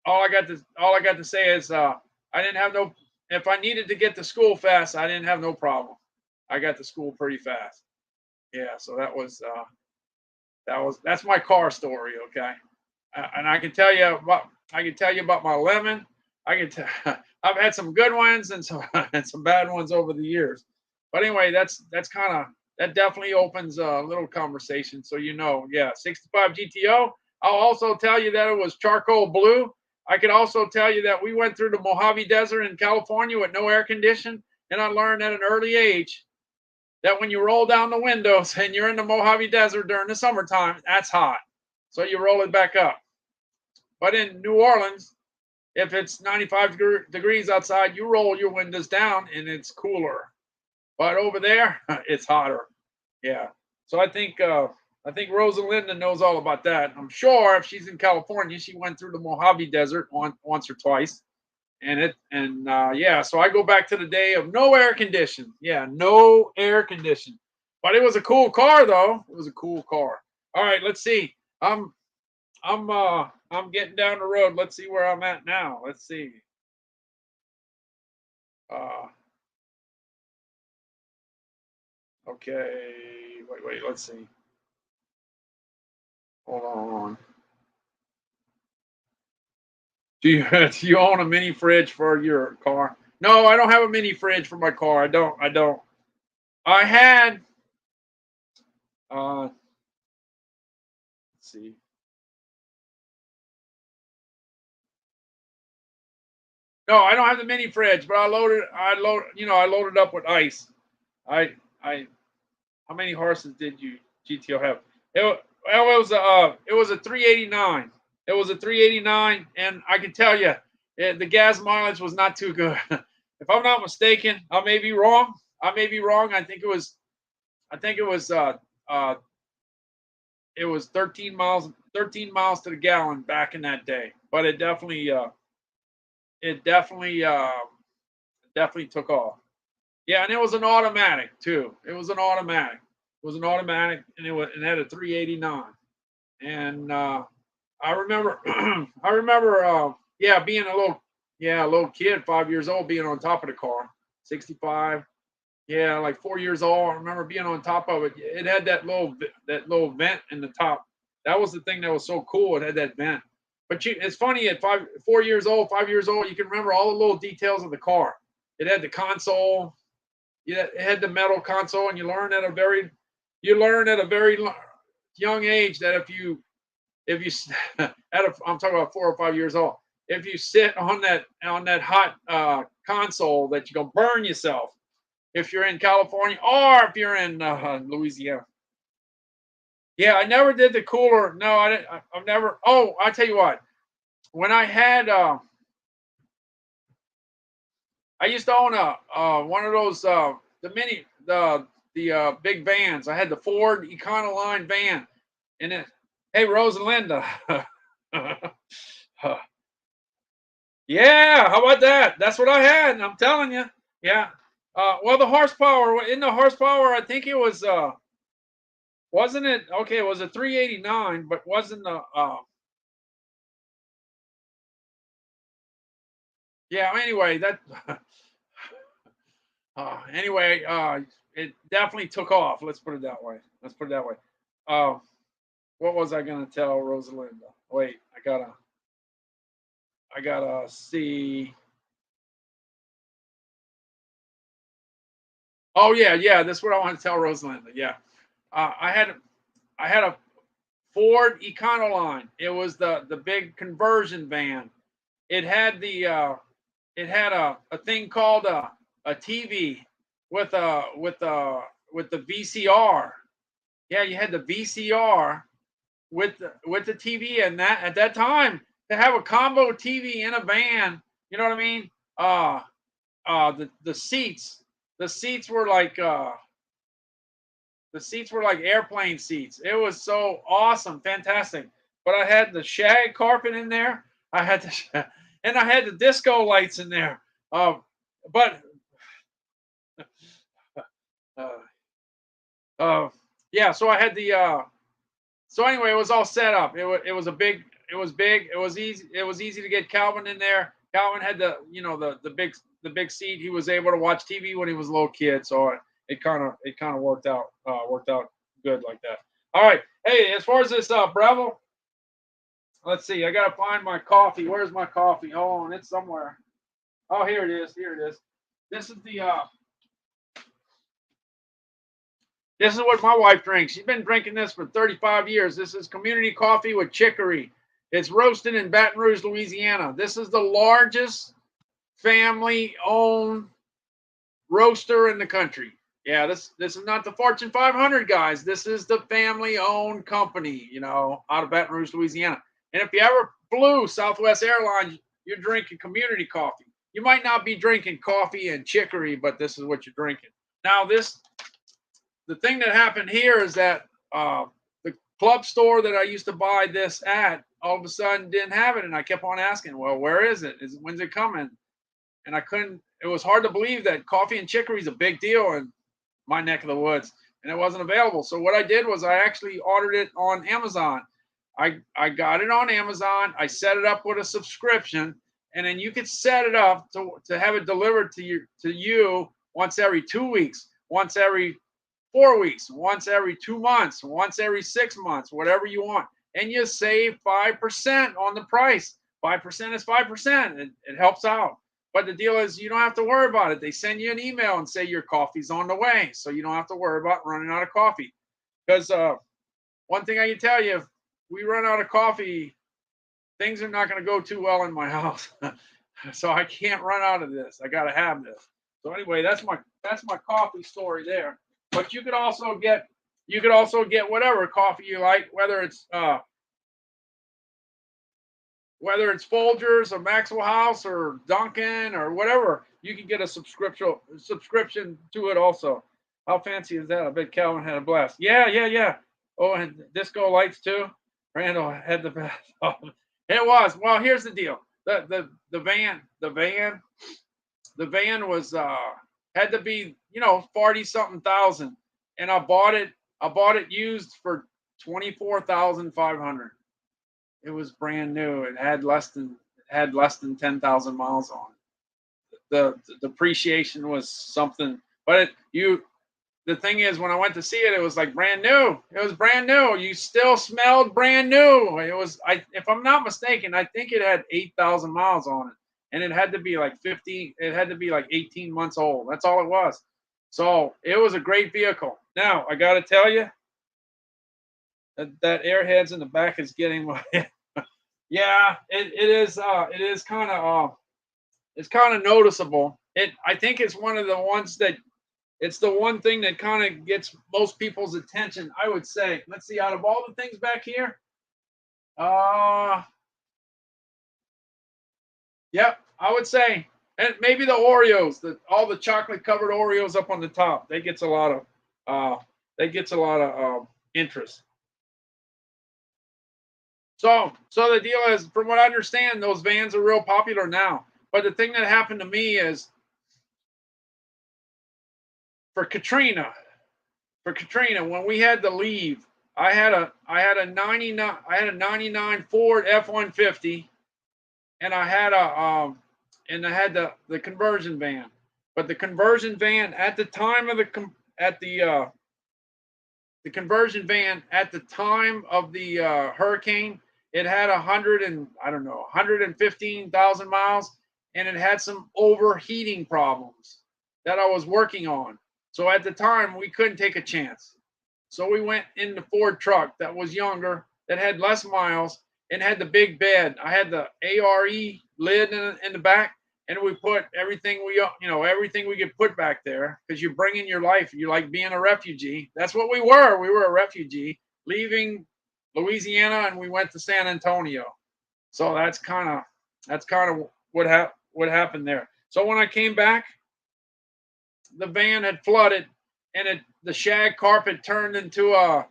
all I got to say is I I didn't have no. If I needed to get to school fast, I didn't have no problem. I got to school pretty fast. Yeah, so that's my car story. Okay, and I can tell you about my lemon. I can tell I've had some good ones and some and some bad ones over the years. But anyway, that's kind of that definitely opens a little conversation. So yeah, 65 GTO. I'll also tell you that it was charcoal blue. I could also tell you that we went through the Mojave Desert in California with no air condition, and I learned at an early age that when you roll down the windows and you're in the Mojave Desert during the summertime, that's hot. So you roll it back up. But in New Orleans, if it's 95 degrees outside, you roll your windows down and it's cooler. But over there, it's hotter. Yeah. So I think Rosalinda knows all about that. I'm sure if she's in California, she went through the Mojave Desert once or twice. Yeah, so I go back to the day of no air condition. Yeah, no air condition. But it was a cool car though. It was a cool car. All right, let's see. I'm getting down the road. Let's see where I'm at now. Let's see. Uh okay. Wait, let's see. Hold on. Do you own a mini fridge for your car? No, I don't have a mini fridge for my car. I don't. I had let's see. No, I don't have the mini fridge, but I loaded up with ice. I how many horses did you GTO have? It was a 389. It was a 389, and I can tell you, the gas mileage was not too good. If I'm not mistaken, I may be wrong. I may be wrong. I think it was 13 miles to the gallon back in that day. But it definitely took off. Yeah, and it was an automatic too. It was an automatic. It was an automatic, and it had a 389. And I remember, I remember, yeah, being a little kid, 5 years old, being on top of the car, 65. Yeah, like 4 years old. I remember being on top of it. It had that little vent in the top. That was the thing that was so cool. It had that vent. But it's funny at 4 years old, 5 years old, you can remember all the little details of the car. It had the console. Yeah, it had the metal console, and you learn at a very young age that if you I'm talking about 4 or 5 years old. If you sit on that hot console, that you're gonna burn yourself. If you're in California or if you're in Louisiana. Yeah, I never did the cooler. No, I didn't. I've never. Oh, I tell you what. When I had, I used to own a one of those the big vans. I had the Ford Econoline van, and it. Hey, Rosalinda. Yeah, how about that? That's what I had. I'm telling you. Yeah. Well, the horsepower, I think it was wasn't it okay? It was a 389, but wasn't the yeah. Anyway, that anyway, it definitely took off. Let's put it that way. Let's put it that way. Uh, what was I gonna tell Rosalinda? Wait, I gotta see. Oh yeah, yeah. That's what I want to tell Rosalinda. Yeah, I had a Ford Econoline. It was the big conversion van. It had a thing called a TV with the VCR. Yeah, you had the VCR with the TV, and that at that time to have a combo TV in a van, you know what I mean? The seats were like airplane seats. It was so awesome, fantastic. But I had the shag carpet in there. I had and I had the disco lights in there. But uh, yeah, so I had the so anyway, it was all set up. It was big. It was easy. It was easy to get Calvin in there. Calvin had the big seat. He was able to watch TV when he was a little kid, so it kind of worked out good like that. All right, hey, as far as this Breville, let's see. I gotta find my coffee. Where's my coffee? Hold on, it's somewhere. Oh, here it is. Here it is. This is the this is what my wife drinks. She's been drinking this for 35 years. This is community coffee with chicory. It's roasted in Baton Rouge, Louisiana. This is the largest family-owned roaster in the country. Yeah, this is not the Fortune 500 guys. This is the family-owned company, out of Baton Rouge, Louisiana. And if you ever flew Southwest Airlines, you're drinking community coffee. You might not be drinking coffee and chicory, but this is what you're drinking. Now, the thing that happened here is that the club store that I used to buy this at all of a sudden didn't have it, and I kept on asking, well, where is it? When's it coming? And I couldn't. It was hard to believe that coffee and chicory is a big deal in my neck of the woods, and it wasn't available. So what I did was I actually ordered it on Amazon. I got it on Amazon. I set it up with a subscription, and then you could set it up to have it delivered to you once every 2 weeks, once every 4 weeks, once every 2 months, once every 6 months, whatever you want. And you save 5% on the price. 5% is 5%. It helps out. But the deal is you don't have to worry about it. They send you an email and say your coffee's on the way. So you don't have to worry about running out of coffee. Because one thing I can tell you, if we run out of coffee, things are not going to go too well in my house. So I can't run out of this. I got to have this. So anyway, that's my coffee story there. But you could also get whatever coffee you like, whether it's Folgers or Maxwell House or Dunkin' or whatever. You can get a subscription to it also. How fancy is that? I bet Calvin had a blast. Yeah. Oh, and disco lights too. Randall had the best. Oh, it was. Well, here's the deal. The van was had to be 40-something thousand, and I bought it used for $24,500. It was brand new. It had less than 10,000 miles on it. The depreciation was something, but the thing is, when I went to see it, it was like brand new. It was brand new. You still smelled brand new. It was, if I'm not mistaken, I think it had 8,000 miles on it, and it had to be like 18 months old. That's all it was. So it was a great vehicle. Now I got to tell you that airheads in the back is getting my. Yeah, it is kind of it's kind of noticeable. I think it's one of the ones that. It's the one thing that kind of gets most people's attention, I would say. Let's see, out of all the things back here, yep, I would say, and maybe the Oreos, all the chocolate covered Oreos up on the top, that gets a lot of interest. So the deal is, from what I understand, those vans are real popular now. But the thing that happened to me is, for Katrina, when we had to leave, I had a 99 Ford F-150, and I had the conversion van. But the conversion van at the time of the conversion van at the time of the hurricane, it had 115,000 miles, and it had some overheating problems that I was working on. So at the time, we couldn't take a chance. So we went in the Ford truck that was younger, that had less miles, and had the big bed. I had the ARE lid in the back, and we put everything we could put back there, because you bring in your life. You like being a refugee. That's what we were. We were a refugee leaving Louisiana, and we went to San Antonio. So that's kind of what happened there. So when I came back, the van had flooded, and the shag carpet turned into a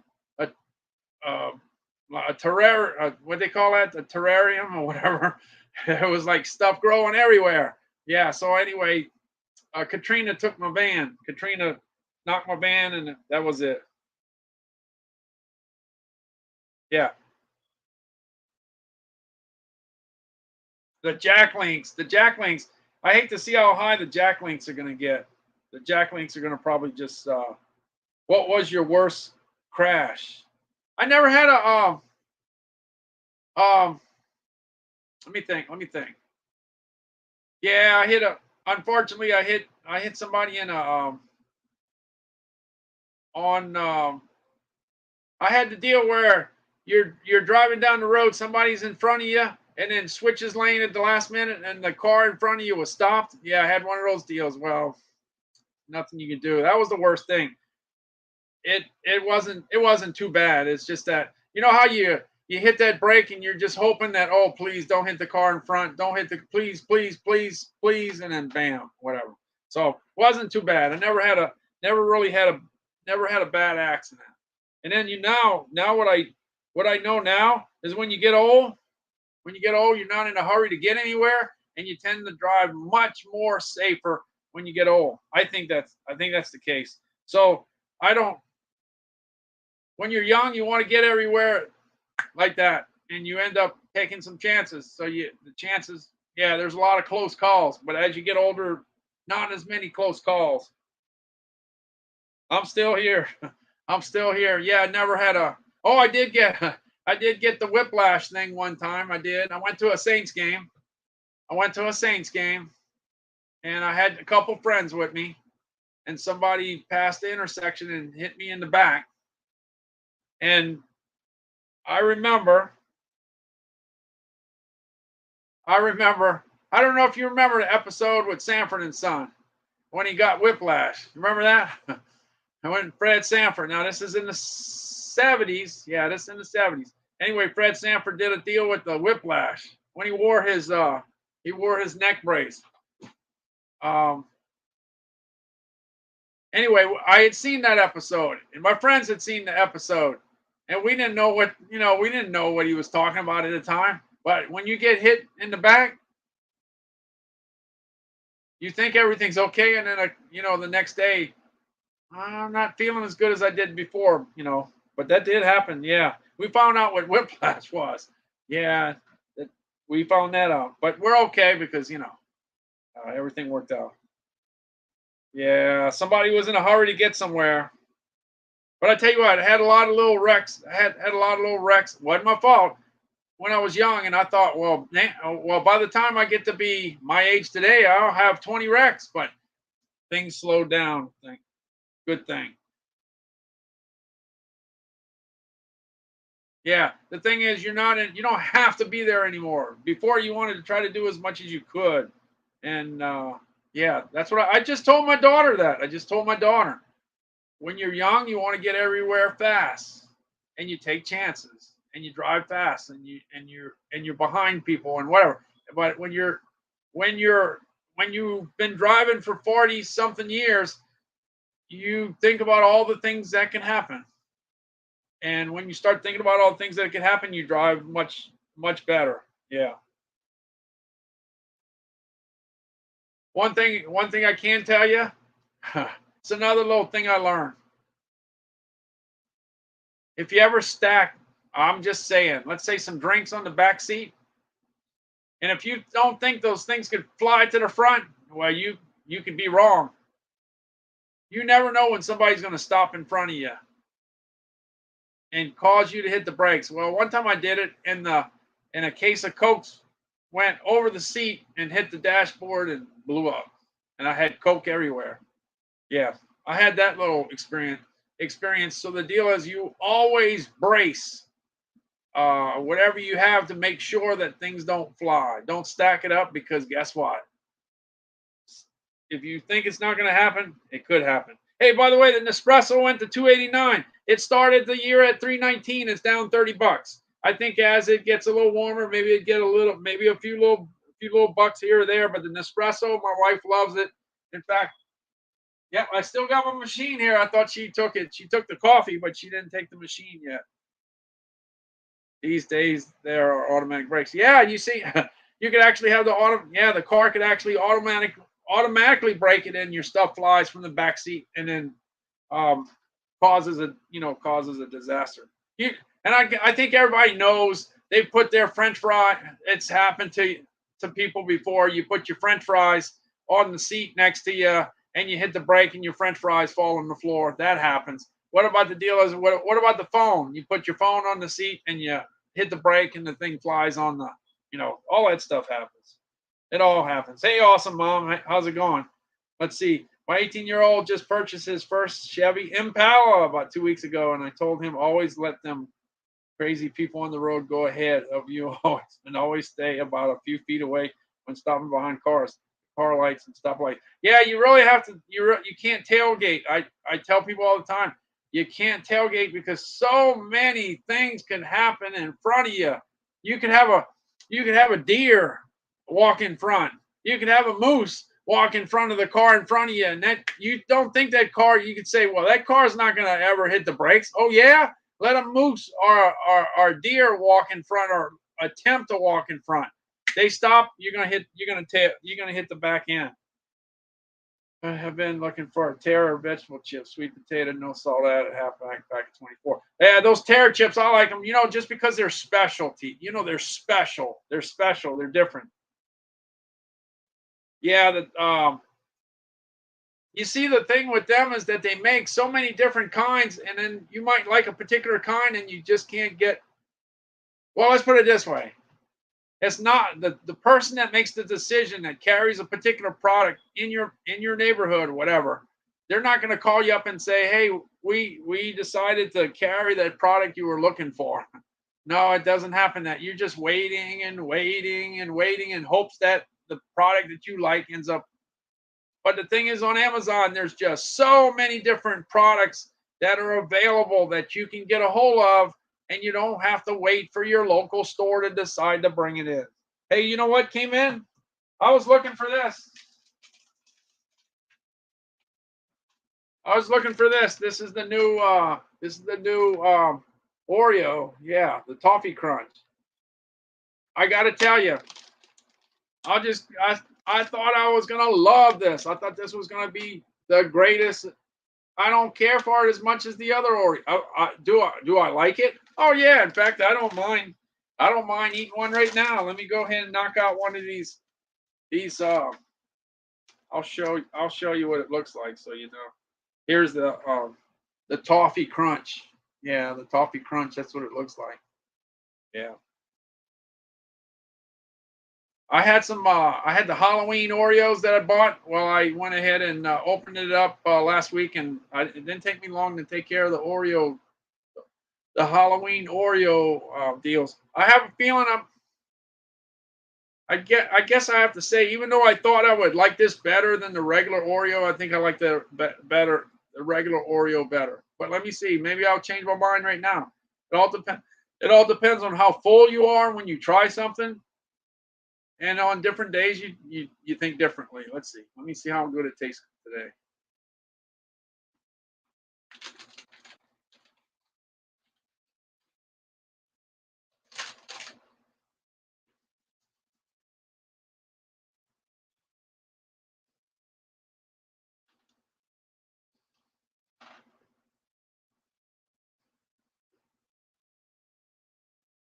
terrarium, what they call that, a terrarium or whatever. It was like stuff growing everywhere. Yeah. So anyway, Katrina took my van. Katrina knocked my van, and that was it. Yeah. The jack links. I hate to see how high the jack links are going to get. The jack links are going to probably just. What was your worst crash? I never had a. Let me think. Yeah, I hit a. Unfortunately, I hit somebody in a. I had the deal where you're driving down the road, somebody's in front of you, and then switches lane at the last minute, and the car in front of you was stopped. Yeah, I had one of those deals. Well, nothing you can do. That was the worst thing. It wasn't too bad. It's just that how you hit that brake and you're just hoping that, oh, please don't hit the car in front, don't hit the please, and then bam, whatever. So it wasn't too bad. I never had a bad accident. And then now what I know now is when you get old, you're not in a hurry to get anywhere, and you tend to drive much more safer when you get old. I think that's the case. So I don't. When you're young, you want to get everywhere like that, and you end up taking some chances. So the chances, yeah, there's a lot of close calls, but as you get older, not as many close calls. I'm still here. Yeah, I never had a. Oh, I did get the whiplash thing one time. I did. I went to a Saints game, and I had a couple friends with me, and somebody passed the intersection and hit me in the back. And I remember. I don't know if you remember the episode with Sanford and Son when he got whiplash. Remember that? I went Fred Sanford. Now this is in the 70s. Yeah, this is in the 70s. Anyway, Fred Sanford did a deal with the whiplash when he wore his neck brace. Anyway, I had seen that episode, and my friends had seen the episode, and we didn't know what he was talking about at the time. But when you get hit in the back, you think everything's okay, and then the next day, I'm not feeling as good as I did before, But that did happen. Yeah, we found out what whiplash was. Yeah, we found that out. But we're okay because everything worked out. Yeah, somebody was in a hurry to get somewhere. But I tell you what, I had a lot of little wrecks. It wasn't my fault when I was young, and I thought, well, by the time I get to be my age today, I'll have 20 wrecks. But things slowed down. Good thing. Yeah, the thing is, you don't have to be there anymore. Before, you wanted to try to do as much as you could, and yeah, that's what I just told my daughter. When you're young, you want to get everywhere fast, and you take chances, and you drive fast, and you're behind people and whatever. But when you've been driving for 40 something years, you think about all the things that can happen. And when you start thinking about all the things that can happen, you drive much, much better. Yeah. One thing I can tell you, it's another little thing I learned. If you ever stack, I'm just saying, let's say some drinks on the back seat, and if you don't think those things could fly to the front, well, you could be wrong. You never know when somebody's going to stop in front of you and cause you to hit the brakes. Well, one time I did it, and a case of Cokes went over the seat and hit the dashboard and blew up, and I had Coke everywhere. Yeah, I had that little experience. So the deal is, you always brace whatever you have to make sure that things don't fly. Don't stack it up, because guess what? If you think it's not going to happen, it could happen. Hey, by the way, the Nespresso went to $2.89. It started the year at $3.19. It's down $30. I think as it gets a little warmer, maybe it get maybe a few little bucks here or there. But the Nespresso, my wife loves it. In fact, yeah, I still got my machine here. I thought she took it. She took the coffee, but she didn't take the machine yet. These days, there are automatic brakes. Yeah, you see, you could actually have the car could actually automatically brake it, and your stuff flies from the back seat, and then causes a disaster. I think everybody knows they put their French fry. It's happened to to people before. You put your French fries on the seat next to you, and you hit the brake, and your French fries fall on the floor. That happens. What about the deal is what about the phone? You put your phone on the seat, and you hit the brake, and the thing flies on the, all that stuff happens. It all happens. Hey, awesome mom, how's it going? Let's see. My 18-year-old just purchased his first Chevy Impala about 2 weeks ago, and I told him always let them crazy people on the road go ahead of you always, and always stay about a few feet away when stopping behind cars, car lights and stuff like. Yeah, you really have to. You can't tailgate. I tell people all the time, you can't tailgate because so many things can happen in front of you. You could have a deer walk in front. You could have a moose walk in front of the car in front of you, and that you don't think that car. You could say, well, that car's not going to ever hit the brakes. Oh yeah, let a moose or deer walk in front or attempt to walk in front. They stop. You're gonna hit the back end. I have been looking for a Terra vegetable chip, sweet potato, no salt added, half pack at 24. Yeah, those Terra chips, I like them. Just because they're specialty. They're special. They're special. They're different. Yeah, you see, the thing with them is that they make so many different kinds, and then you might like a particular kind, and you just can't get. Well, let's put it this way: it's not the person that makes the decision that carries a particular product in your neighborhood or whatever. They're not going to call you up and say, "Hey, we decided to carry that product you were looking for." No, it doesn't happen. That you're just waiting and waiting and waiting in hopes that the product that you like ends up. But the thing is, on Amazon, there's just so many different products that are available that you can get a hold of, and you don't have to wait for your local store to decide to bring it in. Hey, you know what came in? I was looking for this. This is the new Oreo. Yeah, the Toffee Crunch. I got to tell you, I thought I was going to love this. I thought this was going to be the greatest. I don't care for it as much as the other Oreo. Do I like it? Oh yeah. In fact, I don't mind. I don't mind eating one right now. Let me go ahead and knock out one of these. I'll show you what it looks like so you know. Here's the Toffee Crunch. Yeah, the Toffee Crunch. That's what it looks like. Yeah. I had the Halloween Oreos that I bought. Well, I went ahead and opened it up last week, and it didn't take me long to take care of the Halloween Oreo deals. I have a feeling I guess I have to say, even though I thought I would like this better than the regular Oreo, I think I like the regular Oreo better. But let me see. Maybe I'll change my mind right now. It all depends on how full you are when you try something. And on different days, you think differently. Let's see. Let me see how good it tastes today.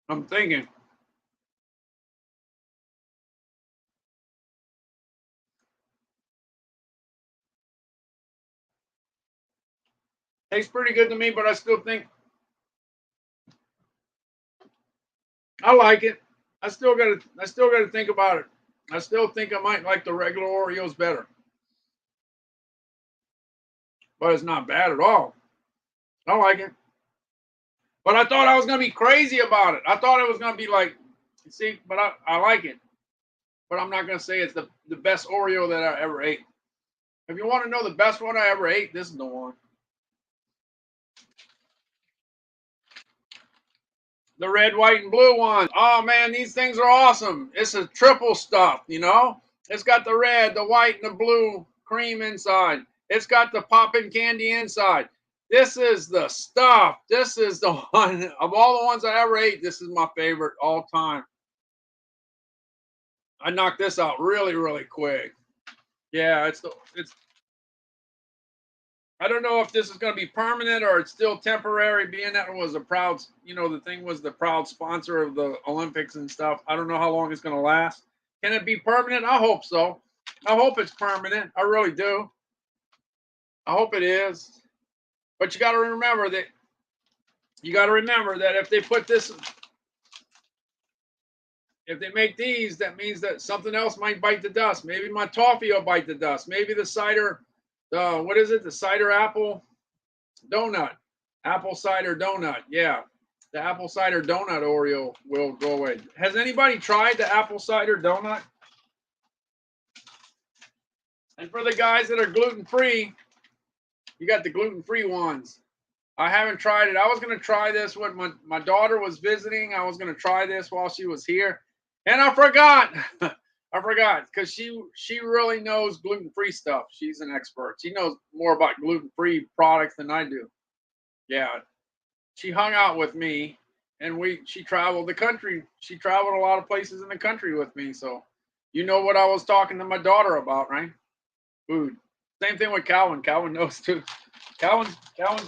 I'm thinking. Tastes pretty good to me, but I still think I like it. I still gotta think about it. I still think I might like the regular Oreos better. But it's not bad at all. I like it. But I thought I was gonna be crazy about it. I thought it was gonna be like, see, but I like it. But I'm not gonna say it's the best Oreo that I ever ate. If you want to know the best one I ever ate, this is the one. The red, white, and blue one. Oh man, these things are awesome. It's a triple stuff, It's got the red, the white, and the blue cream inside. It's got the popping candy inside. This is the stuff. This is the one of all the ones I ever ate. This is my favorite all time. I knocked this out really, really quick. Yeah, it's I don't know if this is going to be permanent or it's still temporary, being that it was a proud, the thing was the proud sponsor of the Olympics and stuff. I don't know how long it's going to last. Can it be permanent? I hope so. I hope it's permanent. I really do. I hope it is. But you got to remember that if they put this, if they make these, that means that something else might bite the dust. Maybe my toffee will bite the dust. Maybe the cider, what is it? The cider apple donut. Apple cider donut. Yeah. The apple cider donut Oreo will go away. Has anybody tried the apple cider donut? And for the guys that are gluten-free, you got the gluten-free ones. I haven't tried it. I was going to try this when my daughter was visiting. I was going to try this while she was here. And I forgot. I forgot because she really knows gluten-free stuff. She's an expert. She knows more about gluten-free products than I do. Yeah. She hung out with me and she traveled the country. She traveled a lot of places in the country with me. So you know what I was talking to my daughter about, right? Food. Same thing with Calvin. Calvin knows too. Calvin's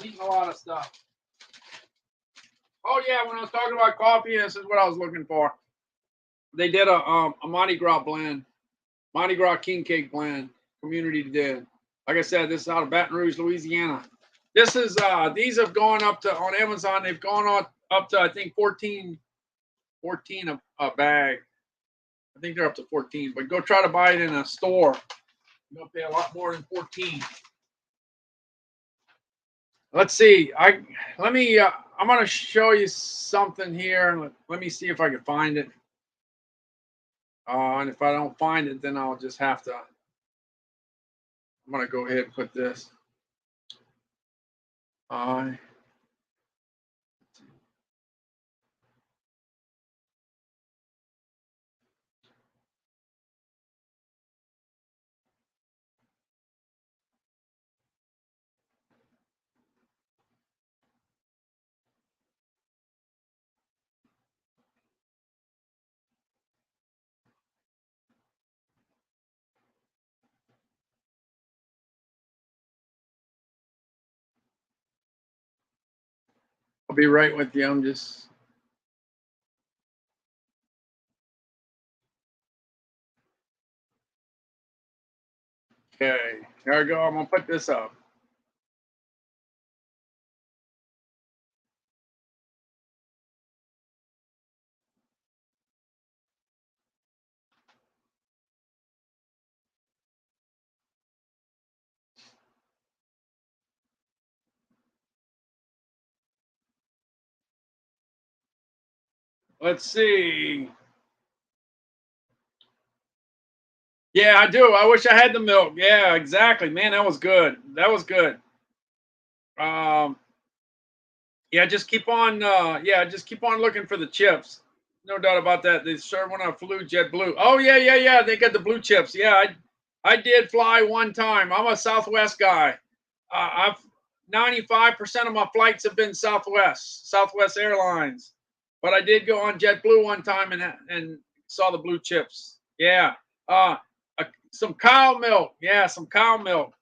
eating a lot of stuff. Oh yeah, when I was talking about coffee, this is what I was looking for. They did a Mardi Gras blend, Mardi Gras King Cake blend. Community did. Like I said, this is out of Baton Rouge, Louisiana. This is these have gone up to on Amazon. They've gone up to I think 14 a bag. I think they're up to 14. But go try to buy it in a store. You're gonna pay a lot more than 14. Let's see. I'm going to show you something here. Let me see if I can find it. And if I don't find it, then I'll just have to. I'm going to go ahead and put this. I'll be right with you. I'm just. Okay. There we go. I'm going to put this up. Let's see. Yeah, I do. I wish I had the milk. Yeah, exactly. Man, that was good. That was good. Yeah, just keep on looking for the chips. No doubt about that. They serve one on Jet Blue. Oh yeah. They got the blue chips. Yeah, I did fly one time. I'm a Southwest guy. I've 95% of my flights have been Southwest Airlines. But I did go on JetBlue one time and saw the blue chips. Yeah. Some cow milk. Yeah, some cow milk.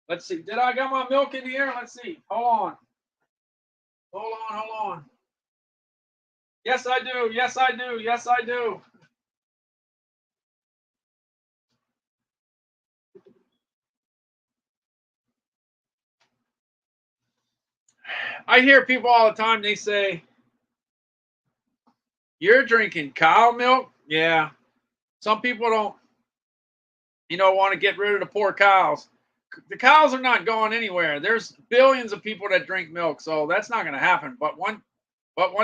Let's see. Did I got my milk in here? Let's see. Hold on. Yes, I do. Yes, I do. I hear people all the time, they say, you're drinking cow milk? Yeah. Some people don't, want to get rid of the poor cows. The cows are not going anywhere. There's billions of people that drink milk, so that's not going to happen. But one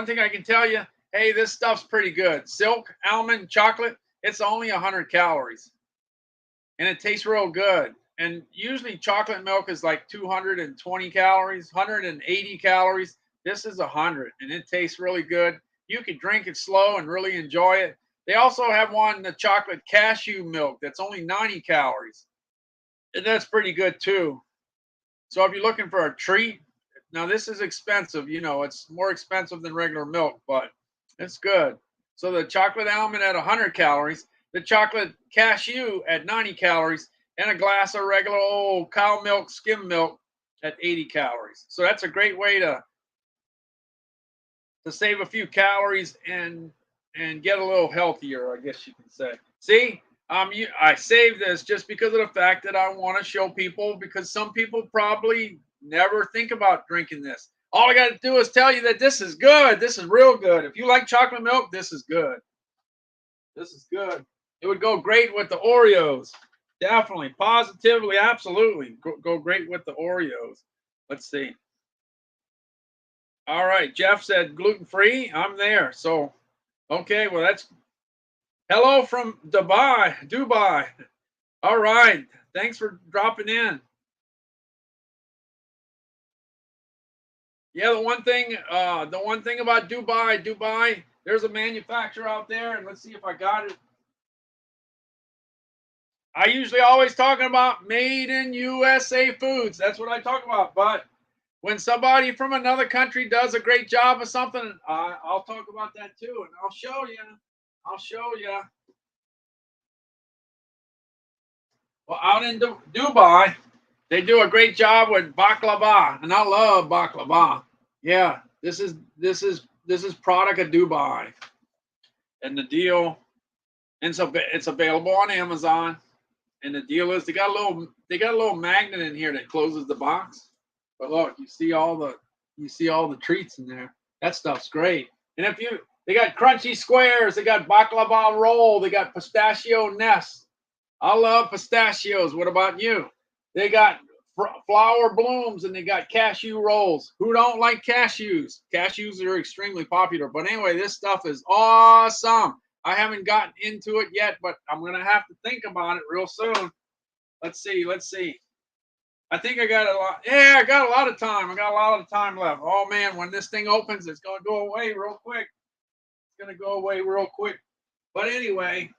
thing I can tell you, hey, this stuff's pretty good. Silk, almond, chocolate, it's only 100 calories. And it tastes real good. And usually chocolate milk is like 220 calories, 180 calories. This is 100, and it tastes really good. You can drink it slow and really enjoy it. They also have the chocolate cashew milk that's only 90 calories. And that's pretty good too. So if you're looking for a treat, now this is expensive. It's more expensive than regular milk, but it's good. So the chocolate almond at 100 calories, the chocolate cashew at 90 calories, and a glass of regular old cow milk, skim milk at 80 calories. So that's a great way to save a few calories and get a little healthier, I guess you can say. See, I saved this just because of the fact that I want to show people, because some people probably never think about drinking this. All I got to do is tell you that this is good. This is real good. If you like chocolate milk, this is good. This is good. It would go great with the Oreos. Definitely, positively, absolutely. Go great with the Oreos. Let's see. All right. Jeff said gluten free. I'm there. So, okay. Well, that's hello from Dubai. Dubai. All right. Thanks for dropping in. Yeah, the one thing about Dubai, there's a manufacturer out there, and let's see if I got it. I usually always talking about made in USA foods. That's what I talk about. But when somebody from another country does a great job of something, I'll talk about that too, and I'll show you. I'll show you. Well, out in Dubai, they do a great job with baklava, and I love baklava. Yeah, this is product of Dubai, and the deal, and so it's available on Amazon. And the deal is they got a little magnet in here that closes the box. But look, you see all the treats in there. That stuff's great. And they got crunchy squares, they got baklava roll, they got pistachio nest. I love pistachios. What about you? They got flower blooms, and they got cashew rolls. Who don't like cashews? Cashews are extremely popular. But anyway, this stuff is awesome. I haven't gotten into it yet, but I'm going to have to think about it real soon. Let's see. I think I got a lot. Yeah, I got a lot of time. I got a lot of time left. Oh, man, when this thing opens, it's going to go away real quick. It's going to go away real quick. But anyway,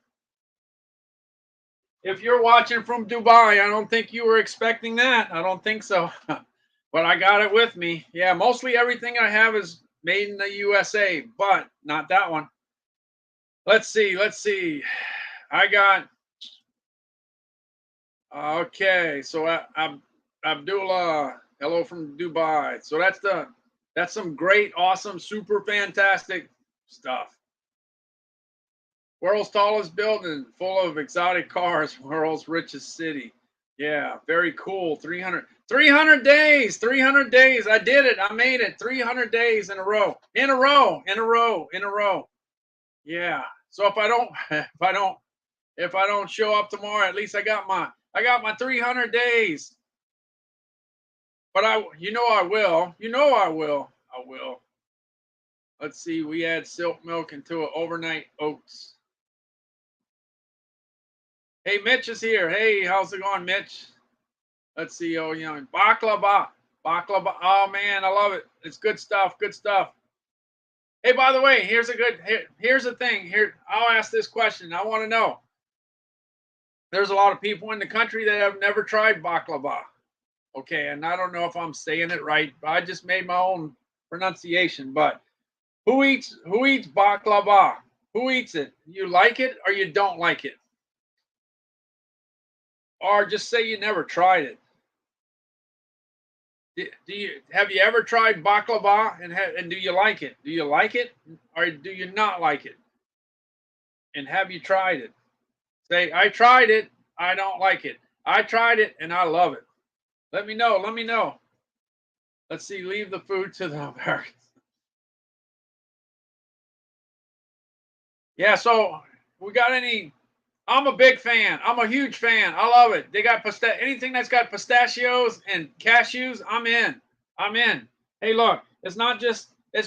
if you're watching from Dubai, I don't think you were expecting that. I don't think so. But I got it with me. Yeah, mostly everything I have is made in the USA, but not that one. Let's see. I got okay. So Abdullah, hello from Dubai. So that's some great, awesome, super fantastic stuff. World's tallest building, full of exotic cars. World's richest city. Yeah, very cool. 300 days. 300 days. I did it. I made it. 300 days in a row. In a row. Yeah. So if I don't show up tomorrow, at least I got my 300 days. But I will. I will. Let's see. We add silk milk into an overnight oats. Hey, Mitch is here. Hey, how's it going, Mitch? Let's see. Oh, baklava. Oh man, I love it. It's good stuff. Hey, by the way, here's the thing. Here, I'll ask this question. I want to know. There's a lot of people in the country that have never tried baklava. Okay, and I don't know if I'm saying it right, but I just made my own pronunciation. But who eats baklava? Who eats it? You like it or you don't like it? Or just say you never tried it. Have you ever tried baklava and do you like it? Do you like it or do you not like it? And have you tried it? Say, I tried it, I don't like it. I tried it and I love it. Let me know. Let's see, leave the food to the Americans. Yeah, so we got any? I'm a big fan. I'm a huge fan. I love it. They got anything that's got pistachios and cashews, I'm in. Hey, look, it's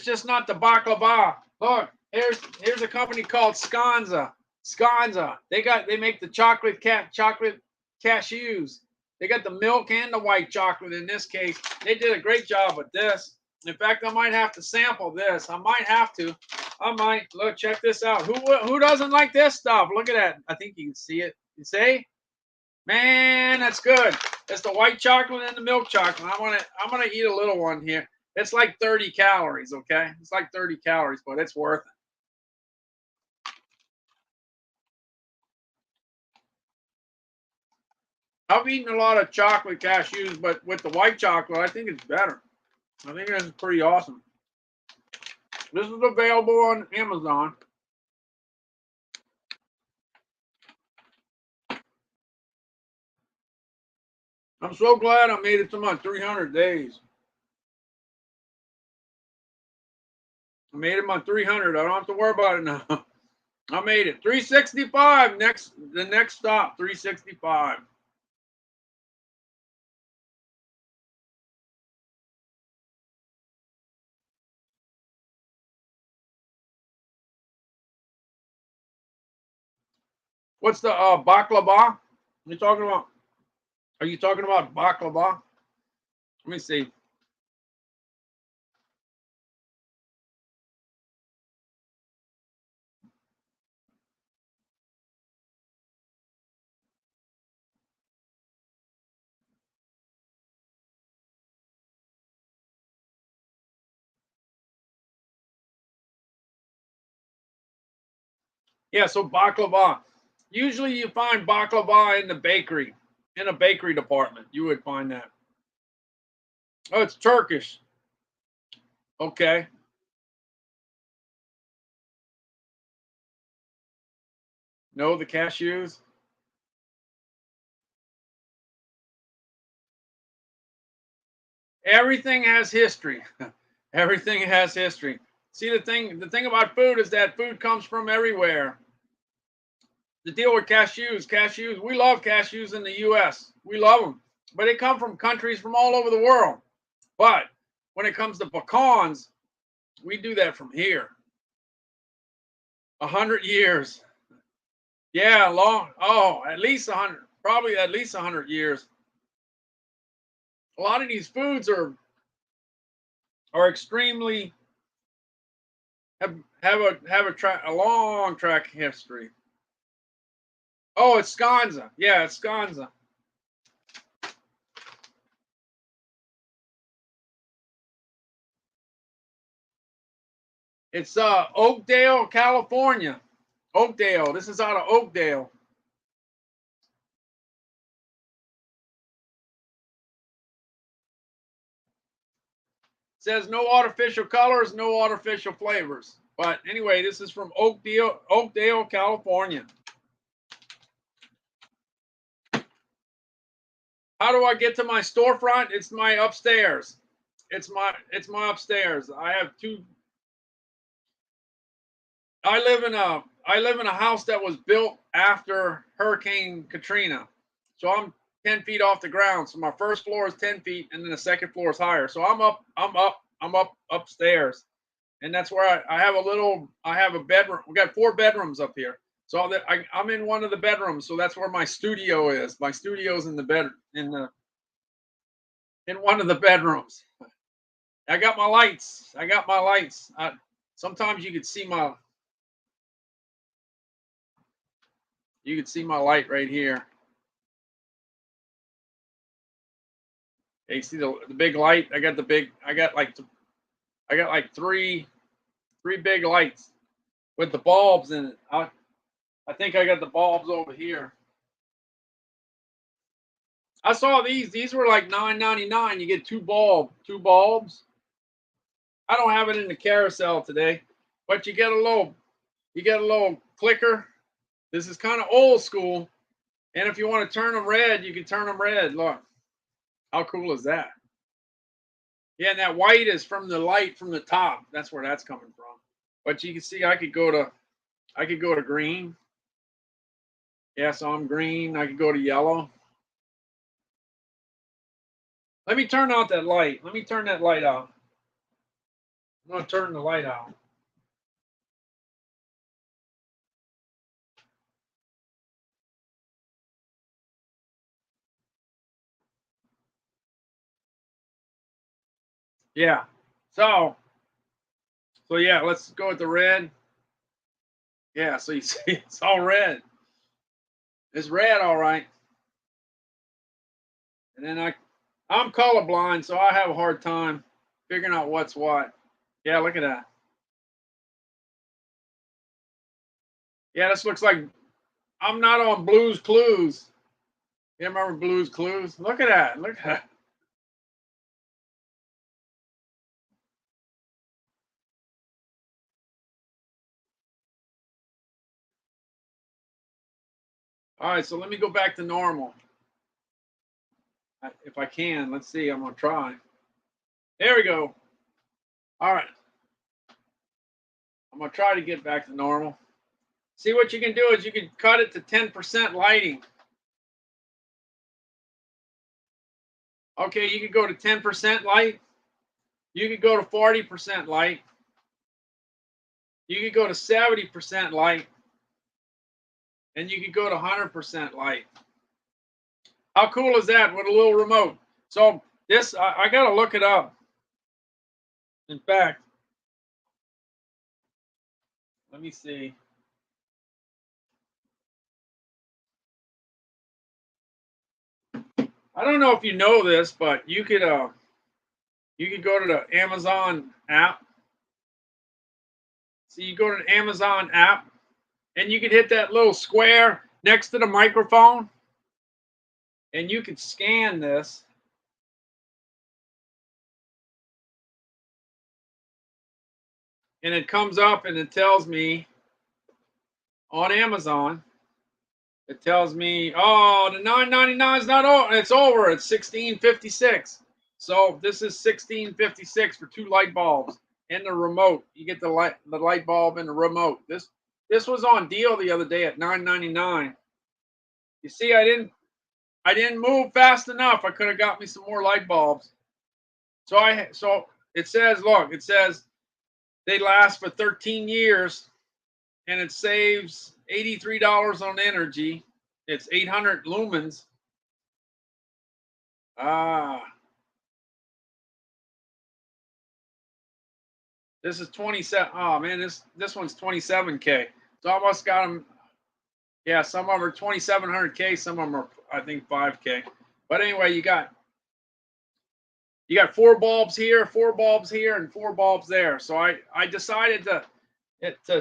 just not the baklava. Look, here's a company called Sconza. They make the chocolate cashews. They got the milk and the white chocolate in this case. They did a great job with this. In fact, I might have to sample this. I might. Look, check this out. Who doesn't like this stuff? Look at that. I think you can see it. You see? Man, that's good. It's the white chocolate and the milk chocolate. I'm gonna eat a little one here. It's like 30 calories, okay? It's like 30 calories, but it's worth it. I've eaten a lot of chocolate cashews, but with the white chocolate, I think it's better. I think it's pretty awesome. This is available on Amazon. I'm so glad I made it to my 300 days. I made it my 300. I don't have to worry about it now. I made it. 365. The next stop, 365. What's the baklava? You talking about? Are you talking about baklava? Let me see. Yeah, so baklava. Usually you find baklava in the bakery, in a bakery department. You would find that. Oh, it's Turkish. Okay. No, the cashews. Everything has history. Everything has history. See, the thing about food is that food comes from everywhere. The deal with cashews, we love cashews in the US. We love them. But they come from countries from all over the world. But when it comes to pecans, we do that from here. 100 years. Yeah, long. Oh, at least 100. Probably at least 100 years. A lot of these foods are extremely have a long track history. Oh, it's sconza. Yeah, it's sconza. It's Oakdale, California. Oakdale. This is out of Oakdale. It says no artificial colors, no artificial flavors. But anyway, this is from Oakdale, California. How do I get to my storefront? It's my upstairs. It's my upstairs. I have two. I live in a house that was built after Hurricane Katrina. So I'm 10 feet off the ground. So my first floor is 10 feet and then the second floor is higher. So I'm up upstairs. And that's where I have a bedroom. We got 4 bedrooms up here. So I'm in one of the bedrooms. So that's where my studio is. My studio's in the bed, in one of the bedrooms. I got my lights. Sometimes you could see my light right here. Hey, you see the big light? I got like three big lights with the bulbs in it. I think I got the bulbs over here. I saw these. These were like $9.99. You get two bulbs. I don't have it in the carousel today, but you get a little clicker. This is kind of old school. And if you want to turn them red, you can turn them red. Look, how cool is that? Yeah, and that white is from the light from the top. That's where that's coming from. But you can see I could go to green. Yeah, so I'm green. I could go to yellow. Let me turn out that light. Let me turn that light out. I'm going to turn the light out. Yeah. So yeah, let's go with the red. Yeah, so you see it's all red. It's red, all right. And then I'm colorblind, so I have a hard time figuring out what's what. Yeah, look at that. Yeah, this looks like I'm not on Blue's Clues. You remember Blue's Clues? Look at that. Look at that. All right, so let me go back to normal. If I can, let's see. I'm gonna try. There we go. All right. I'm gonna try to get back to normal. See, what you can do is you can cut it to 10% lighting. Okay, you could go to 10% light. You could go to 40% light. You could go to 70% light. And you could go to 100% light. How cool is that with a little remote? So this, I got to look it up. In fact, let me see. I don't know if you know this, but you could go to the Amazon app. So you go to the Amazon app, and you could hit that little square next to the microphone, and you could scan this. And it comes up and it tells me on Amazon, it tells me, oh, the $9.99 is not over. It's over. It's $16.56. So this is $16.56 for 2 light bulbs and the remote. You get the light bulb and the remote. This was on deal the other day at $9.99. You see, I didn't move fast enough. I could have got me some more light bulbs. So it says, look, it says they last for 13 years, and it saves $83 on energy. It's 800 lumens. This is 27. Oh man, this one's 27K. So I almost got them. Yeah, some of them are 2700K. Some of them are, I think, 5K. But anyway, you got 4 bulbs here, 4 bulbs here, and 4 bulbs there. So I decided to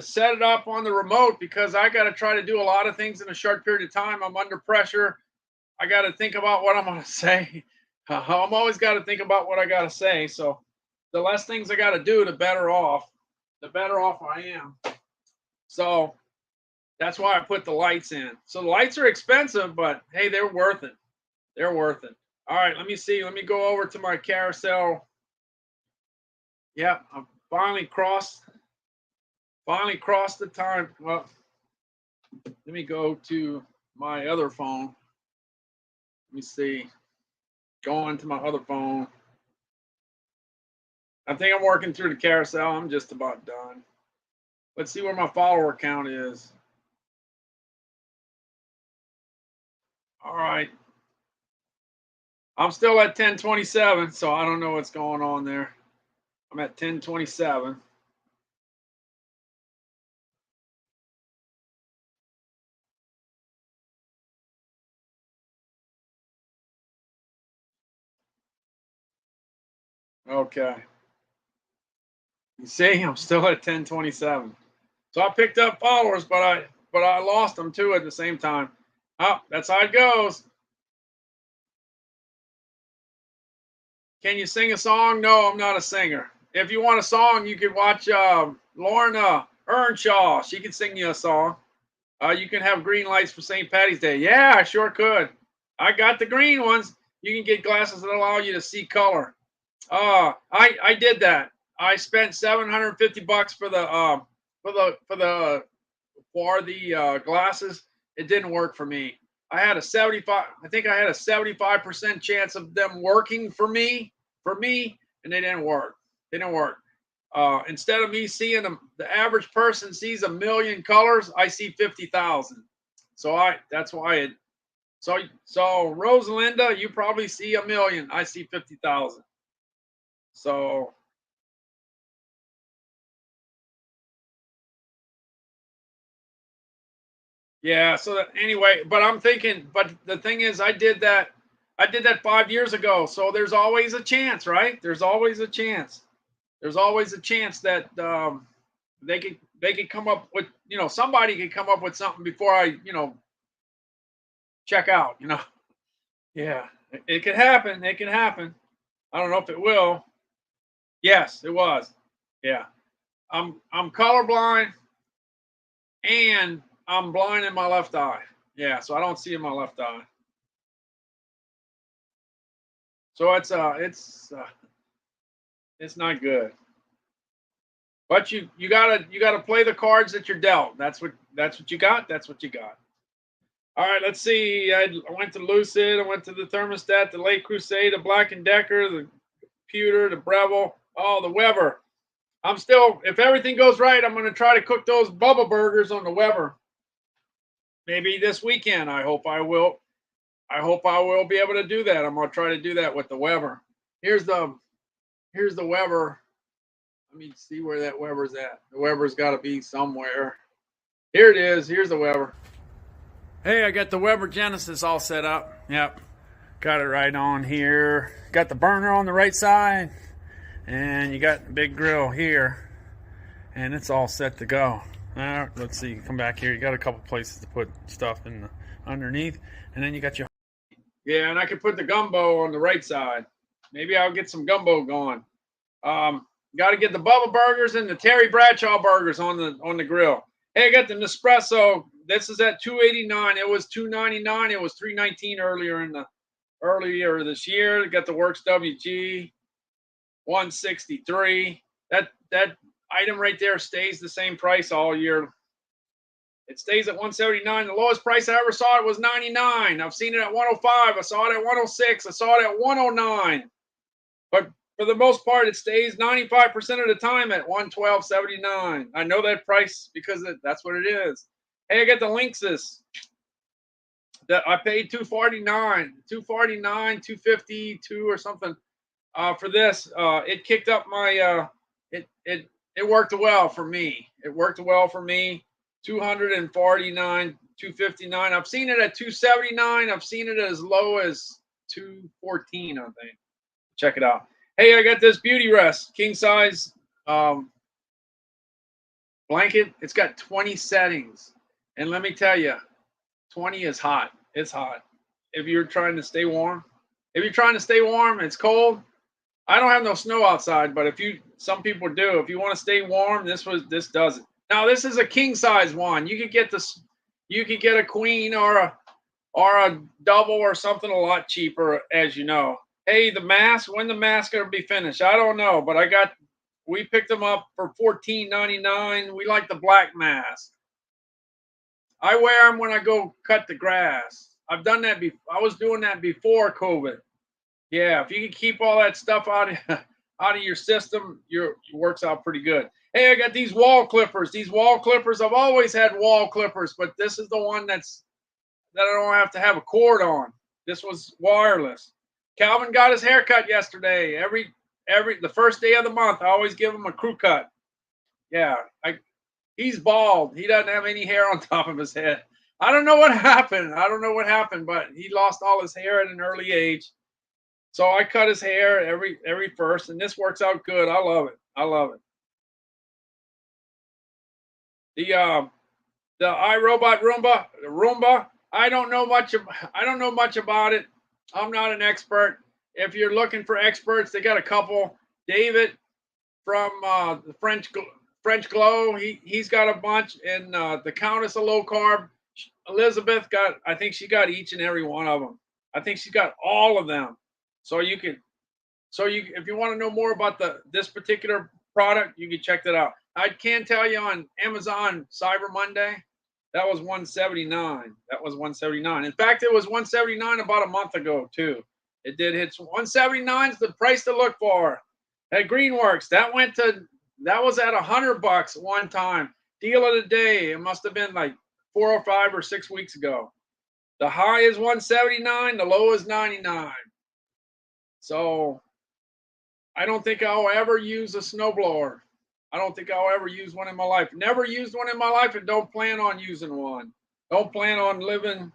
set it up on the remote because I got to try to do a lot of things in a short period of time. I'm under pressure. I got to think about what I'm going to say. I'm always got to think about what I got to say. So the less things I got to do, the better off I am. So that's why I put the lights in. So the lights are expensive, but hey, they're worth it. They're worth it. All right, let me see. Let me go over to my carousel. Yeah, I finally crossed the time. Well, let me go to my other phone. Let me see. Go on to my other phone. I think I'm working through the carousel. I'm just about done. Let's see where my follower count is. All right. I'm still at 1027, so I don't know what's going on there. I'm at 1027. Okay. You see, I'm still at 1027. So I picked up followers, but I lost them too at the same time. Oh, that's how it goes. Can you sing a song? No, I'm not a singer. If you want a song, you can watch Lorna Earnshaw. She can sing you a song. You can have green lights for St. Patty's Day. Yeah, I sure could. I got the green ones. You can get glasses that allow you to see color. I did that. I spent $750 for the glasses. It didn't work for me. I had a 75% chance of them working for me, and they didn't work. They didn't work. Instead of me seeing them, the average person sees 1 million colors. I see 50,000. So that's why it. So Rosalinda, you probably see 1 million. I see 50,000. So yeah. So anyway, but I'm thinking. But the thing is, I did that 5 years ago. So there's always a chance, right? There's always a chance. There's always a chance that they could come up with, somebody could come up with something before I, check out. Yeah, it could happen. It can happen. I don't know if it will. Yes, it was. Yeah, I'm colorblind, and I'm blind in my left eye. Yeah, so I don't see in my left eye. So it's not good. But you gotta play the cards that you're dealt. That's what you got. That's what you got. All right, let's see. I went to Lucid. I went to the Thermostat, the Late Crusade, the Black and Decker, the Pewter, the Breville. Oh, the Weber. I'm still, if everything goes right, I'm going to try to cook those Bubba burgers on the Weber. Maybe this weekend. I hope I will. I hope I will be able to do that. I'm going to try to do that with the Weber. Here's the Weber. Let me see where that Weber's at. The Weber's got to be somewhere. Here it is. Here's the Weber. Hey, I got the Weber Genesis all set up. Yep. Got it right on here. Got the burner on the right side. And you got the big grill here. And it's all set to go. Let's see. Come back here. You got a couple places to put stuff in underneath. And then you got your... Yeah, and I can put the gumbo on the right side. Maybe I'll get some gumbo going. Got to get the Bubba burgers and the Terry Bradshaw burgers on the grill. Hey, I got the Nespresso. This is at $2.89. It was $2.99. It was $3.19 earlier this year. Got the Works WG, $163. That item right there stays the same price all year. It stays at $179. The lowest price I ever saw it was $99. I've seen it at $105. I saw it at $106. I saw it at $109. But for the most part, it stays 95% of the time at $112.79. I know that price because that's what it is. Hey, I got the Lynxes that I paid $249, $252 or something for this. It kicked up my it worked well for me. It worked well for me. $249, $259. I've seen it at $279. I've seen it as low as $214, I think. Check it out. Hey, I got this Beauty Rest king size blanket. It's got 20 settings. And let me tell you, 20 is hot. It's hot. If you're trying to stay warm. If you're trying to stay warm, it's cold. I don't have no snow outside, but some people do. If you want to stay warm, this does it. Now, this is a king size one. You could get a queen or a double or something a lot cheaper, as you know. Hey, the mask, when the mask gonna be finished? I don't know, but we picked them up for $14.99. We like the black mask. I wear them when I go cut the grass. I've done that before. I was doing that before COVID. Yeah, if you can keep all that stuff out of your system, it works out pretty good. Hey, I got these wall clippers. These wall clippers, I've always had wall clippers, but this is the one that I don't have to have a cord on. This was wireless. Calvin got his haircut yesterday. The first day of the month, I always give him a crew cut. Yeah, he's bald. He doesn't have any hair on top of his head. I don't know what happened. But he lost all his hair at an early age. So I cut his hair every first, and this works out good. I love it. The iRobot Roomba. I don't know much about it. I'm not an expert. If you're looking for experts, they got a couple. David from the French Glow, he's got a bunch, and the Countess of Low Carb, Elizabeth I think she got each and every one of them. I think she's got all of them. So if you want to know more about this particular product, you can check that out. I can tell you on Amazon Cyber Monday, that was $179. In fact, it was $179 about a month ago too. It did hit $179 is the price to look for. At Greenworks, that was at $100 one time. Deal of the day. It must have been like 4 or 5 or 6 weeks ago. The high is $179. The low is $99. So I don't think I'll ever use a snowblower. I don't think I'll ever use one in my life. Never used one in my life and don't plan on using one. Don't plan on living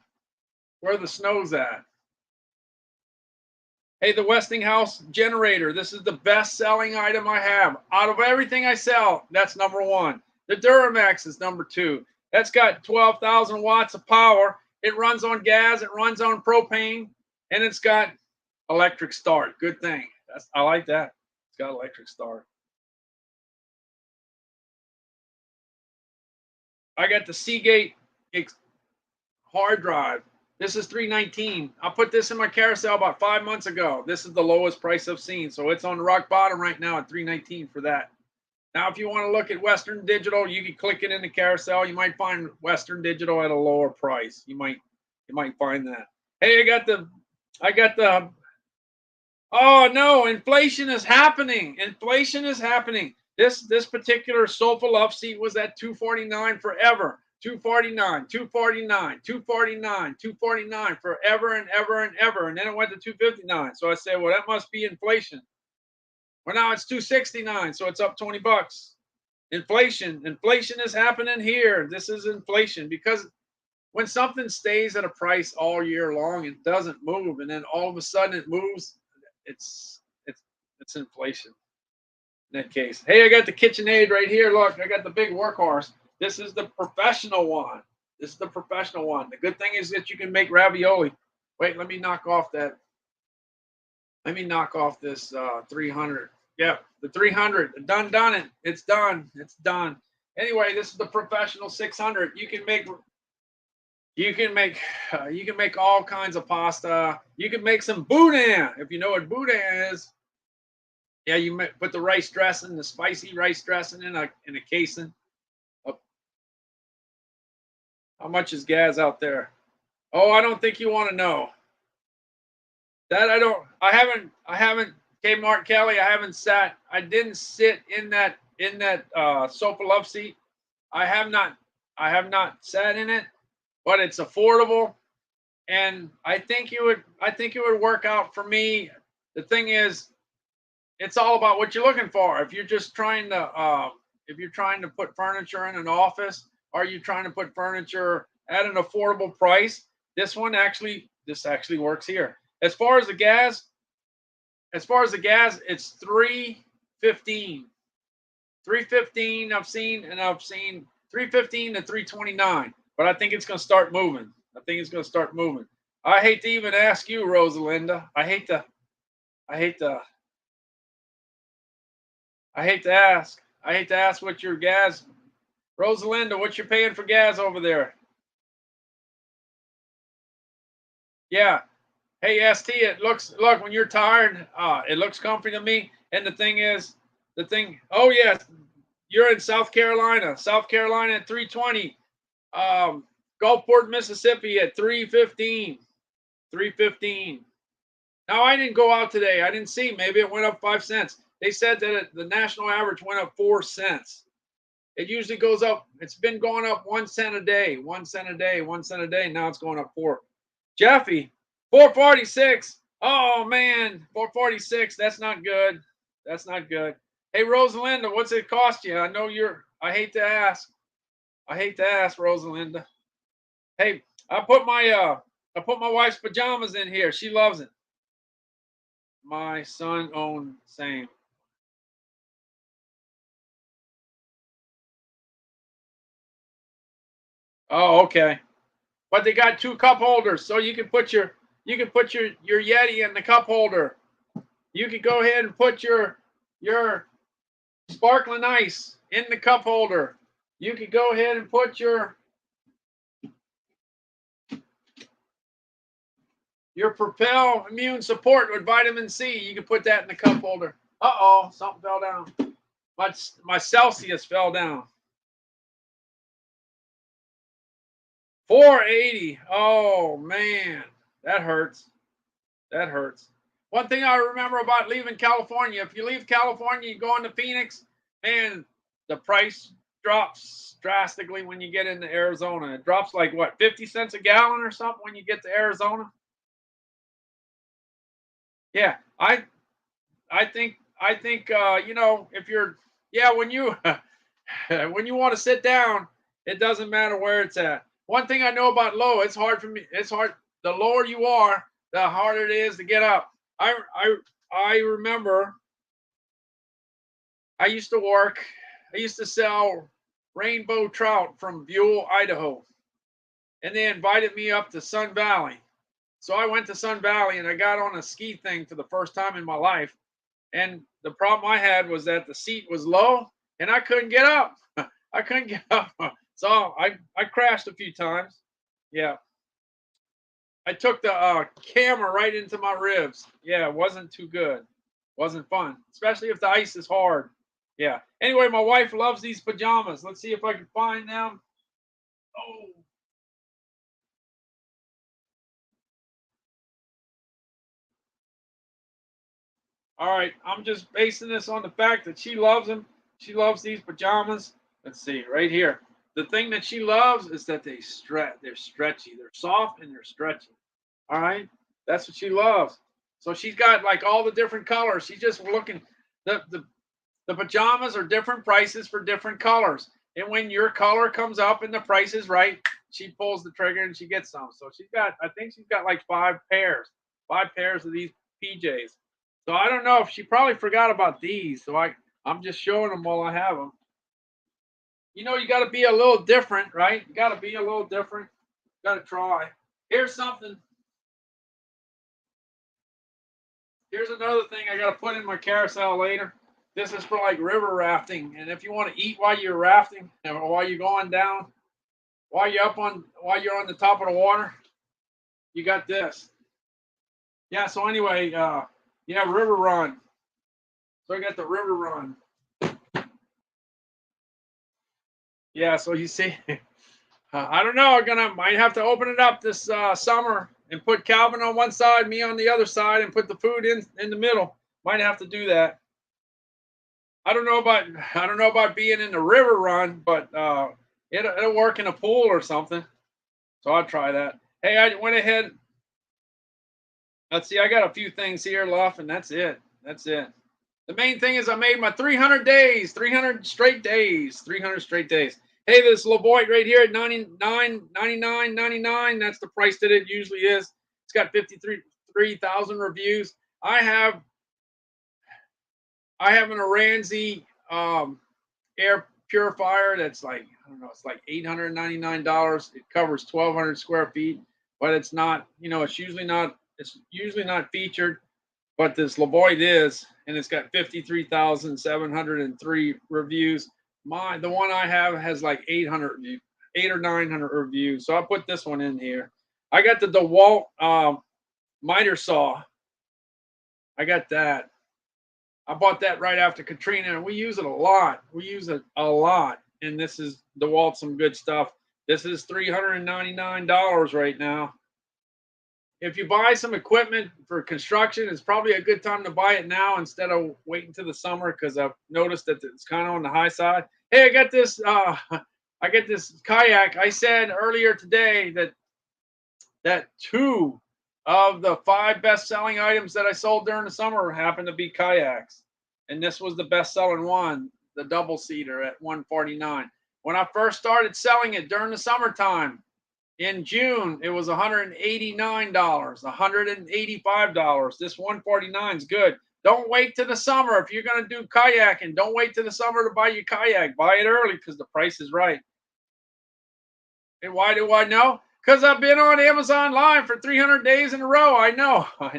where the snow's at. Hey, the Westinghouse generator. This is the best-selling item I have. Out of everything I sell, that's number one. The Duramax is number two. That's got 12,000 watts of power. It runs on gas. It runs on propane. And it's got electric start. Good thing. I like that. It's got electric start. I got the Seagate hard drive. This is $319. I put this in my carousel about 5 months ago. This is the lowest price I've seen. So it's on the rock bottom right now at $319 for that. Now, if you want to look at Western Digital, you can click it in the carousel. You might find Western Digital at a lower price. You might find that. Hey, I got the oh no, inflation is happening. Inflation is happening. This particular sofa love seat was at $249 forever. $249, $249, $249, $249 forever and ever and ever. And then it went to $259. So I said, well, that must be inflation. Well, now it's $269, so it's up 20 bucks. Inflation is happening here. This is inflation, because when something stays at a price all year long, it doesn't move, and then all of a sudden it moves. It's inflation in that case. Hey, I got the KitchenAid right here. Look, I got the big workhorse. This is the professional one. This is the professional one. The good thing is that you can make ravioli. Wait, let me knock off that. Let me knock off this 300. Yep, the 300. Done it. It's done. It's done. Anyway, this is the professional 600. You can make all kinds of pasta. You can make some boudin, if you know what boudin is. Yeah, you put the rice dressing, the spicy rice dressing in a casing. How much is gas out there? Oh, I don't think you want to know. That I haven't Kmart Kelly, I didn't sit in that sofa love seat. I have not sat in it, but it's affordable, and I think it would work out for me. The thing is, it's all about what you're looking for. If you're just trying to put furniture in an office, or you're trying to put furniture at an affordable price, this actually works here. As far as the gas, it's $315. $315 I've seen 315 to $329, but I think it's going to start moving. I hate to even ask you, Rosalinda. I hate to ask what your gas, Rosalinda, what you're paying for gas over there. Yeah. Hey, ST, look, when you're tired, it looks comfy to me. And oh yes, you're in South Carolina at 320. Gulfport, Mississippi at 315. Now, I didn't go out today. I didn't see. Maybe it went up 5 cents. They said that the national average went up 4 cents. It usually goes up. It's been going up 1 cent a day. Now it's going up 4. Jeffy, 446. Oh man, 446. That's not good. Hey, Rosalinda, what's it cost you? I hate to ask, Rosalinda. Hey, I put my wife's pajamas in here. She loves it. My son owned same. Oh, okay. But they got 2 cup holders, so you can put your Yeti in the cup holder. You could go ahead and put your sparkling ice in the cup holder. You could go ahead and put your Propel Immune Support with vitamin C. You can put that in the cup holder. Uh-oh, something fell down. My Celsius fell down. 480. Oh man, that hurts. One thing I remember about leaving California, if you leave California, you go into Phoenix, man, the price drops drastically when you get into Arizona. It drops like what, 50 cents a gallon or something when you get to Arizona? Yeah, I think if you're when you when you want to sit down, it doesn't matter where it's at. One thing I know about low, it's hard for me. It's hard. The lower you are, the harder it is to get up. I remember I used to sell rainbow trout from Buell, Idaho, and they invited me up to Sun Valley. So I went to Sun Valley and I got on a ski thing for the first time in my life. And the problem I had was that the seat was low and I couldn't get up. So I crashed a few times. Yeah. I took the camera right into my ribs. Yeah, it wasn't too good. Wasn't fun, especially if the ice is hard. Yeah. Anyway, my wife loves these pajamas. Let's see if I can find them. Oh. All right. I'm just basing this on the fact that she loves them. She loves these pajamas. Let's see, right here. The thing that she loves is that they stretch. They're stretchy. They're soft and they're stretchy. All right. That's what she loves. So she's got like all the different colors. She's just looking. The pajamas are different prices for different colors. And when your color comes up and the price is right, she pulls the trigger and she gets some. So I think she's got like five pairs of these PJs. So I don't know if she probably forgot about these. So I'm just showing them while I have them. You know, you got to be a little different, right? You got to be a little different. Got to try. Here's something. Here's another thing I got to put in my carousel later. This is for like river rafting, and if you want to eat while you're rafting or while you're going down, while you're on the top of the water, you got this. Yeah. So anyway, yeah, river run. So I got the river run. Yeah. So you see, I don't know. Might have to open it up this summer and put Calvin on one side, me on the other side, and put the food in the middle. Might have to do that. I don't know about being in the river run, but it'll work in a pool or something. So I'll try that. Hey, I went ahead. Let's see. I got a few things here left, and that's it. That's it. The main thing is I made my 300 days, 300 straight days, 300 straight days. Hey, this LeBoy right here at $99.99. That's the price that it usually is. It's got 53,000 reviews. I have an Aranzi air purifier that's like, I don't know, it's like $899. It covers 1,200 square feet, but it's not, it's usually not featured, but this LeBoy is, and it's got 53,703 reviews. The one I have has like 8 or 900 reviews. So I put this one in here. I got the DeWalt miter saw. I got that. I bought that right after Katrina, and we use it a lot. And this is DeWalt, some good stuff. This is $399 right now. If you buy some equipment for construction, it's probably a good time to buy it now instead of waiting till the summer, because I've noticed that it's kind of on the high side. Hey, I got this kayak. I said earlier today that 2 of the 5 best-selling items that I sold during the summer happened to be kayaks, and this was the best-selling one, the double-seater at $149. When I first started selling it during the summertime in June, it was $189, $185. This $149 is good. Don't wait till the summer if you're going to do kayaking. Don't wait till the summer to buy your kayak. Buy it early because the price is right. And why do I know? Because I've been on Amazon Live for 300 days in a row. I know. I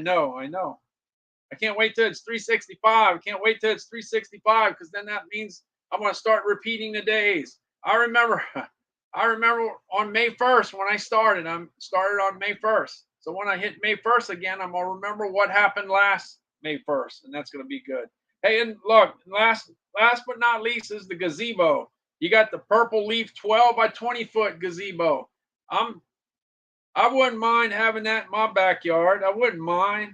can't wait till it's 365. I can't wait till it's 365, because then that means I'm going to start repeating the days. I remember on May 1st when I started. I started on May 1st. So when I hit May 1st again, I'm going to remember what happened last May 1st, and that's going to be good. Hey, and look, last but not least is the gazebo. You got the purple leaf 12 by 20 foot gazebo. I wouldn't mind having that in my backyard. I wouldn't mind.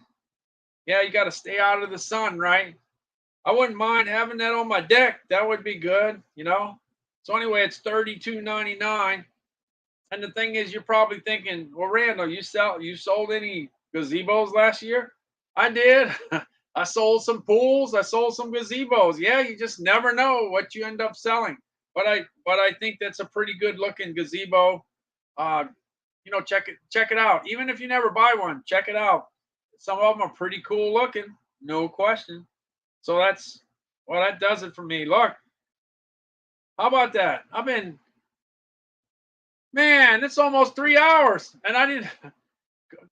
Yeah, you got to stay out of the sun, right? I wouldn't mind having that on my deck. That would be good, So anyway, it's $32.99. And the thing is, you're probably thinking, well, Randall, you sold any gazebos last year? I did. I sold some pools. I sold some gazebos. Yeah, you just never know what you end up selling. But I think that's a pretty good looking gazebo. Check it out. Even if you never buy one, check it out. Some of them are pretty cool looking, no question. So that does it for me. Look, how about that? It's almost 3 hours, and I didn't.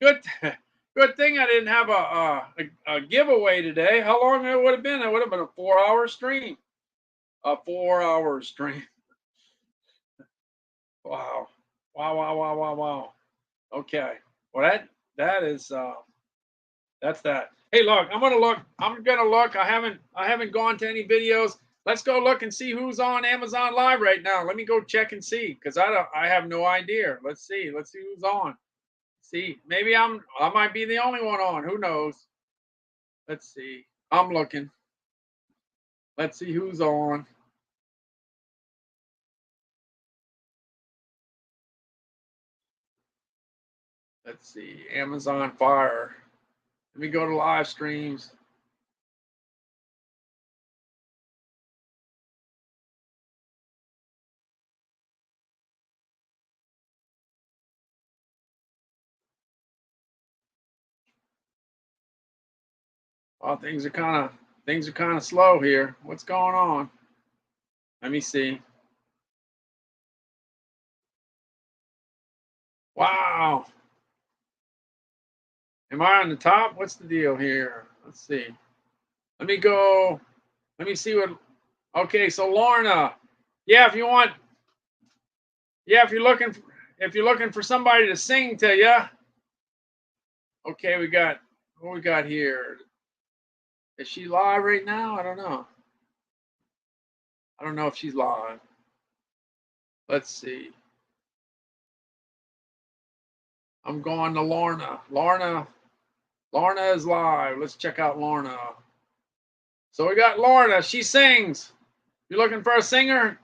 Good thing I didn't have a giveaway today. How long it would have been? It would have been a 4-hour stream. A 4-hour stream. Wow. Okay. Well, That is that's that. Hey, look, I'm gonna look. I haven't gone to any videos. Let's go look and see who's on Amazon Live right now. Let me go check and see, because I have no idea. Let's see. Let's see who's on. See, maybe I might be the only one on. Who knows? Let's see. I'm looking. Let's see who's on. Let's see. Amazon Fire. Let me go to live streams. Oh, things are kind of slow here. What's going on? Let me see. Wow. Am I on the top? What's the deal here? Let's see. Let me go. Let me see what. Okay, so Lorna. Yeah, if you want. Yeah, if you're looking for somebody to sing to you. Okay, we got what we got here. Is she live right now? I don't know. I don't know if she's live. Let's see. I'm going to Lorna. Lorna is live. Let's check out Lorna. So we got Lorna. She sings. You're looking for a singer?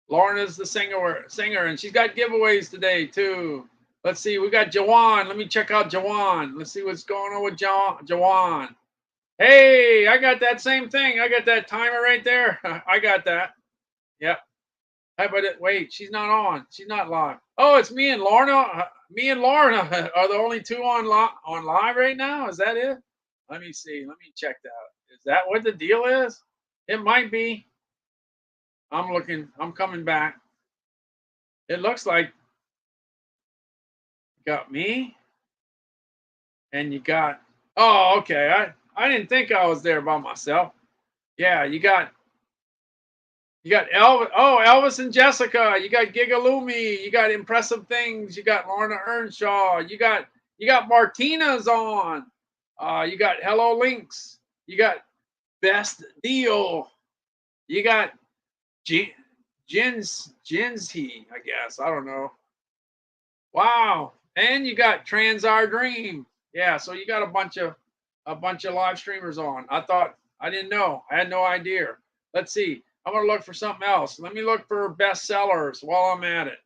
Lorna's the singer, and she's got giveaways today too. Let's see. We got Jawan. Let me check out Jawan. Let's see what's going on with Jawan. Hey, I got that same thing. I got that timer right there. I got that. Yep. Hey, but wait, she's not on. She's not live. Oh, it's me and Lorna. Me and Lorna are the only two on live right now. Is that it? Let me see. Let me check that. Is that what the deal is? It might be. I'm looking. I'm coming back. It looks like you got me, and you got. Oh, okay. I didn't think I was there by myself. Yeah, you got Elvis. Oh, Elvis and Jessica. You got Gigaloomy. You got Impressive Things. You got Lorna Earnshaw. You got Martina's on. You got Hello Links. You got Best Deal. You got Jinsey, I guess. I don't know. Wow. And you got Transar Dream. Yeah, so you got a bunch of live streamers on. I didn't know. I had no idea. Let's see. I'm gonna look for something else. Let me look for bestsellers while I'm at it.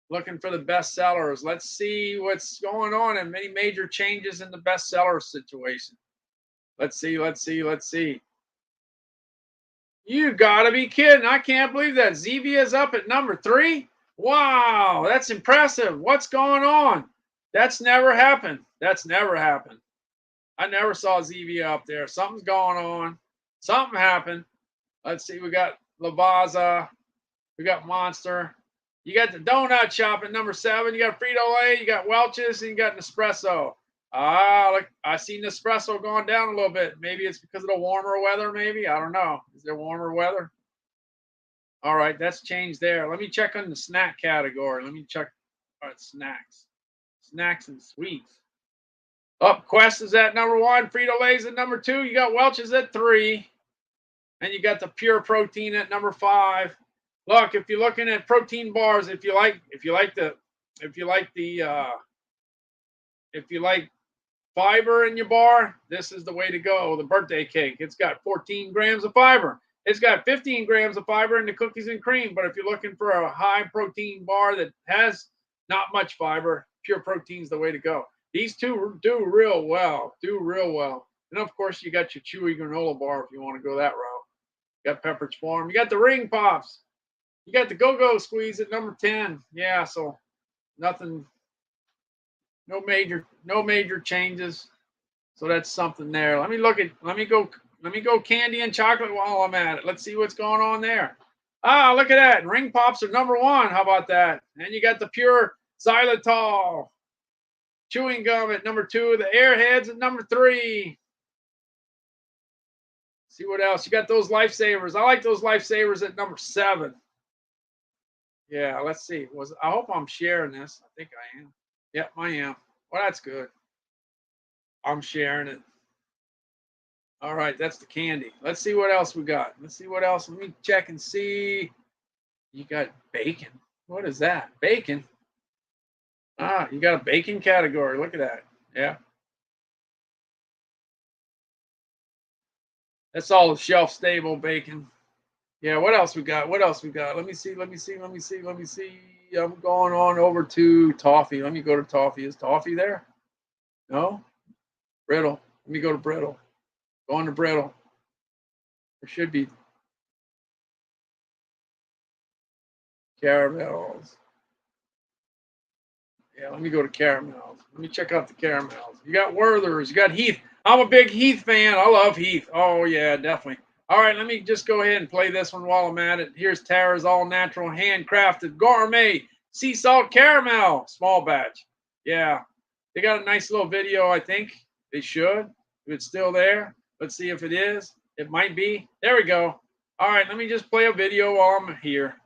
Looking for the bestsellers. Let's see what's going on and many major changes in the bestseller situation. Let's see. You gotta be kidding. I can't believe that. Zevia is up at number 3. Wow, that's impressive. What's going on? That's never happened. I never saw Zevia up there. Something's going on. Something happened. Let's see. We got Lavazza. We got Monster. You got the Donut Shop at number 7. You got Frito-Lay. You got Welch's. And you got Nespresso. Look, I see Nespresso going down a little bit. Maybe it's because of the warmer weather, maybe. I don't know. Is there warmer weather? All right, that's changed there. Let me check on the snack category. Let me check. All right, snacks. Snacks and sweets. Up, Quest is at number 1. Frito-Lay's at number 2. You got Welch's at 3. And you got the Pure Protein at number 5. Look, if you're looking at protein bars, if you like fiber in your bar, this is the way to go. The birthday cake. It's got 14 grams of fiber. It's got 15 grams of fiber in the cookies and cream. But if you're looking for a high protein bar that has not much fiber, Pure Protein's the way to go. These two do real well. And of course, you got your chewy granola bar if you want to go that route. You got Pepperidge Farm. You got the Ring Pops. You got the Go-Go Squeeze at number 10. Yeah, so nothing. No major changes. So that's something there. Let me go candy and chocolate while I'm at it. Let's see what's going on there. Look at that. Ring Pops are number 1. How about that? And you got the Pure Xylitol chewing gum at number 2. The Airheads at number 3. See what else? You got those Lifesavers. I like those Lifesavers at number 7. Yeah, let's see. I hope I'm sharing this. I think I am. Yep, I am. Well, that's good. I'm sharing it. All right, that's the candy. Let's see what else we got. Let's see what else. Let me check and see. You got bacon. What is that? Bacon. Ah, you got a bacon category. Look at that. Yeah. That's all the shelf stable bacon. Yeah, what else we got? What else we got? Let me see. Let me see. Let me see. Let me see. I'm going on over to toffee. Let me go to toffee. Is toffee there? No? Brittle. Let me go to brittle. Go on to brittle. There should be caramels. Yeah, let me go to caramels. Let me check out the caramels. You got Werther's. You got Heath. I'm a big Heath fan. I love Heath. Oh, yeah, definitely. All right, let me just go ahead and play this one while I'm at it. Here's Tara's all natural, handcrafted, gourmet sea salt caramel, small batch. Yeah, they got a nice little video, I think. They should. If it's still there, let's see if it is. It might be. There we go. All right, let me just play a video while I'm here.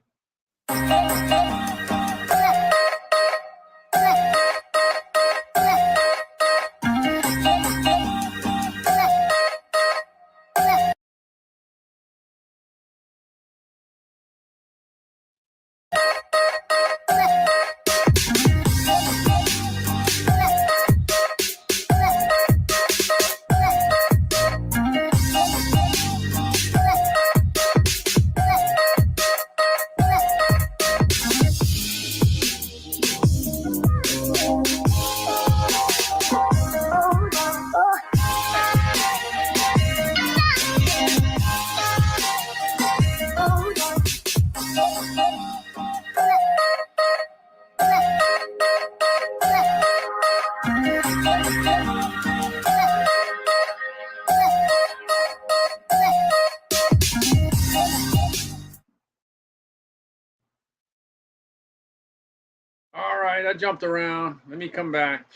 All right, I jumped around. Let me come back.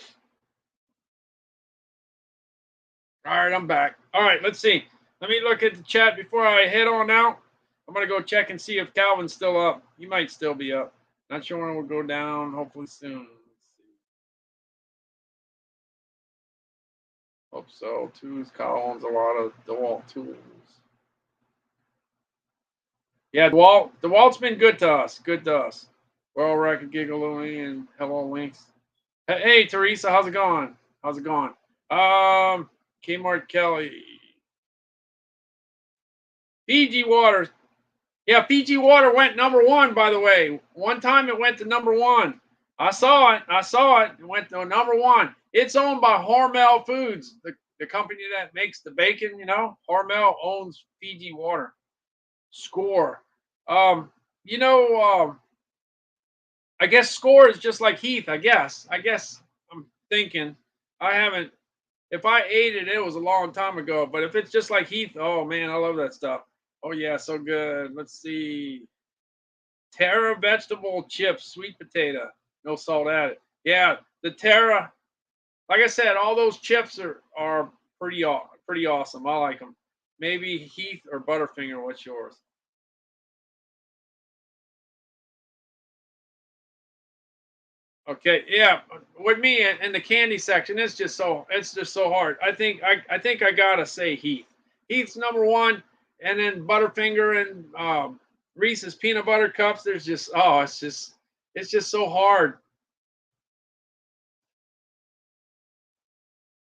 All right, I'm back. All right, let's see. Let me look at the chat before I head on out. I'm going to go check and see if Calvin's still up. He might still be up. Not sure when we'll go down. Hopefully soon. Let's see. Hope so. Tools, columns, a lot of DeWalt tools. Yeah, DeWalt's been good to us. Good to us. Well, Record Gigalooey and hello, Links. Hey, Teresa, how's it going? How's it going? Kmart Kelly. Fiji Water. Yeah, Fiji Water went #1, by the way. One time it went to #1. I saw it. It went to #1. It's owned by Hormel Foods, the company that makes the bacon, you know. Hormel owns Fiji Water. Score. You know, I guess Score is just like Heath, I guess. I'm thinking. I haven't. If I ate it, it was a long time ago. But if it's just like Heath, oh, man, I love that stuff. Oh, yeah, so good. Let's see. Terra vegetable chips, sweet potato, no salt added. Yeah, the Terra, like I said, all those chips are pretty awesome. I like them. Maybe Heath or Butterfinger, what's yours? Okay, yeah, with me in the candy section, it's just so hard. I think I gotta say Heath. Heath's #1, and then Butterfinger and Reese's peanut butter cups. There's just it's just so hard.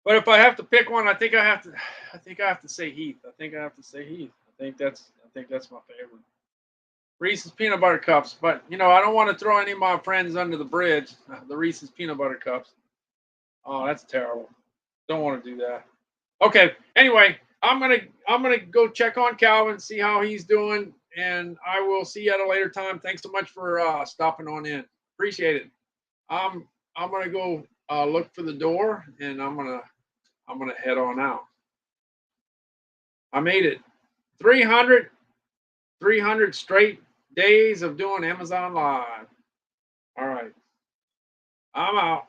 But if I have to pick one, I think I have to say Heath. I think that's my favorite. Reese's peanut butter cups, but you know I don't want to throw any of my friends under the bridge. The Reese's peanut butter cups. Oh, that's terrible. Don't want to do that. Okay. Anyway, I'm gonna go check on Calvin, see how he's doing, and I will see you at a later time. Thanks so much for stopping on in. Appreciate it. I'm gonna go look for the door, and I'm gonna head on out. I made it. 300 straight days of doing Amazon Live. All right. I'm out.